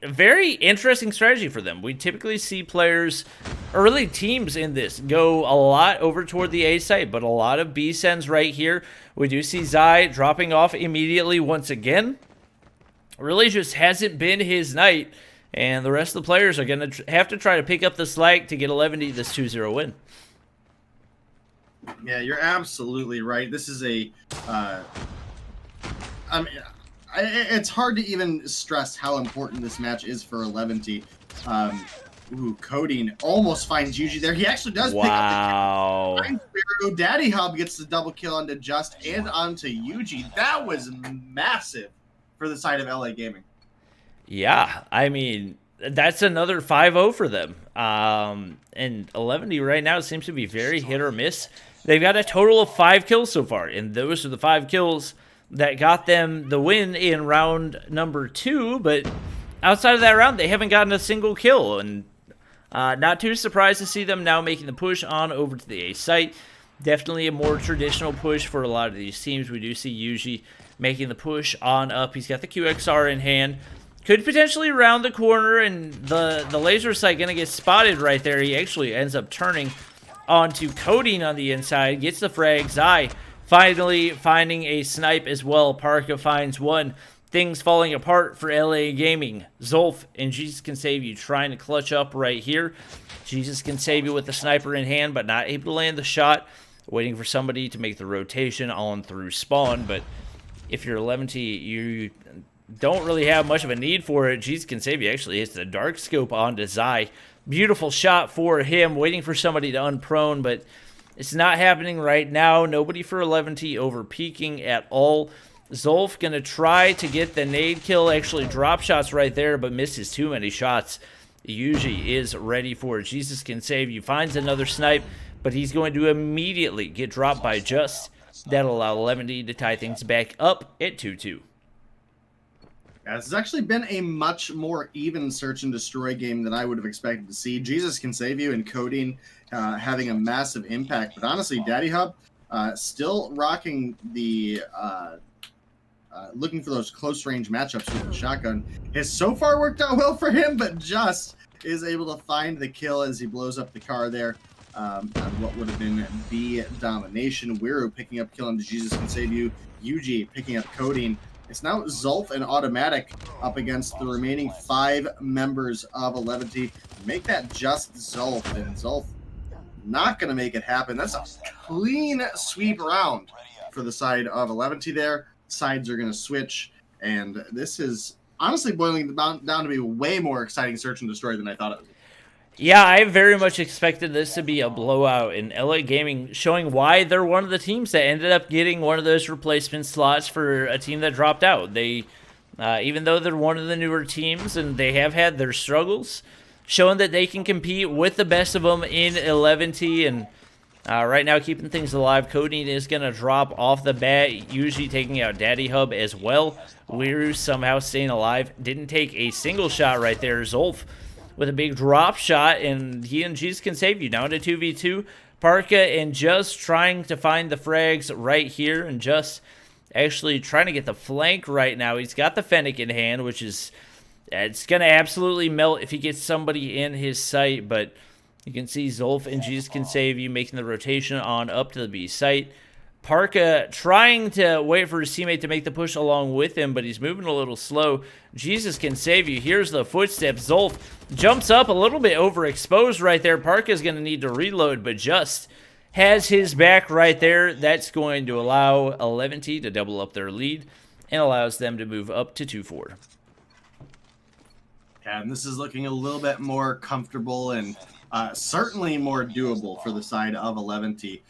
very interesting strategy for them. We typically see players, or really teams in this, go a lot over toward the A site, but a lot of B sends right here. We do see Zai dropping off immediately once again. Really just hasn't been his night, and the rest of the players are going to have to try to pick up the slack to get 11 this 2-0 win. Yeah, you're absolutely right. This is a... I mean, it's hard to even stress how important this match is for 11T. Coding almost finds Yuji there. He actually does pick up the kill. Daddy Hub gets the double kill onto Just and onto Yuji. That was massive for the side of LA Gaming. Yeah, I mean, that's another 5-0 for them. And 11T right now seems to be very hit or miss. They've got a total of 5 kills so far, and those are the 5 kills that got them the win in round number 2, but outside of that round, they haven't gotten a single kill, and not too surprised to see them now making the push on over to the A site. Definitely a more traditional push for a lot of these teams. We do see Yuji making the push on up. He's got the QXR in hand. Could potentially round the corner, and the laser sight going to get spotted right there. He actually ends up turning onto Coding on the inside, gets the frag. Zai finally finding a snipe as well. Parka finds one. Things falling apart for LA Gaming. Zolf and Jesus Can Save You trying to clutch up right here. Jesus Can Save You with the sniper in hand, but not able to land the shot. Waiting for somebody to make the rotation on through spawn, but if you're 11T, you don't really have much of a need for it. Jesus Can Save You actually hits the dark scope onto Zai. Beautiful shot for him, waiting for somebody to unprone, but it's not happening right now. Nobody for 11T over peeking at all. Zolf going to try to get the nade kill. Actually drop shots right there, but misses too many shots. Yuji is ready for it. Jesus Can Save You. Finds another snipe, but he's going to immediately get dropped by Just. That'll allow 11T to tie things back up at 2-2. Yeah, this has actually been a much more even search and destroy game than I would have expected to see. Jesus Can Save You and Coding having a massive impact. But honestly, Daddy Hub still rocking the looking for those close range matchups with the shotgun. Has so far worked out well for him, but Just is able to find the kill as he blows up the car there on what would have been B domination. Wiru picking up kill on Jesus Can Save You. Yuji picking up Coding. It's now Zolf and Automatic up against the remaining 5 members of 11T. Make that just Zolf, and Zolf not going to make it happen. That's a clean sweep round for the side of 11T there. Sides are going to switch, and this is honestly boiling down to be a way more exciting search and destroy than I thought it would be. Yeah, I very much expected this to be a blowout, and LA Gaming showing why they're one of the teams that ended up getting one of those replacement slots for a team that dropped out. They, even though they're one of the newer teams and they have had their struggles, showing that they can compete with the best of them in 11T, and right now keeping things alive. Coding is going to drop off the bat, usually taking out Daddy Hub as well. Wiru somehow staying alive. Didn't take a single shot right there. Zolf with a big drop shot, and he and Jesus Can Save You down to 2v2. Parka and Just trying to find the frags right here, and Just actually trying to get the flank right now. He's got the Fennec in hand, which is It's going to absolutely melt if he gets somebody in his sight, but you can see Zolf and Jesus Can Save You making the rotation on up to the B site. Parka trying to wait for his teammate to make the push along with him, but he's moving a little slow. Jesus Can Save You. Here's the footsteps. Zolf jumps up a little bit overexposed right there. Parka's going to need to reload, but just has his back right there. That's going to allow 11T to double up their lead and allows them to move up to 2-4. Yeah, and this is looking a little bit more comfortable and certainly more doable for the side of 11T.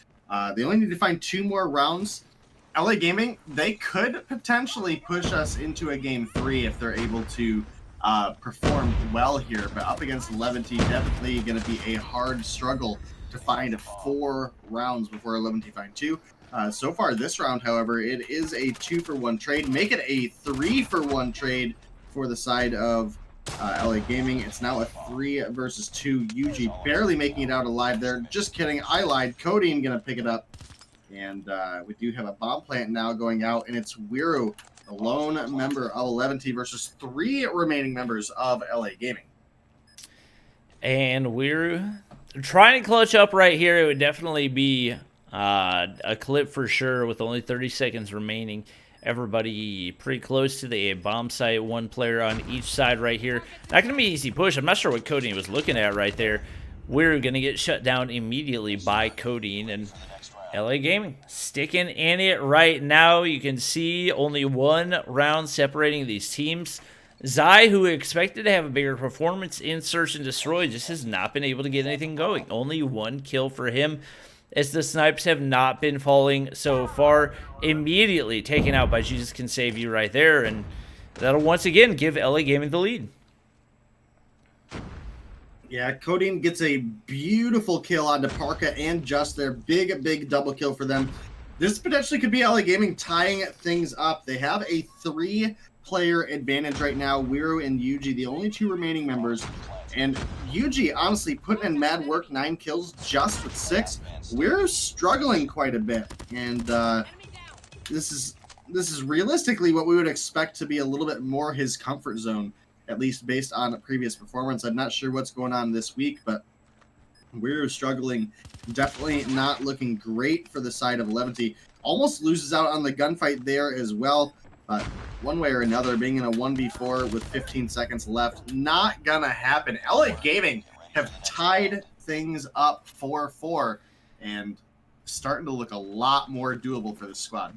They only need to find 2 more rounds. LA Gaming, they could potentially push us into a game 3 if they're able to perform well here. But up against 11T, definitely going to be a hard struggle to find 4 rounds before 11T find 2. So far this round, however, it is a 2-for-1 trade. Make it a 3-for-1 trade for the side of LA Gaming. It's now a 3 versus 2. Yuji barely making it out alive there. Just kidding. I lied. Codeine going to pick it up. And we do have a bomb plant now going out. And it's Wiru, the lone member of 11T versus 3 remaining members of LA Gaming. And Wiru trying to clutch up right here. It would definitely be a clip for sure with only 30 seconds remaining. Everybody pretty close to the bomb site. 1 player on each side right here. Not going to be an easy push. I'm not sure what Codeine was looking at right there. We're going to get shut down immediately by Codeine. And LA Gaming sticking in it right now. You can see only 1 round separating these teams. Zai, who expected to have a bigger performance in Search and Destroy, just has not been able to get anything going. Only 1 kill for him, as the snipes have not been falling so far. Immediately taken out by Jesus Can Save You right there, and that'll once again give LA Gaming the lead. Yeah, Codeine gets a beautiful kill onto Parka and Just their big double kill for them. This potentially could be LA Gaming tying things up. They have a 3-player advantage right now. Wiru and Yuji, the only 2 remaining members. And Yuji, honestly, putting in mad work, 9 kills, Just with 6. We're struggling quite a bit. And this is realistically what we would expect to be a little bit more his comfort zone, at least based on a previous performance. I'm not sure what's going on this week, but we're struggling. Definitely not looking great for the side of 11T. Almost loses out on the gunfight there as well. One way or another, being in a 1v4 with 15 seconds left, not gonna happen. LA Gaming have tied things up 4-4 and starting to look a lot more doable for the squad.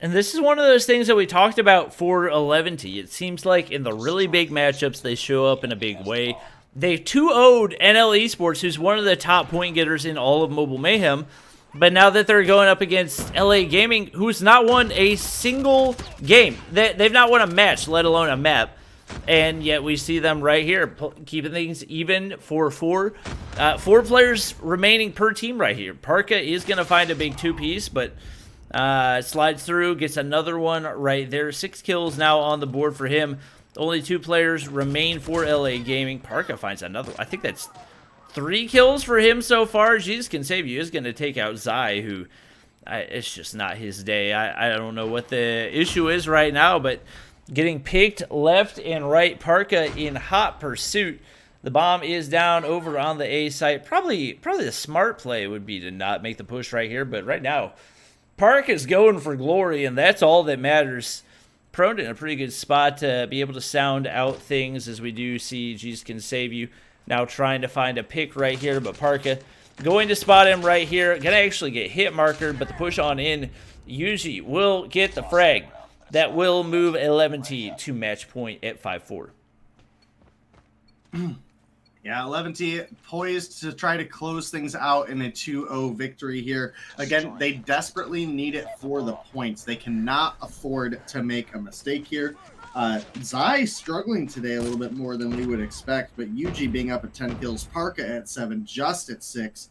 And this is one of those things that we talked about for 11T. It seems like in the really big matchups, they show up in a big way. They 2-0'd NL Esports, who's one of the top point getters in all of Mobile Mayhem. But now that they're going up against LA Gaming, who's not won a single game. They've not won a match, let alone a map. And yet we see them right here, keeping things even for 4. 4 players remaining per team right here. Parka is going to find a big 2-piece, but slides through, gets another one right there. 6 kills now on the board for him. Only 2 players remain for LA Gaming. Parka finds another. I think that's 3 kills for him so far. Jesus Can Save You is going to take out Zai, who it's just not his day. I don't know what the issue is right now, but getting picked left and right. Parka in hot pursuit. The bomb is down over on the A site. Probably the smart play would be to not make the push right here, but right now, Park is going for glory, and that's all that matters. Prone in a pretty good spot to be able to sound out things, as we do see Jesus Can Save You now trying to find a pick right here, but Parka going to spot him right here. Gonna actually get hit marker, but the push on in, Yuji will get the frag. That will move 11T to match point at 5-4. Yeah, 11T poised to try to close things out in a 2-0 victory here. Again, they desperately need it for the points. They cannot afford to make a mistake here. Zai struggling today a little bit more than we would expect, but Yuji being up at 10 kills, Parka at 7, Just at 6,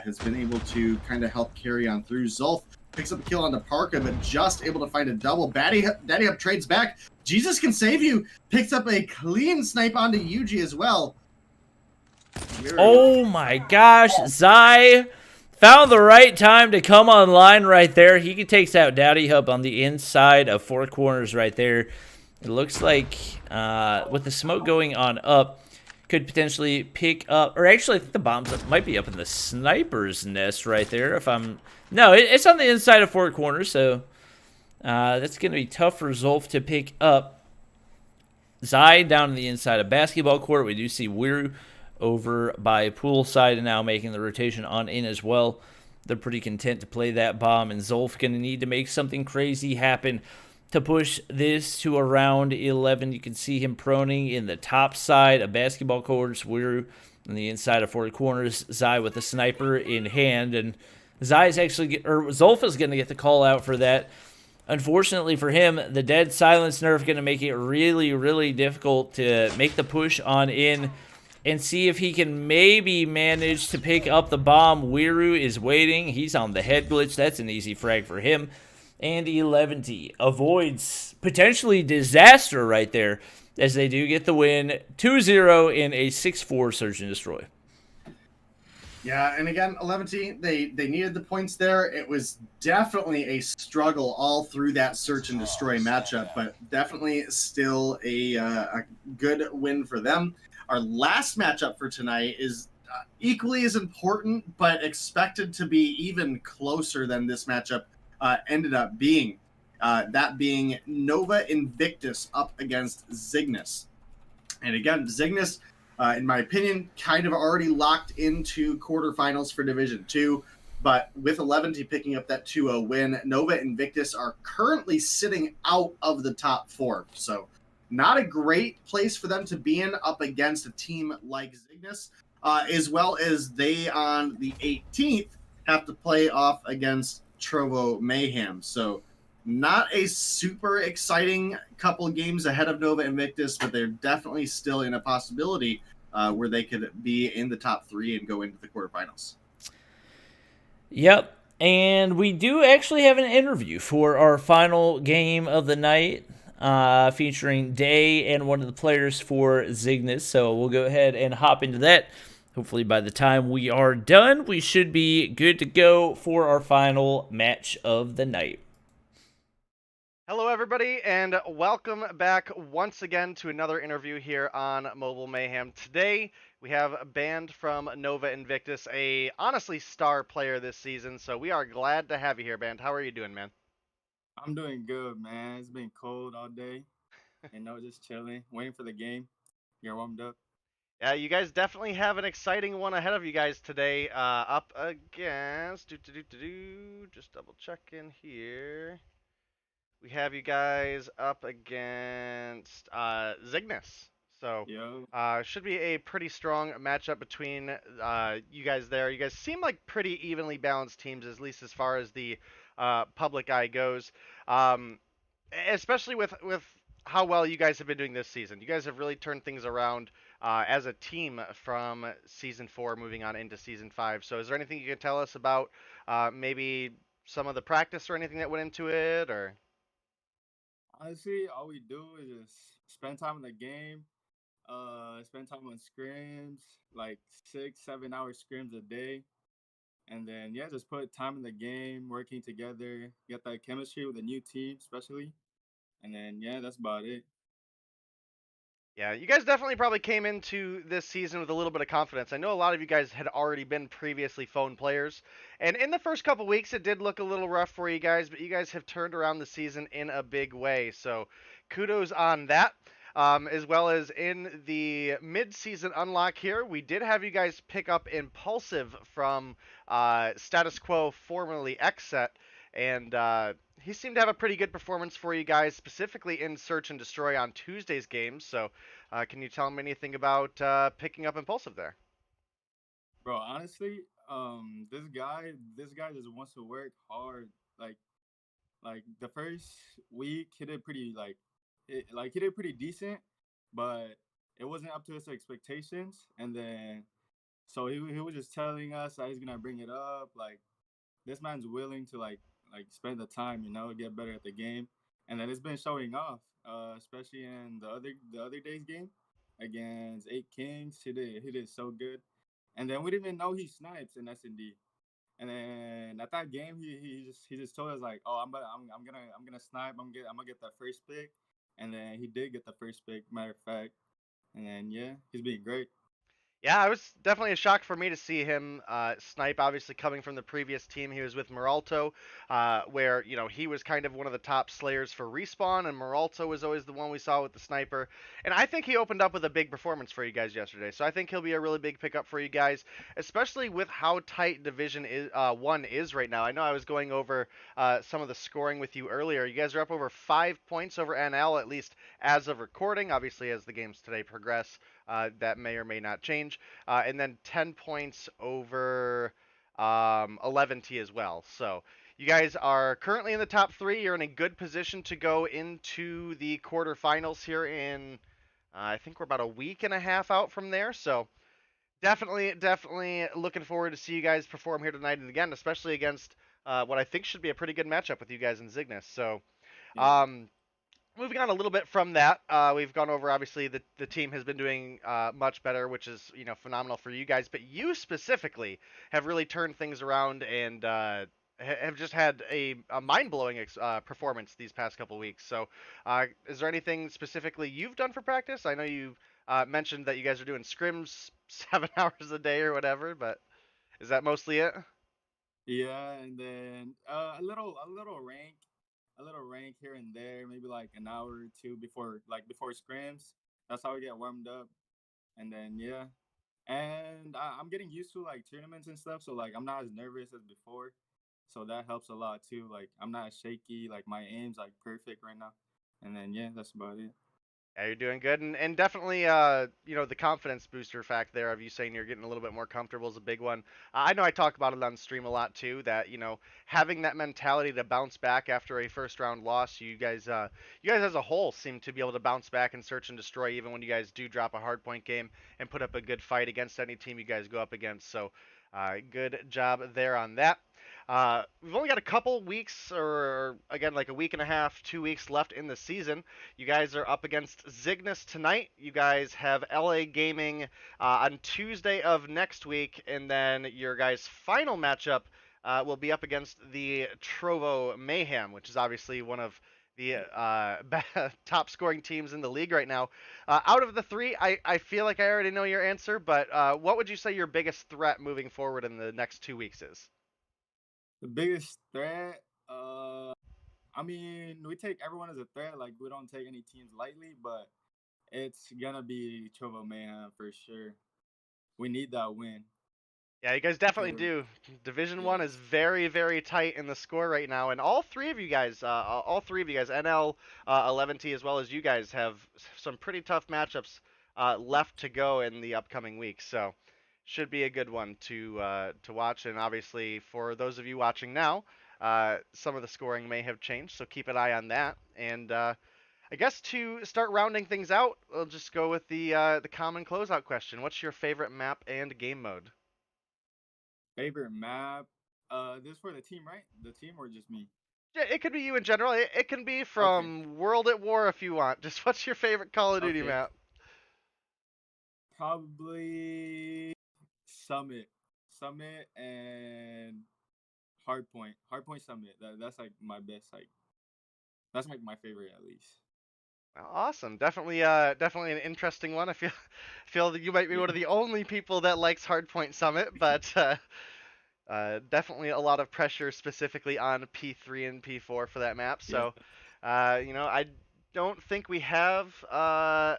has been able to kind of help carry on through. Zolf picks up a kill onto Parka, but Just able to find a double. Daddy Up trades back. Jesus Can Save You picks up a clean snipe onto Yuji as well. Oh my gosh, Zai found the right time to come online right there. He takes out Daddy Hub on the inside of 4 corners right there. It looks like with the smoke going on up, could potentially pick up, or actually I think the bombs might be up in the sniper's nest right there. If I'm, no, it's on the inside of four corners, so that's going to be tough for Zolf to pick up. Zai down on the inside of basketball court. We do see Wiru over by poolside and now making the rotation on in as well. They're pretty content to play that bomb, and Zolf going to need to make something crazy happen to push this to around 11. You can see him proning in the top side of basketball courts. Wiru on the inside of four corners. Zai with the sniper in hand, and Zai's actually, or Zolf is going to get the call out for that. Unfortunately for him, the dead silence nerf going to make it really, really difficult to make the push on in and see if he can maybe manage to pick up the bomb. Wiru is waiting. He's on the head glitch. That's an easy frag for him. And 11 avoids potentially disaster right there as they do get the win 2-0 in a 6-4 search and destroy. Yeah, and again, 11 they needed the points there. It was definitely a struggle all through that search and destroy matchup, but definitely still a good win for them. Our last matchup for tonight is equally as important, but expected to be even closer than this matchup ended up being. That being Nova Invictus up against Zygnus. And again, Zygnus, in my opinion, kind of already locked into quarterfinals for Division 2. But with 11 picking up that 2-0 win, Nova Invictus are currently sitting out of the top 4. So not a great place for them to be in up against a team like Zygnus, as well as they on the 18th have to play off against Trovo Mayhem. So not a super exciting couple games ahead of Nova Invictus, but they're definitely still in a possibility where they could be in the top 3 and go into the quarterfinals. Yep. And we do actually have an interview for our final game of the night, featuring Day and one of the players for Zygnus. So we'll go ahead and hop into that. Hopefully by the time we are done, we should be good to go for our final match of the night. Hello, everybody, and welcome back once again to another interview here on Mobile Mayhem. Today, we have a band from Nova Invictus, a honestly star player this season, so we are glad to have you here, Band. How are you doing, man? I'm doing good, man. It's been cold all day. Just chilling, waiting for the game. Get warmed up. Yeah, you guys definitely have an exciting one ahead of you guys today. Up against... Just double checking here. We have you guys up against Zygnus. So, should be a pretty strong matchup between you guys there. You guys seem like pretty evenly balanced teams, at least as far as the public eye goes. Especially with how well you guys have been doing this season. You guys have really turned things around as a team from Season 4 moving on into Season 5. So is there anything you can tell us about maybe some of the practice or anything that went into it, or... Honestly, all we do is just spend time in the game, spend time on scrims, like 6-7 hour scrims a day. And then, just put time in the game, working together, get that chemistry with a new team, especially. And then, that's about it. Yeah, you guys definitely probably came into this season with a little bit of confidence. I know a lot of you guys had already been previously phone players, and in the first couple weeks it did look a little rough for you guys, but you guys have turned around the season in a big way, so kudos on that. As well as in the mid-season unlock here, we did have you guys pick up Impulsive from Status Quo, formerly Xset, and he seemed to have a pretty good performance for you guys, specifically in Search and Destroy on Tuesday's games. So, can you tell me anything about picking up Impulsive there? Bro, honestly, this guy just wants to work hard. Like the first week, he did pretty he did pretty decent, but it wasn't up to his expectations. And then, so he was just telling us that he's gonna bring it up. Like this man's willing to spend the time, get better at the game, and then it's been showing off. Especially in the other day's game against Eight Kings, he did so good. And then we didn't even know he snipes in S&D. And then at that game, he just told us like, oh, I'm gonna snipe. I'm gonna get that first pick. and then he did get the first pick, matter of fact. And then yeah, he's been great. Yeah, it was definitely a shock for me to see him snipe. Obviously, coming from the previous team, he was with Meralto, where he was kind of one of the top slayers for respawn, and Meralto was always the one we saw with the sniper. And I think he opened up with a big performance for you guys yesterday. So I think he'll be a really big pickup for you guys, especially with how tight Division 1 is right now. I know I was going over some of the scoring with you earlier. You guys are up over 5 points over NL, at least as of recording. Obviously, as the games today progress, that may or may not change. And then 10 points over 11T as well. So you guys are currently in the top 3. You're in a good position to go into the quarterfinals here in, I think we're about a week and a half out from there. So definitely looking forward to see you guys perform here tonight, and again, especially against what I think should be a pretty good matchup with you guys in Zygnus. So Yeah. moving on a little bit from that, we've gone over, obviously, the team has been doing much better, which is, phenomenal for you guys. But you specifically have really turned things around and have just had a mind-blowing performance these past couple weeks. So is there anything specifically you've done for practice? I know you mentioned that you guys are doing scrims 7 hours a day or whatever, but is that mostly it? Yeah, and then a little rank here and there, maybe like an hour or two before scrims. That's how we get warmed up, and then yeah, and I'm getting used to like tournaments and stuff, so like I'm not as nervous as before, so that helps a lot too. Like I'm not shaky, like my aim's like perfect right now, and then yeah, that's about it. Yeah, you're doing good, and definitely, the confidence booster fact there of you saying you're getting a little bit more comfortable is a big one. I know I talk about it on stream a lot too. That having that mentality to bounce back after a first round loss, you guys as a whole seem to be able to bounce back and search and destroy even when you guys do drop a hard point game and put up a good fight against any team you guys go up against. So, good job there on that. We've only got a couple weeks, or again, like a week and a half, 2 weeks left in the season. You guys are up against Zygnus tonight. You guys have LA Gaming on Tuesday of next week, and then your guys' final matchup will be up against the Trovo Mayhem, which is obviously one of the top scoring teams in the league right now. Out of the three, I feel like I already know your answer, but what would you say your biggest threat moving forward in the next 2 weeks is? The biggest threat, I mean, we take everyone as a threat. Like we don't take any teams lightly, but it's gonna be Trovo Mayhem for sure. We need that win. Yeah, you guys definitely do. Division One is Yes. very, very tight in the score right now, and all three of you guys, NL, 11T, as well as you guys, have some pretty tough matchups left to go in the upcoming weeks. So, should be a good one to watch. And obviously, for those of you watching now, some of the scoring may have changed, so keep an eye on that. And I guess to start rounding things out, we'll just go with the common closeout question. What's your favorite map and game mode? Favorite map? This for the team, right? The team or just me? Yeah, it could be you in general. It can be Okay. from World at War if you want. Just what's your favorite Call of Duty Okay. map? Probably Summit. Summit and Hardpoint. Hardpoint Summit. That's like my best, like that's like my favorite at least. Well, awesome. Definitely an interesting one. I feel that you might be Yeah. one of the only people that likes Hardpoint Summit, but definitely a lot of pressure specifically on P3 and P4 for that map. Yeah. So, I don't think we have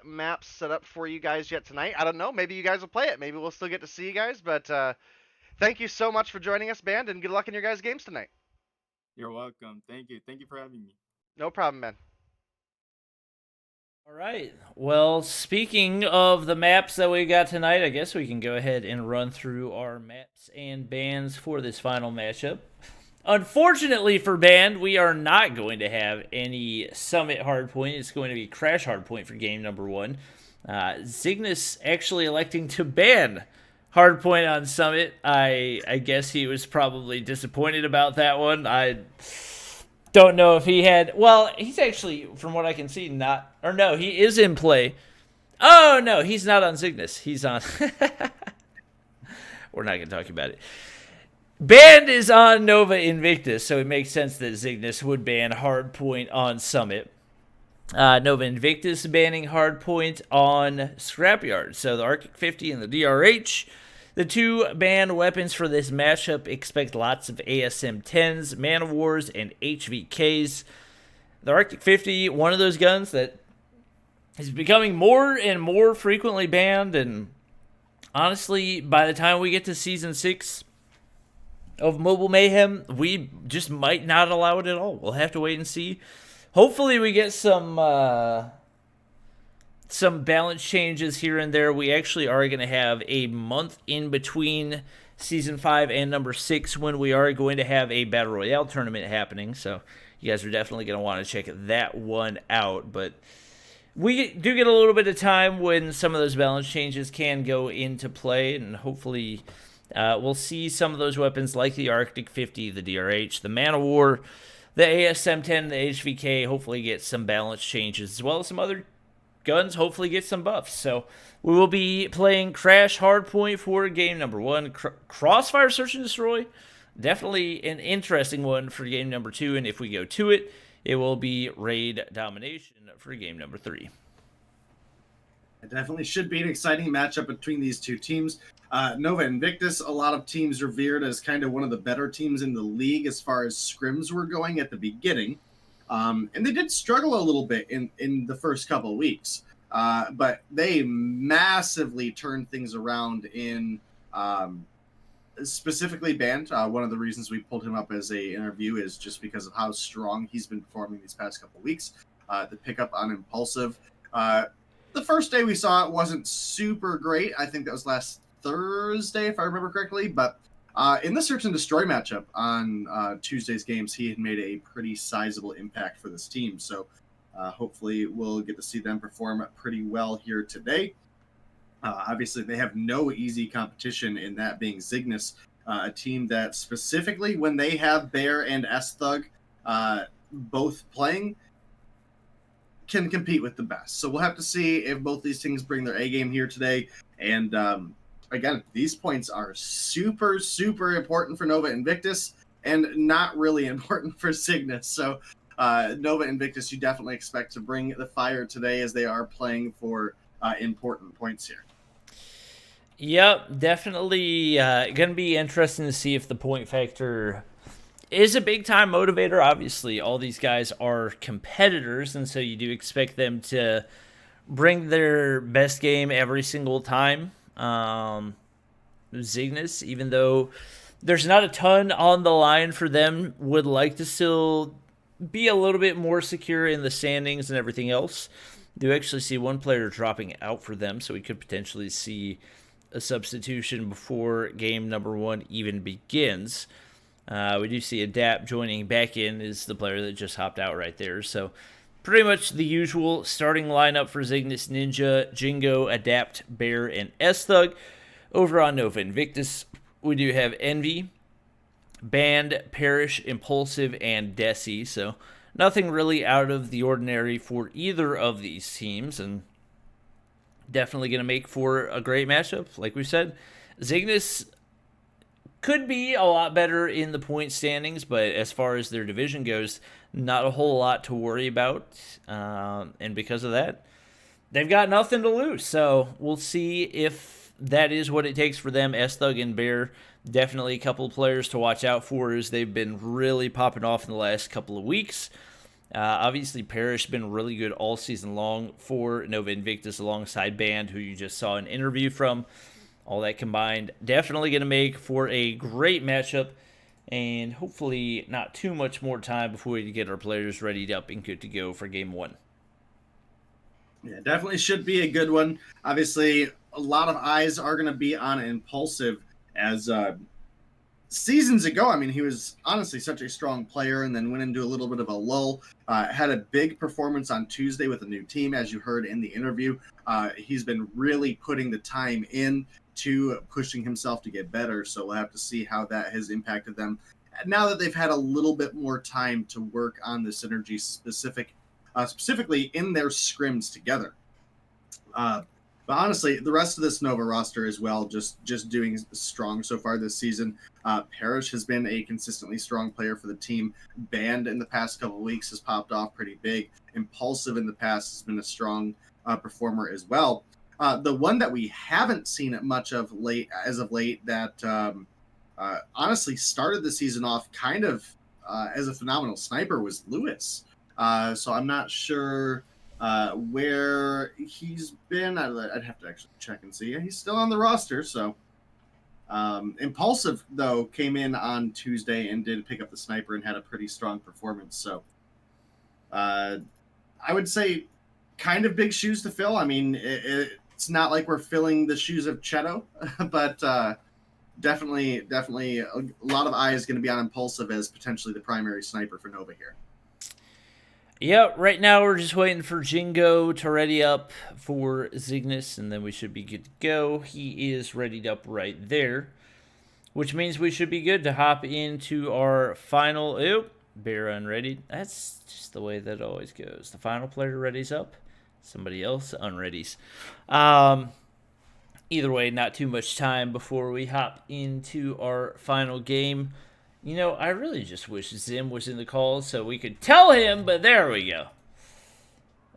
maps set up for you guys yet tonight. I don't know. Maybe you guys will play it. Maybe we'll still get to see you guys. But thank you so much for joining us, band, and good luck in your guys' games tonight. You're welcome. Thank you. Thank you for having me. No problem, man. All right. Well, speaking of the maps that we got tonight, I guess we can go ahead and run through our maps and bans for this final matchup. Unfortunately for Band, we are not going to have any Summit Hardpoint. It's going to be Crash Hardpoint for game number 1. Zygnus actually electing to ban Hardpoint on Summit. I guess he was probably disappointed about that one. I don't know if he had... Well, he's actually, from what I can see, not... Or no, he is in play. Oh, no, he's not on Zygnus. He's on... We're not going to talk about it. Band is on Nova Invictus, so it makes sense that Zygnus would ban Hardpoint on Summit. Nova Invictus banning hardpoint on Scrapyard. So the Arctic 50 and the DRH, the two banned weapons for this matchup. Expect lots of ASM 10s, Man of Wars, and HVKs. The Arctic 50, one of those guns that is becoming more and more frequently banned, and honestly, by the time we get to Season 6 of Mobile Mayhem, we just might not allow it at all. We'll have to wait and see. Hopefully we get some balance changes here and there. We actually are going to have a month in between Season 5 and number 6 when we are going to have a Battle Royale tournament happening. So you guys are definitely going to want to check that one out. But we do get a little bit of time when some of those balance changes can go into play, and hopefully we'll see some of those weapons like the Arctic 50, the DRH, the Man of War, the ASM-10, the HVK, hopefully get some balance changes, as well as some other guns, hopefully get some buffs. So we will be playing Crash Hardpoint for game number 1. Crossfire Search and Destroy, definitely an interesting one for game number 2, and if we go to it, it will be Raid Domination for game number 3. It definitely should be an exciting matchup between these two teams. Nova Invictus, a lot of teams revered as kind of one of the better teams in the league as far as scrims were going at the beginning. And they did struggle a little bit in the first couple of weeks. But they massively turned things around in specifically Band. One of the reasons we pulled him up as a interview is just because of how strong he's been performing these past couple of weeks. The pickup on Impulsive. The first day we saw it wasn't super great. I think that was last Thursday, if I remember correctly. But in the Search and Destroy matchup on Tuesday's games, he had made a pretty sizable impact for this team. So hopefully we'll get to see them perform pretty well here today. Obviously, they have no easy competition in that being Zygnus, a team that specifically when they have Bear and S-Thug both playing, can compete with the best. So we'll have to see if both these teams bring their A game here today. And again, these points are super, super important for Nova Invictus and not really important for Zygnus. So Nova Invictus, you definitely expect to bring the fire today as they are playing for important points here. Yep, definitely going to be interesting to see if the point factor is a big-time motivator. Obviously, all these guys are competitors, and so you do expect them to bring their best game every single time. Zygnus, even though there's not a ton on the line for them, would like to still be a little bit more secure in the standings and everything else. Do actually see one player dropping out for them, so we could potentially see a substitution before game number 1 even begins. We do see Adapt joining back in is the player that just hopped out right there. So pretty much the usual starting lineup for Zygnus, Ninja, Jingo, Adapt, Bear, and S-Thug. Over on Nova Invictus, we do have Envy, Band, Perish, Impulsive, and Desi. So nothing really out of the ordinary for either of these teams, and definitely going to make for a great matchup. Like we said, Zygnus could be a lot better in the point standings, but as far as their division goes, not a whole lot to worry about. And because of that, they've got nothing to lose. So we'll see if that is what it takes for them. S-Thug and Bear, definitely a couple of players to watch out for as they've been really popping off in the last couple of weeks. Obviously, Perish been really good all season long for Nova Invictus alongside Band, who you just saw an interview from. All that combined, definitely going to make for a great matchup, and hopefully not too much more time before we get our players readied up and good to go for game 1. Yeah, definitely should be a good one. Obviously, a lot of eyes are going to be on Impulsive as seasons ago, I mean, he was honestly such a strong player and then went into a little bit of a lull. Had a big performance on Tuesday with a new team, as you heard in the interview. He's been really putting the time in to pushing himself to get better, so we'll have to see how that has impacted them now that they've had a little bit more time to work on the synergy specifically in their scrims together. But But honestly, the rest of this Nova roster as well, just doing strong so far this season. Parrish has been a consistently strong player for the team. Band in the past couple of weeks has popped off pretty big. Impulsive in the past has been a strong performer as well. The one that we haven't seen much of as of late that honestly started the season off kind of as a phenomenal sniper was Lewis. So I'm not sure where he's been. I'd have to actually check and see. He's still on the roster. So Impulsive, though, came in on Tuesday and did pick up the sniper and had a pretty strong performance. So I would say kind of big shoes to fill. I mean, it's not like we're filling the shoes of Cheto, but definitely a lot of eyes going to be on Impulsive as potentially the primary sniper for Nova here. Yeah, right now we're just waiting for Jingo to ready up for Zygnus, and then we should be good to go. He is readied up right there, which means we should be good to hop into our final... Oop, Bear unreadied. That's just the way that it always goes. The final player readies up, somebody else unreadies. Either way, not too much time before we hop into our final game. You know, I really just wish Zim was in the call so we could tell him, but there we go.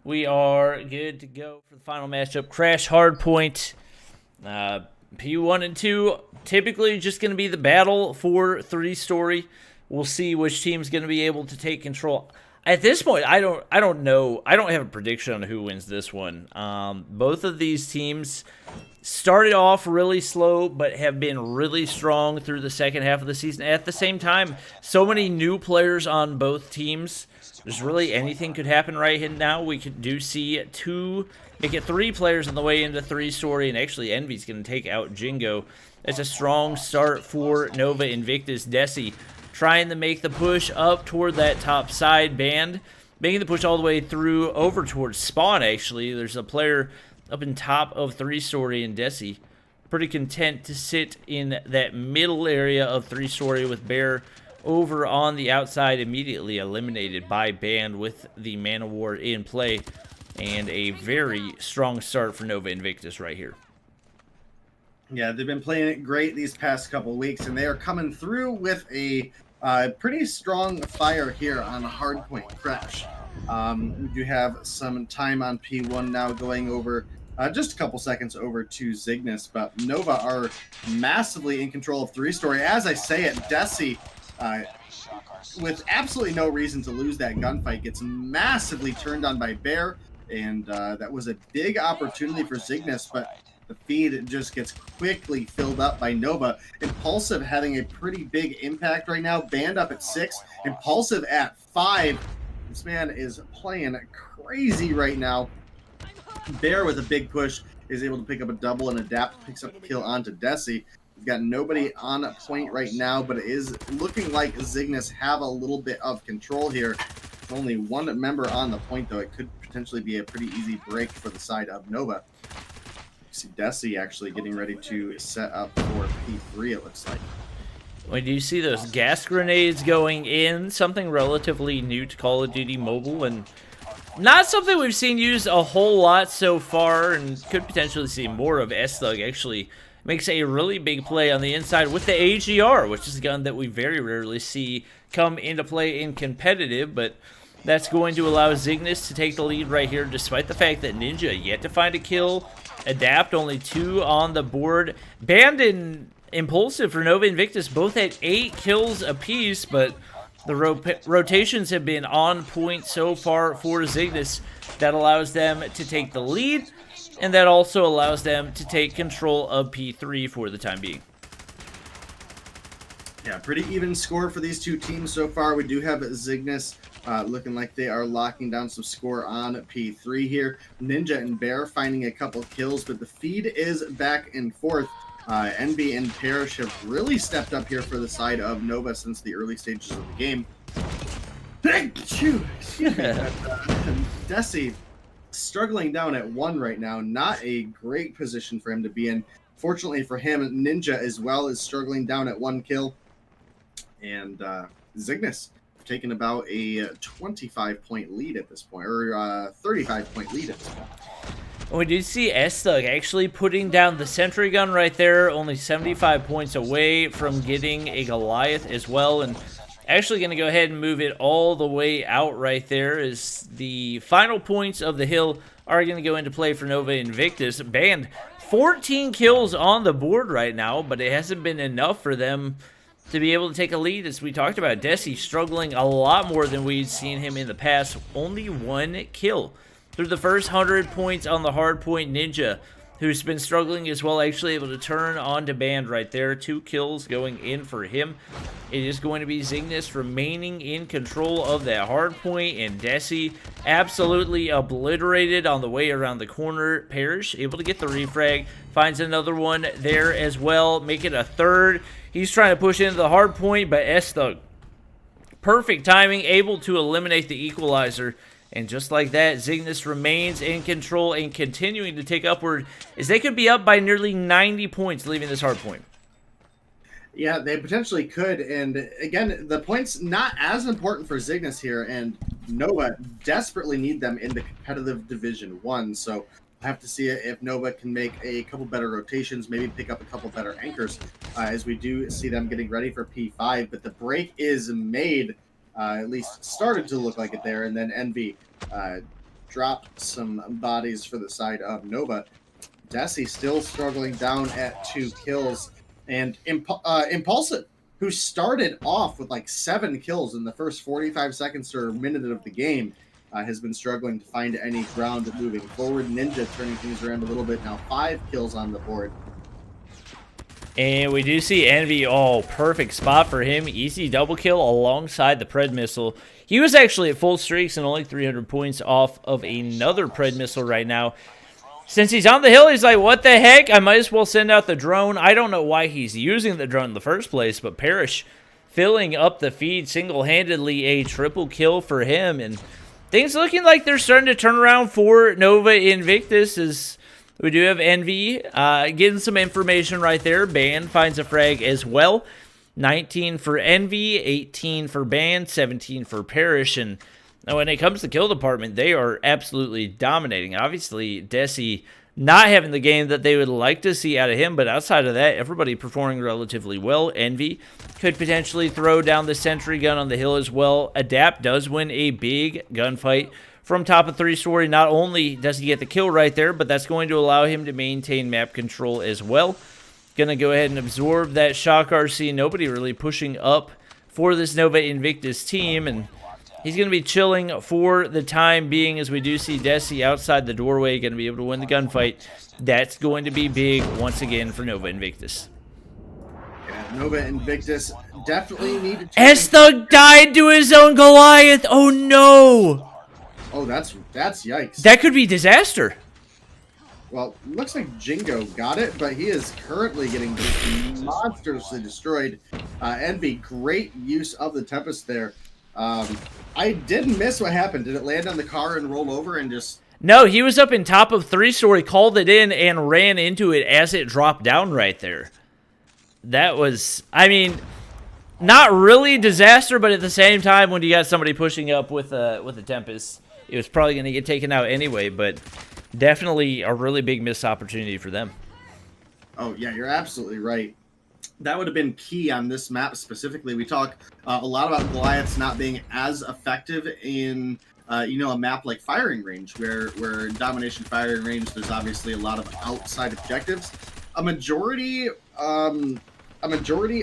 We are good to go for the final matchup. Crash Hardpoint. P1 and 2, typically just going to be the battle for 3-story. We'll see which team's going to be able to take control. At this point, I don't know. I don't have a prediction on who wins this one. Both of these teams started off really slow, but have been really strong through the second half of the season. At the same time, so many new players on both teams. There's really anything could happen right now. We do see 3 players on the way into 3-story, and actually Envy's going to take out Jingo. It's a strong start for Nova. Invictus, Desi trying to make the push up toward that top side. Band making the push all the way through over towards Spawn, actually. There's a player up in top of 3-story, and Desi pretty content to sit in that middle area of 3-story with Bear over on the outside, immediately eliminated by Band with the Man of War in play. And a very strong start for Nova Invictus right here. Yeah, they've been playing it great these past couple weeks, and they are coming through with a pretty strong fire here on Hardpoint Crash. We do have some time on P1 now, going over just a couple seconds over to Zygnus, but Nova are massively in control of 3-story. As I say it, Desi, with absolutely no reason to lose that gunfight, gets massively turned on by Bear, and that was a big opportunity for Zygnus, but the feed just gets quickly filled up by Nova. Impulsive having a pretty big impact right now. Band up at 6, Impulsive at 5. This man is playing crazy right now. Bear with a big push is able to pick up a double and adapt, picks up a kill onto Desi. We've got nobody on point right now, but it is looking like Zygnus have a little bit of control here. With only one member on the point, though, it could potentially be a pretty easy break for the side of Nova. You see Desi actually getting ready to set up for P3, it looks like. When you see those gas grenades going in, something relatively new to Call of Duty Mobile, and not something we've seen used a whole lot so far, and could potentially see more of. S-Thug actually makes a really big play on the inside with the AGR, which is a gun that we very rarely see come into play in competitive, but that's going to allow Zygnus to take the lead right here, despite the fact that Ninja yet to find a kill. Adapt, only 2 on the board. Band and Impulsive for Nova Invictus both at 8 kills apiece, but the rotations have been on point so far for Zygnus. That allows them to take the lead, and that also allows them to take control of P3 for the time being. Yeah, pretty even score for these two teams so far. We do have Zygnus looking like they are locking down some score on P3 here. Ninja and Bear finding a couple kills, but the feed is back and forth. Envy and Parrish have really stepped up here for the side of Nova since the early stages of the game. Excuse me. Desi struggling down at 1 right now. Not a great position for him to be in. Fortunately for him, Ninja as well is struggling down at 1 kill. And Zygnus taking about a 25-point lead at this point, or 35-point lead at this point. We did see S-Thug actually putting down the sentry gun right there, only 75 points away from getting a Goliath as well, and actually going to go ahead and move it all the way out right there as the final points of the hill are going to go into play for Nova Invictus. Band 14 kills on the board right now, but it hasn't been enough for them to be able to take a lead. As we talked about, Desi struggling a lot more than we'd seen him in the past. Only 1 kill through the first 100 points on the hardpoint. Ninja, who's been struggling as well, actually able to turn on to Band right there. 2 kills going in for him. It is going to be Zygnus remaining in control of that hardpoint, and Desi absolutely obliterated on the way around the corner. Parrish able to get the refrag, finds another one there as well, make it a third. He's trying to push into the hardpoint, but S-Thug, perfect timing, able to eliminate the equalizer. And just like that, Zygnus remains in control and continuing to take upward, as they could be up by nearly 90 points leaving this hard point. Yeah, they potentially could. And again, the points not as important for Zygnus here, and Nova desperately need them in the competitive Division 1. So I have to see if Nova can make a couple better rotations, maybe pick up a couple better anchors, as we do see them getting ready for P5. But the break is made. At least started to look like it there, and then Envy dropped some bodies for the side of Nova. Desi still struggling down at 2 kills, and Impulsive, who started off with like 7 kills in the first 45 seconds or minute of the game, has been struggling to find any ground moving forward. Ninja turning things around a little bit now, 5 kills on the board. And we do see Envy, perfect spot for him. Easy double kill alongside the Pred Missile. He was actually at full streaks and only 300 points off of another Pred Missile right now. Since he's on the hill, he's like, what the heck? I might as well send out the drone. I don't know why he's using the drone in the first place, but Parrish filling up the feed single-handedly, a triple kill for him. And things looking like they're starting to turn around for Nova Invictus, as we do have Envy getting some information right there. Band finds a frag as well. 19 for Envy, 18 for Band, 17 for Parrish. And when it comes to kill department, they are absolutely dominating. Obviously, Desi not having the game that they would like to see out of him, but outside of that, everybody performing relatively well. Envy could potentially throw down the sentry gun on the hill as well. Adapt does win a big gunfight from top of 3-story. Not only does he get the kill right there, but that's going to allow him to maintain map control as well. Gonna go ahead and absorb that shock RC. Nobody really pushing up for this Nova Invictus team, and he's going to be chilling for the time being, as we do see Desi outside the doorway, going to be able to win the gunfight. That's going to be big once again for Nova Invictus. Yeah, Nova Invictus definitely needed to... S-Thug died to his own Goliath! Oh no! Oh, that's yikes. That could be disaster. Well, looks like Jingo got it, but he is currently getting monstrously destroyed. Envy, great use of the Tempest there. I did miss what happened. Did it land on the car and roll over and just... No, he was up in top of 3-story, called it in, and ran into it as it dropped down right there. That was, I mean, not really disaster, but at the same time, when you got somebody pushing up with a Tempest, it was probably going to get taken out anyway, but definitely a really big missed opportunity for them. Oh, yeah, you're absolutely right. That would have been key on this map specifically. We talk a lot about Goliaths not being as effective in, a map like Firing Range, where Domination Firing Range, there's obviously a lot of outside objectives. A majority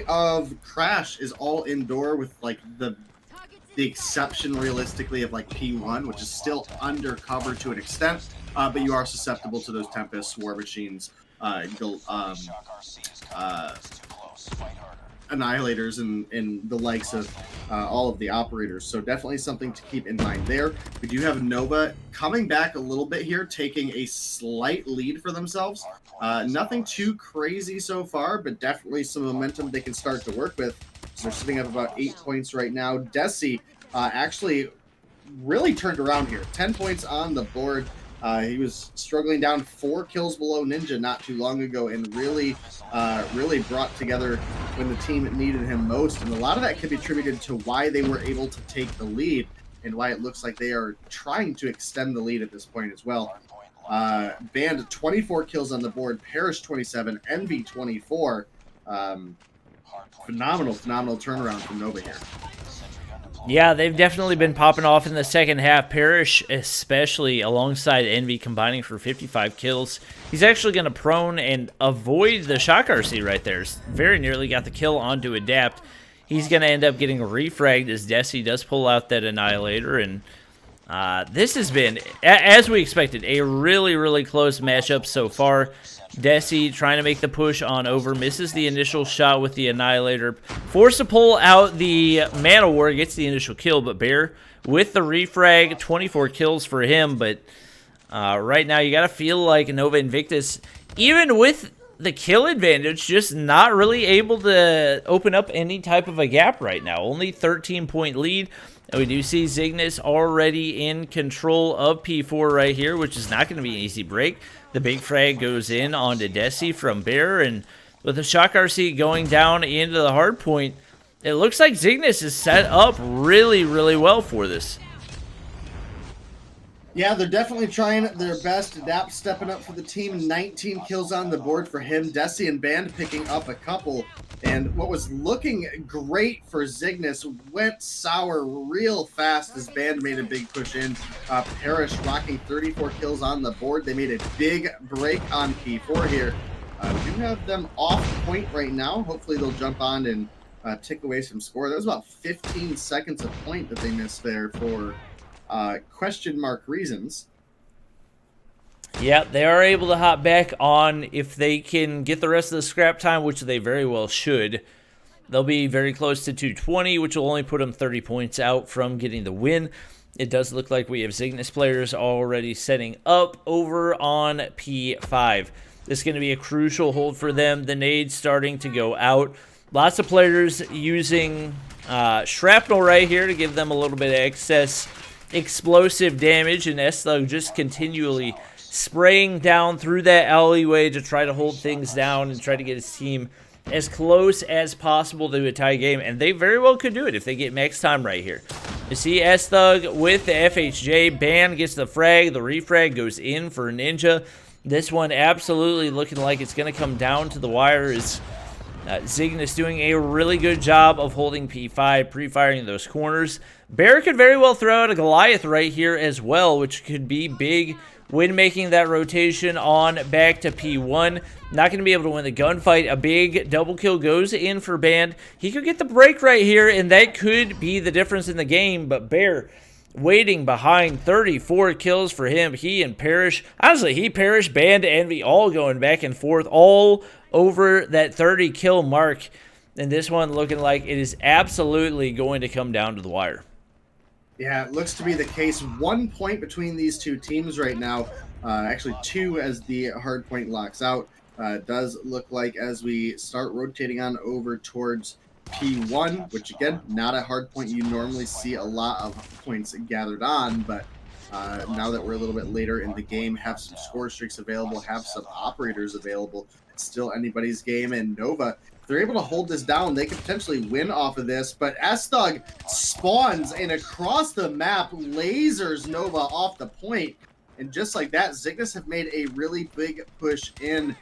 of Crash is all indoor, with like the exception realistically of like P1, which is still undercover to an extent, but you are susceptible to those Tempest, War Machines, Annihilators, and the likes of all of the operators. So definitely something to keep in mind there. We do have Nova coming back a little bit here, taking a slight lead for themselves. Nothing too crazy so far, but definitely some momentum they can start to work with. So they're sitting at about 8 points right now. Desi actually really turned around here. 10 points on the board. He was struggling down 4 kills below Ninja not too long ago, and really brought together when the team needed him most. And a lot of that could be attributed to why they were able to take the lead, and why it looks like they are trying to extend the lead at this point as well. Band 24 kills on the board, Parrish 27, Envy 24. Phenomenal turnaround from Nova here. Yeah, they've definitely been popping off in the second half. Parrish, especially alongside Envy, combining for 55 kills. He's actually going to prone and avoid the shock RC right there. Very nearly got the kill onto Adapt. He's going to end up getting refragged as Desi does pull out that Annihilator. And this has been, as we expected, a really, really close matchup so far. Desi trying to make the push on over, misses the initial shot with the Annihilator. Forced to pull out the Mana War, gets the initial kill, but Bear with the refrag, 24 kills for him. But right now you got to feel like Nova Invictus, even with the kill advantage, just not really able to open up any type of a gap right now. Only 13-point lead. And we do see Zygnus already in control of P4 right here, which is not going to be an easy break. The big frag goes in onto Desi from Bear, and with the shock RC going down into the hard point, it looks like Zygnus is set up really, really well for this. Yeah, they're definitely trying their best. Adapt stepping up for the team. 19 kills on the board for him. Desi and Band picking up a couple. And what was looking great for Zygnus went sour real fast as Band made a big push in. Parrish rocking 34 kills on the board. They made a big break on P4 here. We do have them off point right now. Hopefully they'll jump on and tick away some score. That was about 15 seconds of point that they missed there for question mark reasons. Yeah, they are able to hop back on if they can get the rest of the scrap time, which they very well should. They'll be very close to 220, which will only put them 30 points out from getting the win. It does look like we have Zygnus players already setting up over on P5. This is going to be a crucial hold for them. The nade's starting to go out. Lots of players using shrapnel right here to give them a little bit of excess explosive damage, and S-Thug just continually spraying down through that alleyway to try to hold things down and try to get his team as close as possible to a tie game, and they very well could do it if they get max time right here. You see S-Thug with the FHJ, Ban gets the frag, the refrag goes in for Ninja. This one absolutely looking like it's going to come down to the wire. Is Zygnus doing a really good job of holding P5, pre-firing those corners. Bear could very well throw out a Goliath right here as well, which could be big when making that rotation on back to P1. Not going to be able to win the gunfight. A big double kill goes in for Band. He could get the break right here, and that could be the difference in the game. But Bear waiting behind, 34 kills for him. He and Parrish, honestly, he, Parrish, Band, Envy, all going back and forth, all over that 30 kill mark. And this one looking like it is absolutely going to come down to the wire. Yeah, it looks to be the case. 1 point between these two teams right now. Actually, 2 as the hard point locks out. It does look like as we start rotating on over towards P1, which again, not a hard point you normally see a lot of points gathered on, but now that we're a little bit later in the game, have some score streaks available, have some operators available. It's still anybody's game, and Nova, if they're able to hold this down, they could potentially win off of this, but S-Thug spawns and across the map lasers Nova off the point, and just like that, Zygnus have made a really big push in,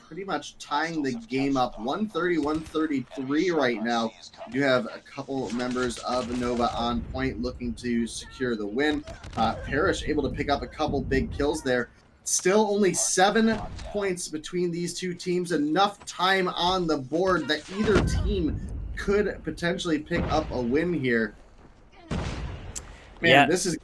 pretty much tying the game up 130-133 right now. We do have a couple members of Nova on point looking to secure the win. Parrish able to pick up a couple big kills there. Still only 7 points between these two teams. Enough time on the board that either team could potentially pick up a win here. Man, yeah. This is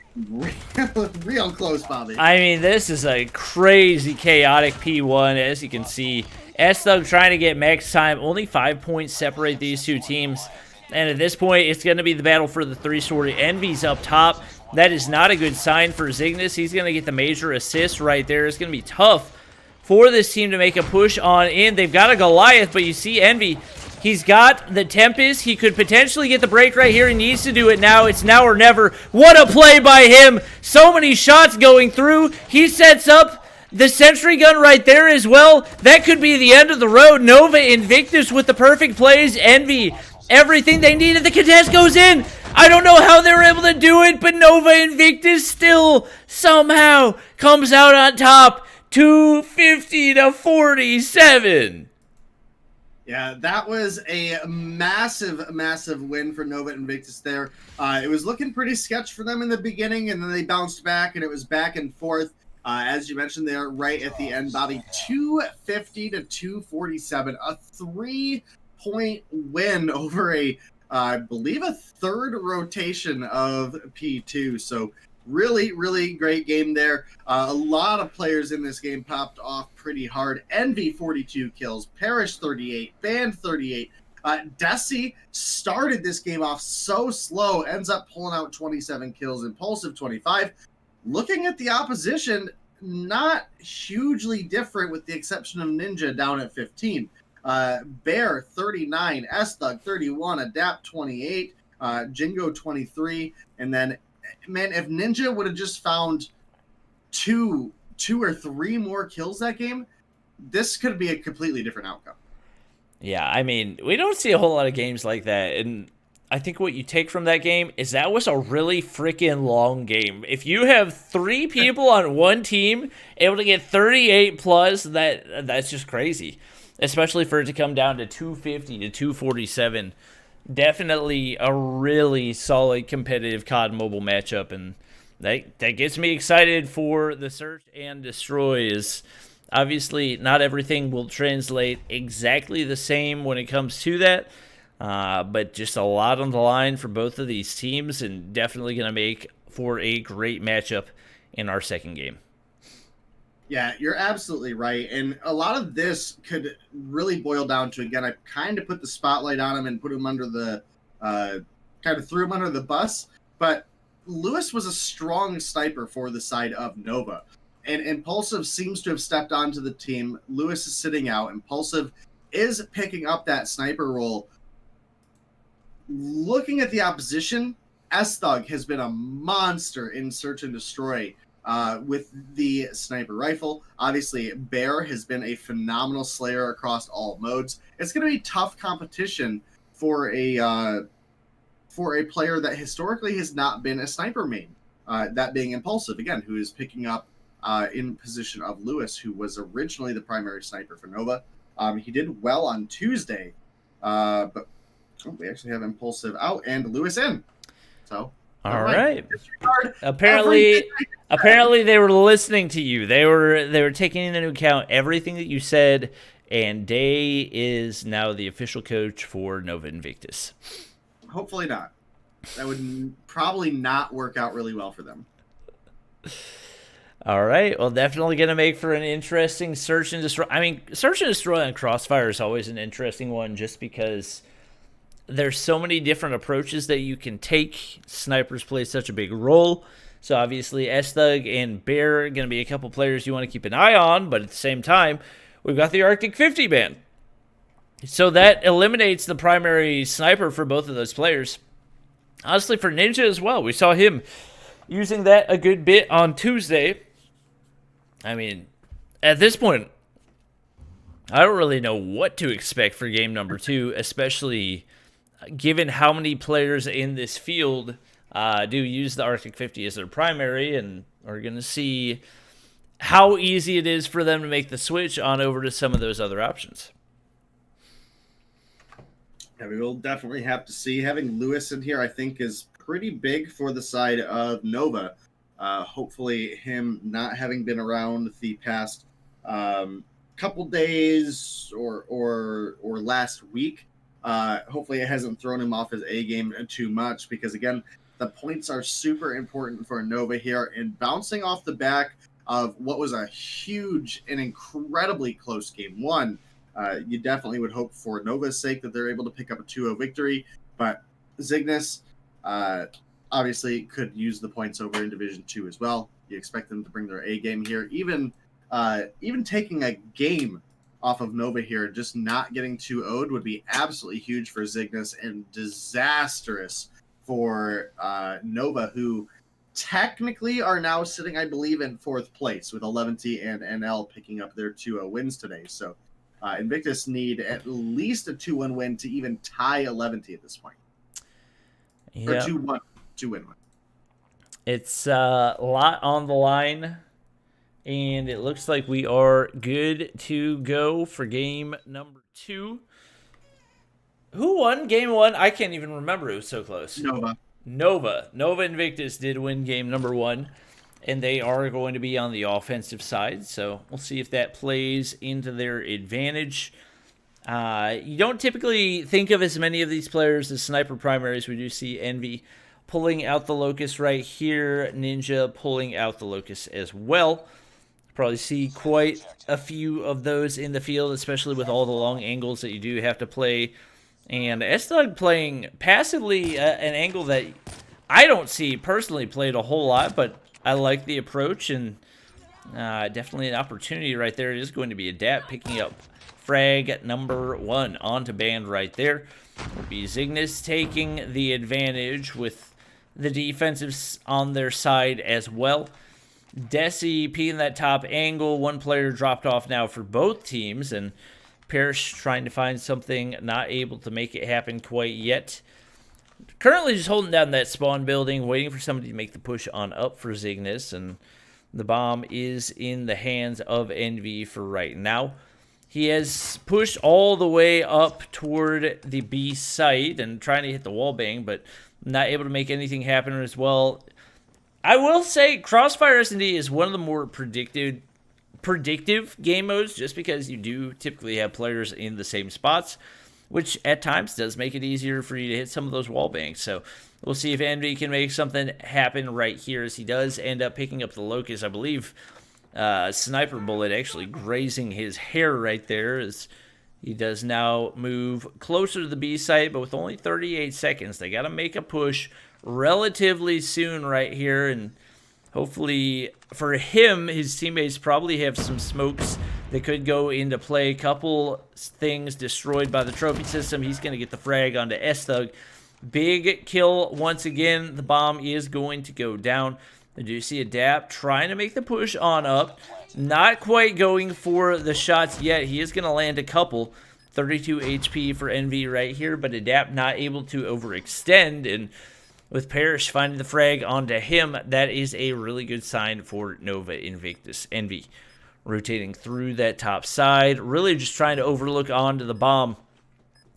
real close, Bobby. I mean, this is a crazy, chaotic P1. As you can see, S-Thug trying to get max time. Only 5 points separate these two teams. And at this point, it's going to be the battle for the 3-story. Envy's up top. That is not a good sign for Zygnus. He's going to get the major assist right there. It's going to be tough for this team to make a push on in. They've got a Goliath, but you see Envy. He's got the Tempest. He could potentially get the break right here. He needs to do it now. It's now or never. What a play by him. So many shots going through. He sets up the sentry gun right there as well. That could be the end of the road. Nova Invictus with the perfect plays. Envy, everything they needed. The contest goes in. I don't know how they were able to do it, but Nova Invictus still somehow comes out on top, 250 to 47. Yeah, that was a massive, massive win for Nova Invictus there. It was looking pretty sketch for them in the beginning, and then they bounced back, and it was back and forth. As you mentioned there, right at the end, Bobby, 250 to 247, a 3-point win over I believe, a third rotation of P2. So really, really great game there. A lot of players in this game popped off pretty hard. Envy, 42 kills. Parrish, 38. Band, 38. Desi started this game off so slow, ends up pulling out 27 kills. Impulsive, 25. Looking at the opposition, not hugely different with the exception of Ninja down at 15. Bear, 39. S-Thug, 31. Adapt, 28. Jingo, 23. And then, man, if Ninja would have just found two or three more kills that game, this could be a completely different outcome. Yeah, I mean, we don't see a whole lot of games like that, and I think what you take from that game is that was a really freaking long game. If you have 3 people on one team able to get 38 plus, that's just crazy, especially for it to come down to 250 to 247. Definitely a really solid competitive COD Mobile matchup, and that gets me excited for the Search and Destroy. Is obviously not everything will translate exactly the same when it comes to that, but just a lot on the line for both of these teams, and definitely going to make for a great matchup in our second game. Yeah, you're absolutely right. And a lot of this could really boil down to, again, I kind of put the spotlight on him and put him under the, kind of threw him under the bus. But Lewis was a strong sniper for the side of Nova. And Impulsive seems to have stepped onto the team. Lewis is sitting out. Impulsive is picking up that sniper role. Looking at the opposition, S-Thug has been a monster in Search and Destroy. With the sniper rifle. Obviously, Bear has been a phenomenal slayer across all modes. It's going to be tough competition for a player that historically has not been a sniper main. That being Impulsive, again, who is picking up in position of Lewis, who was originally the primary sniper for Nova. He did well on Tuesday, but we actually have Impulsive out and Lewis in. So. All right. Apparently they were listening to you. They were taking into account everything that you said, and Day is now the official coach for Nova Invictus. Hopefully not. That would probably not work out really well for them. All right. Well, definitely going to make for an interesting Search and Destroy. I mean, Search and Destroy on Crossfire is always an interesting one just because there's so many different approaches that you can take. Snipers play such a big role. So obviously S-Thug and Bear are going to be a couple players you want to keep an eye on, but at the same time, we've got the Arctic 50 ban. So that eliminates the primary sniper for both of those players. Honestly, for Ninja as well. We saw him using that a good bit on Tuesday. I mean, at this point, I don't really know what to expect for game number 2, especially given how many players in this field do use the Arctic 50 as their primary, and are going to see how easy it is for them to make the switch on over to some of those other options. Yeah, we will definitely have to see. Having Lewis in here, I think, is pretty big for the side of Nova. Hopefully him not having been around the past couple days or last week, hopefully it hasn't thrown him off his A game too much, because again, the points are super important for Nova here, and bouncing off the back of what was a huge and incredibly close game 1. You definitely would hope for Nova's sake that they're able to pick up a 2-0 victory, but Zygnus obviously could use the points over in Division 2 as well. You expect them to bring their A game here. Even taking a game off of Nova here, just not getting 2-0'd would be absolutely huge for Zygnus and disastrous for Nova, who technically are now sitting, I believe, in 4th place with 11T and NL picking up their 2-0 wins today. So Invictus need at least a 2-1 win to even tie 11T at this point. Or Yeah. 2-1. 2-1. It's a lot on the line, and it looks like we are good to go for game number 2. Who won game 1? I can't even remember. It was so close. Nova. Nova Invictus did win game number 1, and they are going to be on the offensive side, so we'll see if that plays into their advantage. You don't typically think of as many of these players as sniper primaries. We do see Envy pulling out the Locust right here, Ninja pulling out the Locust as well. Probably see quite a few of those in the field, especially with all the long angles that you do have to play. And Estog playing passively an angle that I don't see personally played a whole lot, but I like the approach, and definitely an opportunity right there. It is going to be Adapt picking up frag number 1 onto band right there. Will be Zygnus taking the advantage with the defensives on their side as well. Desi peeing that top angle. One player dropped off now for both teams, and Parrish trying to find something, not able to make it happen quite yet. Currently just holding down that spawn building, waiting for somebody to make the push on up for Zygnus, and the bomb is in the hands of Envy for right now. He has pushed all the way up toward the B site and trying to hit the wall bang, but not able to make anything happen as well. I will say Crossfire S&D is one of the more predictive game modes, just because you do typically have players in the same spots, which at times does make it easier for you to hit some of those wall bangs. So we'll see if Envy can make something happen right here, as he does end up picking up the Locust. I believe sniper bullet actually grazing his hair right there, as he does now move closer to the B site, but with only 38 seconds. They got to make a push relatively soon right here, and hopefully for him, his teammates probably have some smokes that could go into play. A couple things destroyed by the trophy system. He's going to get the frag onto S-Thug. Big kill once again. The bomb is going to go down. I do see Adapt trying to make the push on up. Not quite going for the shots yet. He is going to land a couple. 32 HP for Envy right here, but Adapt not able to overextend, and with Parrish finding the frag onto him, that is a really good sign for Nova Invictus. Envy rotating through that top side, really just trying to overlook onto the bomb.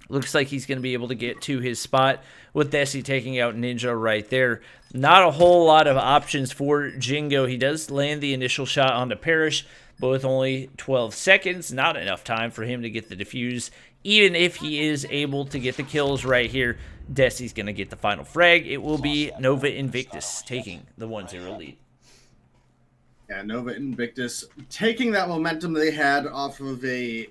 Looks like he's going to be able to get to his spot with Desi taking out Ninja right there. Not a whole lot of options for Jingo. He does land the initial shot onto Parrish, but with only 12 seconds, not enough time for him to get the defuse. Even if he is able to get the kills right here, Desi's going to get the final frag. It will be Nova Invictus taking the 1-0 lead. Yeah, Nova Invictus taking that momentum they had off of a,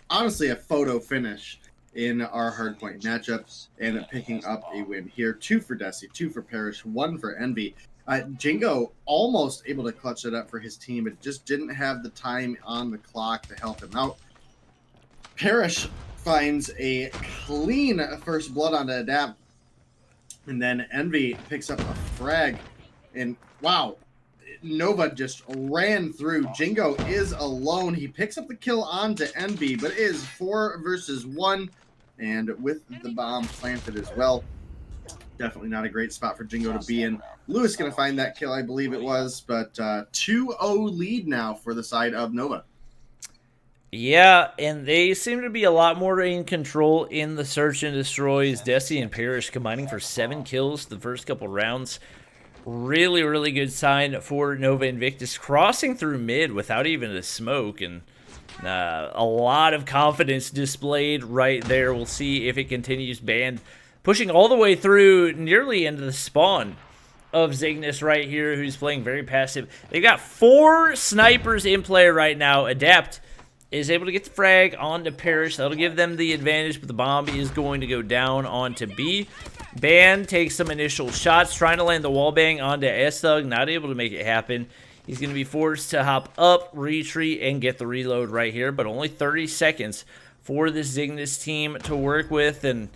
honestly, a photo finish in our hardpoint matchups, and picking up a win here. 2 for Desi, 2 for Parrish, 1 for Envy. Jingo almost able to clutch it up for his team, but just didn't have the time on the clock to help him out. Parrish finds a clean first blood onto Adapt, and then Envy picks up a frag, and wow, Nova just ran through. Jingo is alone. He picks up the kill onto Envy, but it is 4 versus 1, and with the bomb planted as well. Definitely not a great spot for Jingo to be in. Lewis going to find that kill, I believe it was, but 2-0 lead now for the side of Nova. Yeah, and they seem to be a lot more in control in the search and destroys. Desi and Parrish combining for 7 kills the first couple rounds. Really, really good sign for Nova Invictus, crossing through mid without even a smoke, and a lot of confidence displayed right there. We'll see if it continues. Band pushing all the way through nearly into the spawn of Zygnus right here, who's playing very passive. They got 4 snipers in play right now. Adapt is able to get the frag onto Parrish. That'll give them the advantage, but the bomb is going to go down onto B. Ban takes some initial shots, trying to land the wallbang onto S-Thug, not able to make it happen. He's going to be forced to hop up, retreat, and get the reload right here, but only 30 seconds for this Zygnus team to work with, and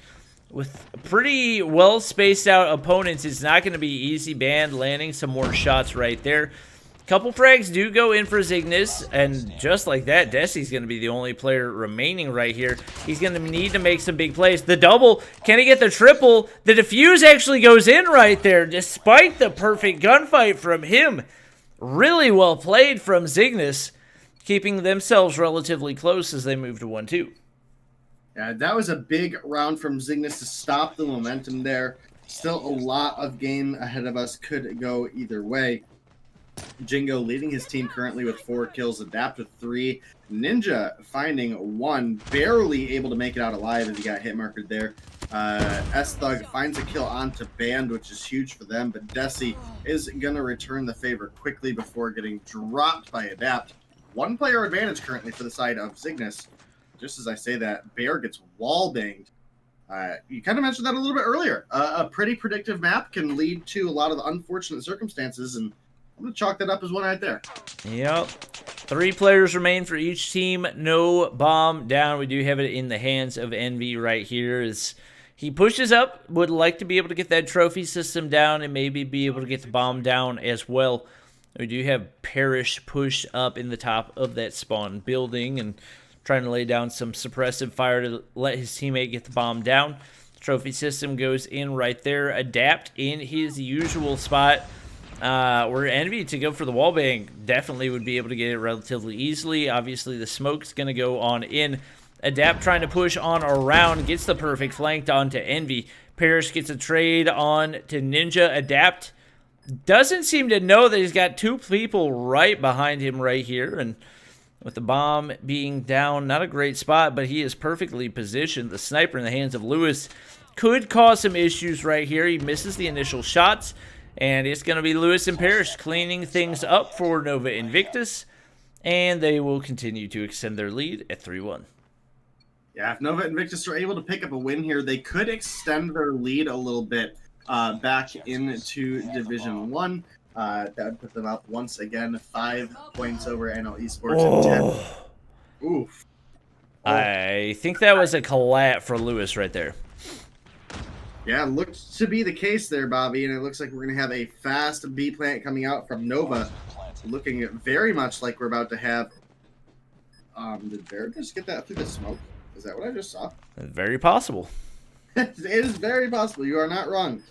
with pretty well spaced out opponents, it's not going to be easy. Ban landing some more shots right there. Couple frags do go in for Zygnus, and just like that, Desi's going to be the only player remaining right here. He's going to need to make some big plays. The double, can he get the triple? The defuse actually goes in right there, despite the perfect gunfight from him. Really well played from Zygnus, keeping themselves relatively close as they move to 1-2. Yeah, that was a big round from Zygnus to stop the momentum there. Still a lot of game ahead of us, could go either way. Jingo leading his team currently with 4 kills, Adapt with 3. Ninja finding 1, barely able to make it out alive as he got hit markered there. S-Thug finds a kill onto Band, which is huge for them, but Desi is going to return the favor quickly before getting dropped by Adapt. 1 player advantage currently for the side of Zygnus. Just as I say that, Bear gets wall banged. You kind of mentioned that a little bit earlier. A pretty predictive map can lead to a lot of unfortunate circumstances, and I'm going to chalk that up as one right there. Yep. 3 players remain for each team. No bomb down. We do have it in the hands of Envy right here as he pushes up. Would like to be able to get that trophy system down and maybe be able to get the bomb down as well. We do have Parrish push up in the top of that spawn building and trying to lay down some suppressive fire to let his teammate get the bomb down. The trophy system goes in right there. Adapt in his usual spot. Where Envy to go for the wallbang definitely would be able to get it relatively easily. Obviously, the smoke's going to go on in. Adapt trying to push on around, gets the perfect flanked onto Envy. Parrish gets a trade on to Ninja. Adapt doesn't seem to know that he's got 2 people right behind him right here. And with the bomb being down, not a great spot, but he is perfectly positioned. The sniper in the hands of Lewis could cause some issues right here. He misses the initial shots. And it's going to be Lewis and Parrish cleaning things up for Nova Invictus. And they will continue to extend their lead at 3-1. Yeah, if Nova Invictus are able to pick up a win here, they could extend their lead a little bit back into Division 1. That would put them up once again, 5 points over NL Esports and 10. Oof. I think that was a collat for Lewis right there. Yeah, looks to be the case there, Bobby, and it looks like we're going to have a fast B plant coming out from Nova, looking very much like we're about to have. Did Bear just get that through the smoke? Is that what I just saw? Very possible. It is very possible. You are not wrong.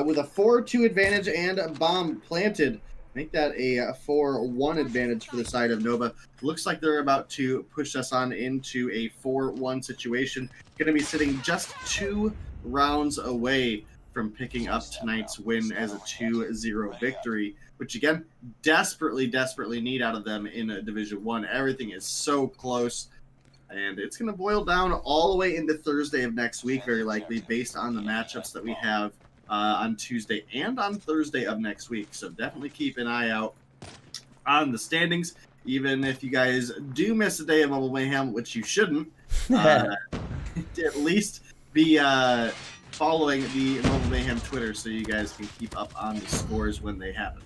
With a 4-2 advantage and a bomb planted, make that a 4-1 advantage for the side of Nova. Looks like they're about to push us on into a 4-1 situation. Going to be sitting just 2 rounds away from picking up tonight's win as a 2-0 victory, which again, desperately need out of them in Division 1. Everything is so close, and it's going to boil down all the way into Thursday of next week, very likely, based on the matchups that we have on Tuesday and on Thursday of next week. So definitely keep an eye out on the standings, even if you guys do miss a day of Mobile Mayhem, which you shouldn't. At least be following the Mobile Mayhem Twitter so you guys can keep up on the scores when they happen.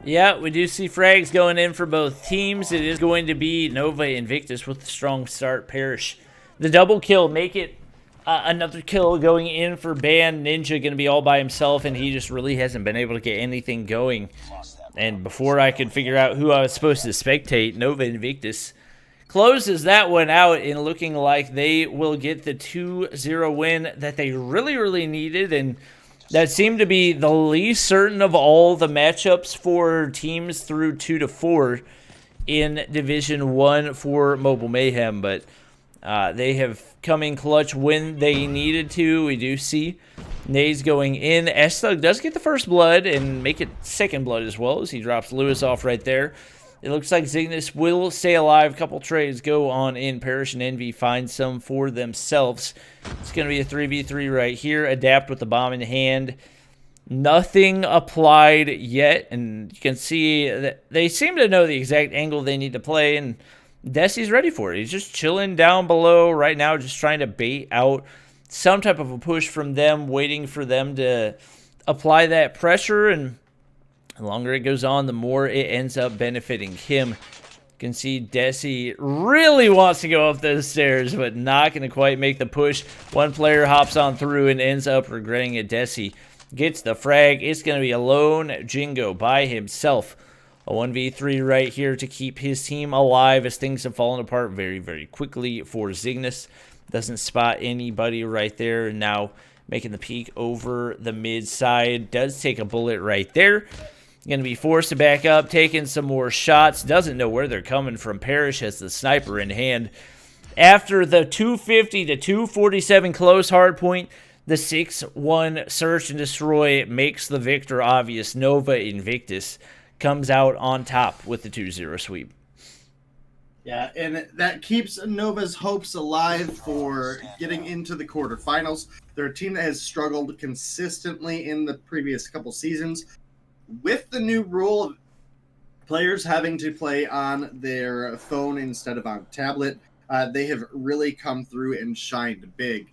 Yeah, we do see frags going in for both teams. It is going to be Nova Invictus with a strong start. Parrish, the double kill, make it another kill going in for Band. Ninja going to be all by himself, and he just really hasn't been able to get anything going. And before I could figure out who I was supposed to spectate, Nova Invictus closes that one out in looking like they will get the 2-0 win that they really needed, and that seemed to be the least certain of all the matchups for teams through 2-4 in Division 1 for Mobile Mayhem. But they have come in clutch when they needed to. We do see Nays going in. S-Thug does get the first blood and make it second blood as well as he drops Lewis off right there. It looks like Zygnus will stay alive. A couple trades go on in. Parrish and Envy find some for themselves. It's going to be a 3v3 right here. Adapt with the bomb in hand. Nothing applied yet, and you can see that they seem to know the exact angle they need to play, and Desi's ready for it. He's just chilling down below right now, just trying to bait out some type of a push from them, waiting for them to apply that pressure, and the longer it goes on, the more it ends up benefiting him. You can see Desi really wants to go up those stairs, but not going to quite make the push. One player hops on through and ends up regretting it. Desi gets the frag. It's going to be a lone Jingo by himself A 1v3 right here to keep his team alive as things have fallen apart very, very quickly for Zygnus. Doesn't spot anybody right there. And now making the peek over the mid side. Does take a bullet right there. Going to be forced to back up, taking some more shots. Doesn't know where they're coming from. Parrish has the sniper in hand. After the 250 to 247 close hard point, the 6-1 search and destroy makes the victor obvious. Nova Invictus comes out on top with the 2-0 sweep. Yeah, and that keeps Nova's hopes alive for getting into the quarterfinals. They're a team that has struggled consistently in the previous couple seasons. With the new rule of players having to play on their phone instead of on tablet, they have really come through and shined big.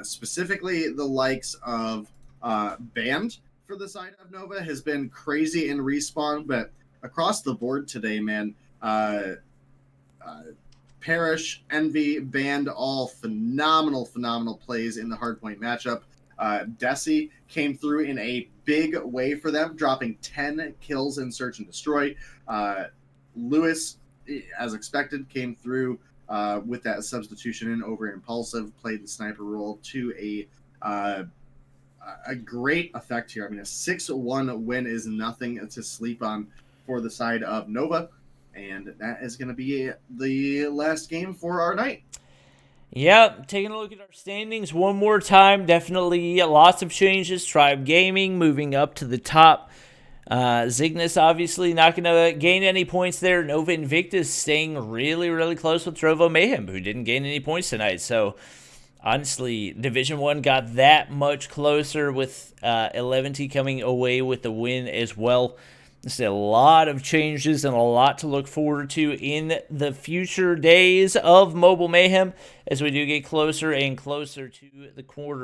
Specifically, the likes of Band for the side of Nova has been crazy in Respawn, but across the board today, man, Parrish, Envy, Band, all phenomenal plays in the hardpoint matchup. Desi came through in a big way for them, dropping 10 kills in Search and Destroy. Lewis, as expected, came through with that substitution in over Impulsive, played the sniper role to a great effect here. I mean, a 6-1 win is nothing to sleep on for the side of Nova. And that is going to be the last game for our night. Yeah, taking a look at our standings one more time. Definitely lots of changes. Tribe Gaming moving up to the top. Zygnus obviously not going to gain any points there. Nova Invictus staying really close with Trovo Mayhem, who didn't gain any points tonight. So honestly, Division 1 got that much closer with 11T coming away with the win as well. There's a lot of changes and a lot to look forward to in the future days of Mobile Mayhem as we do get closer and closer to the quarter.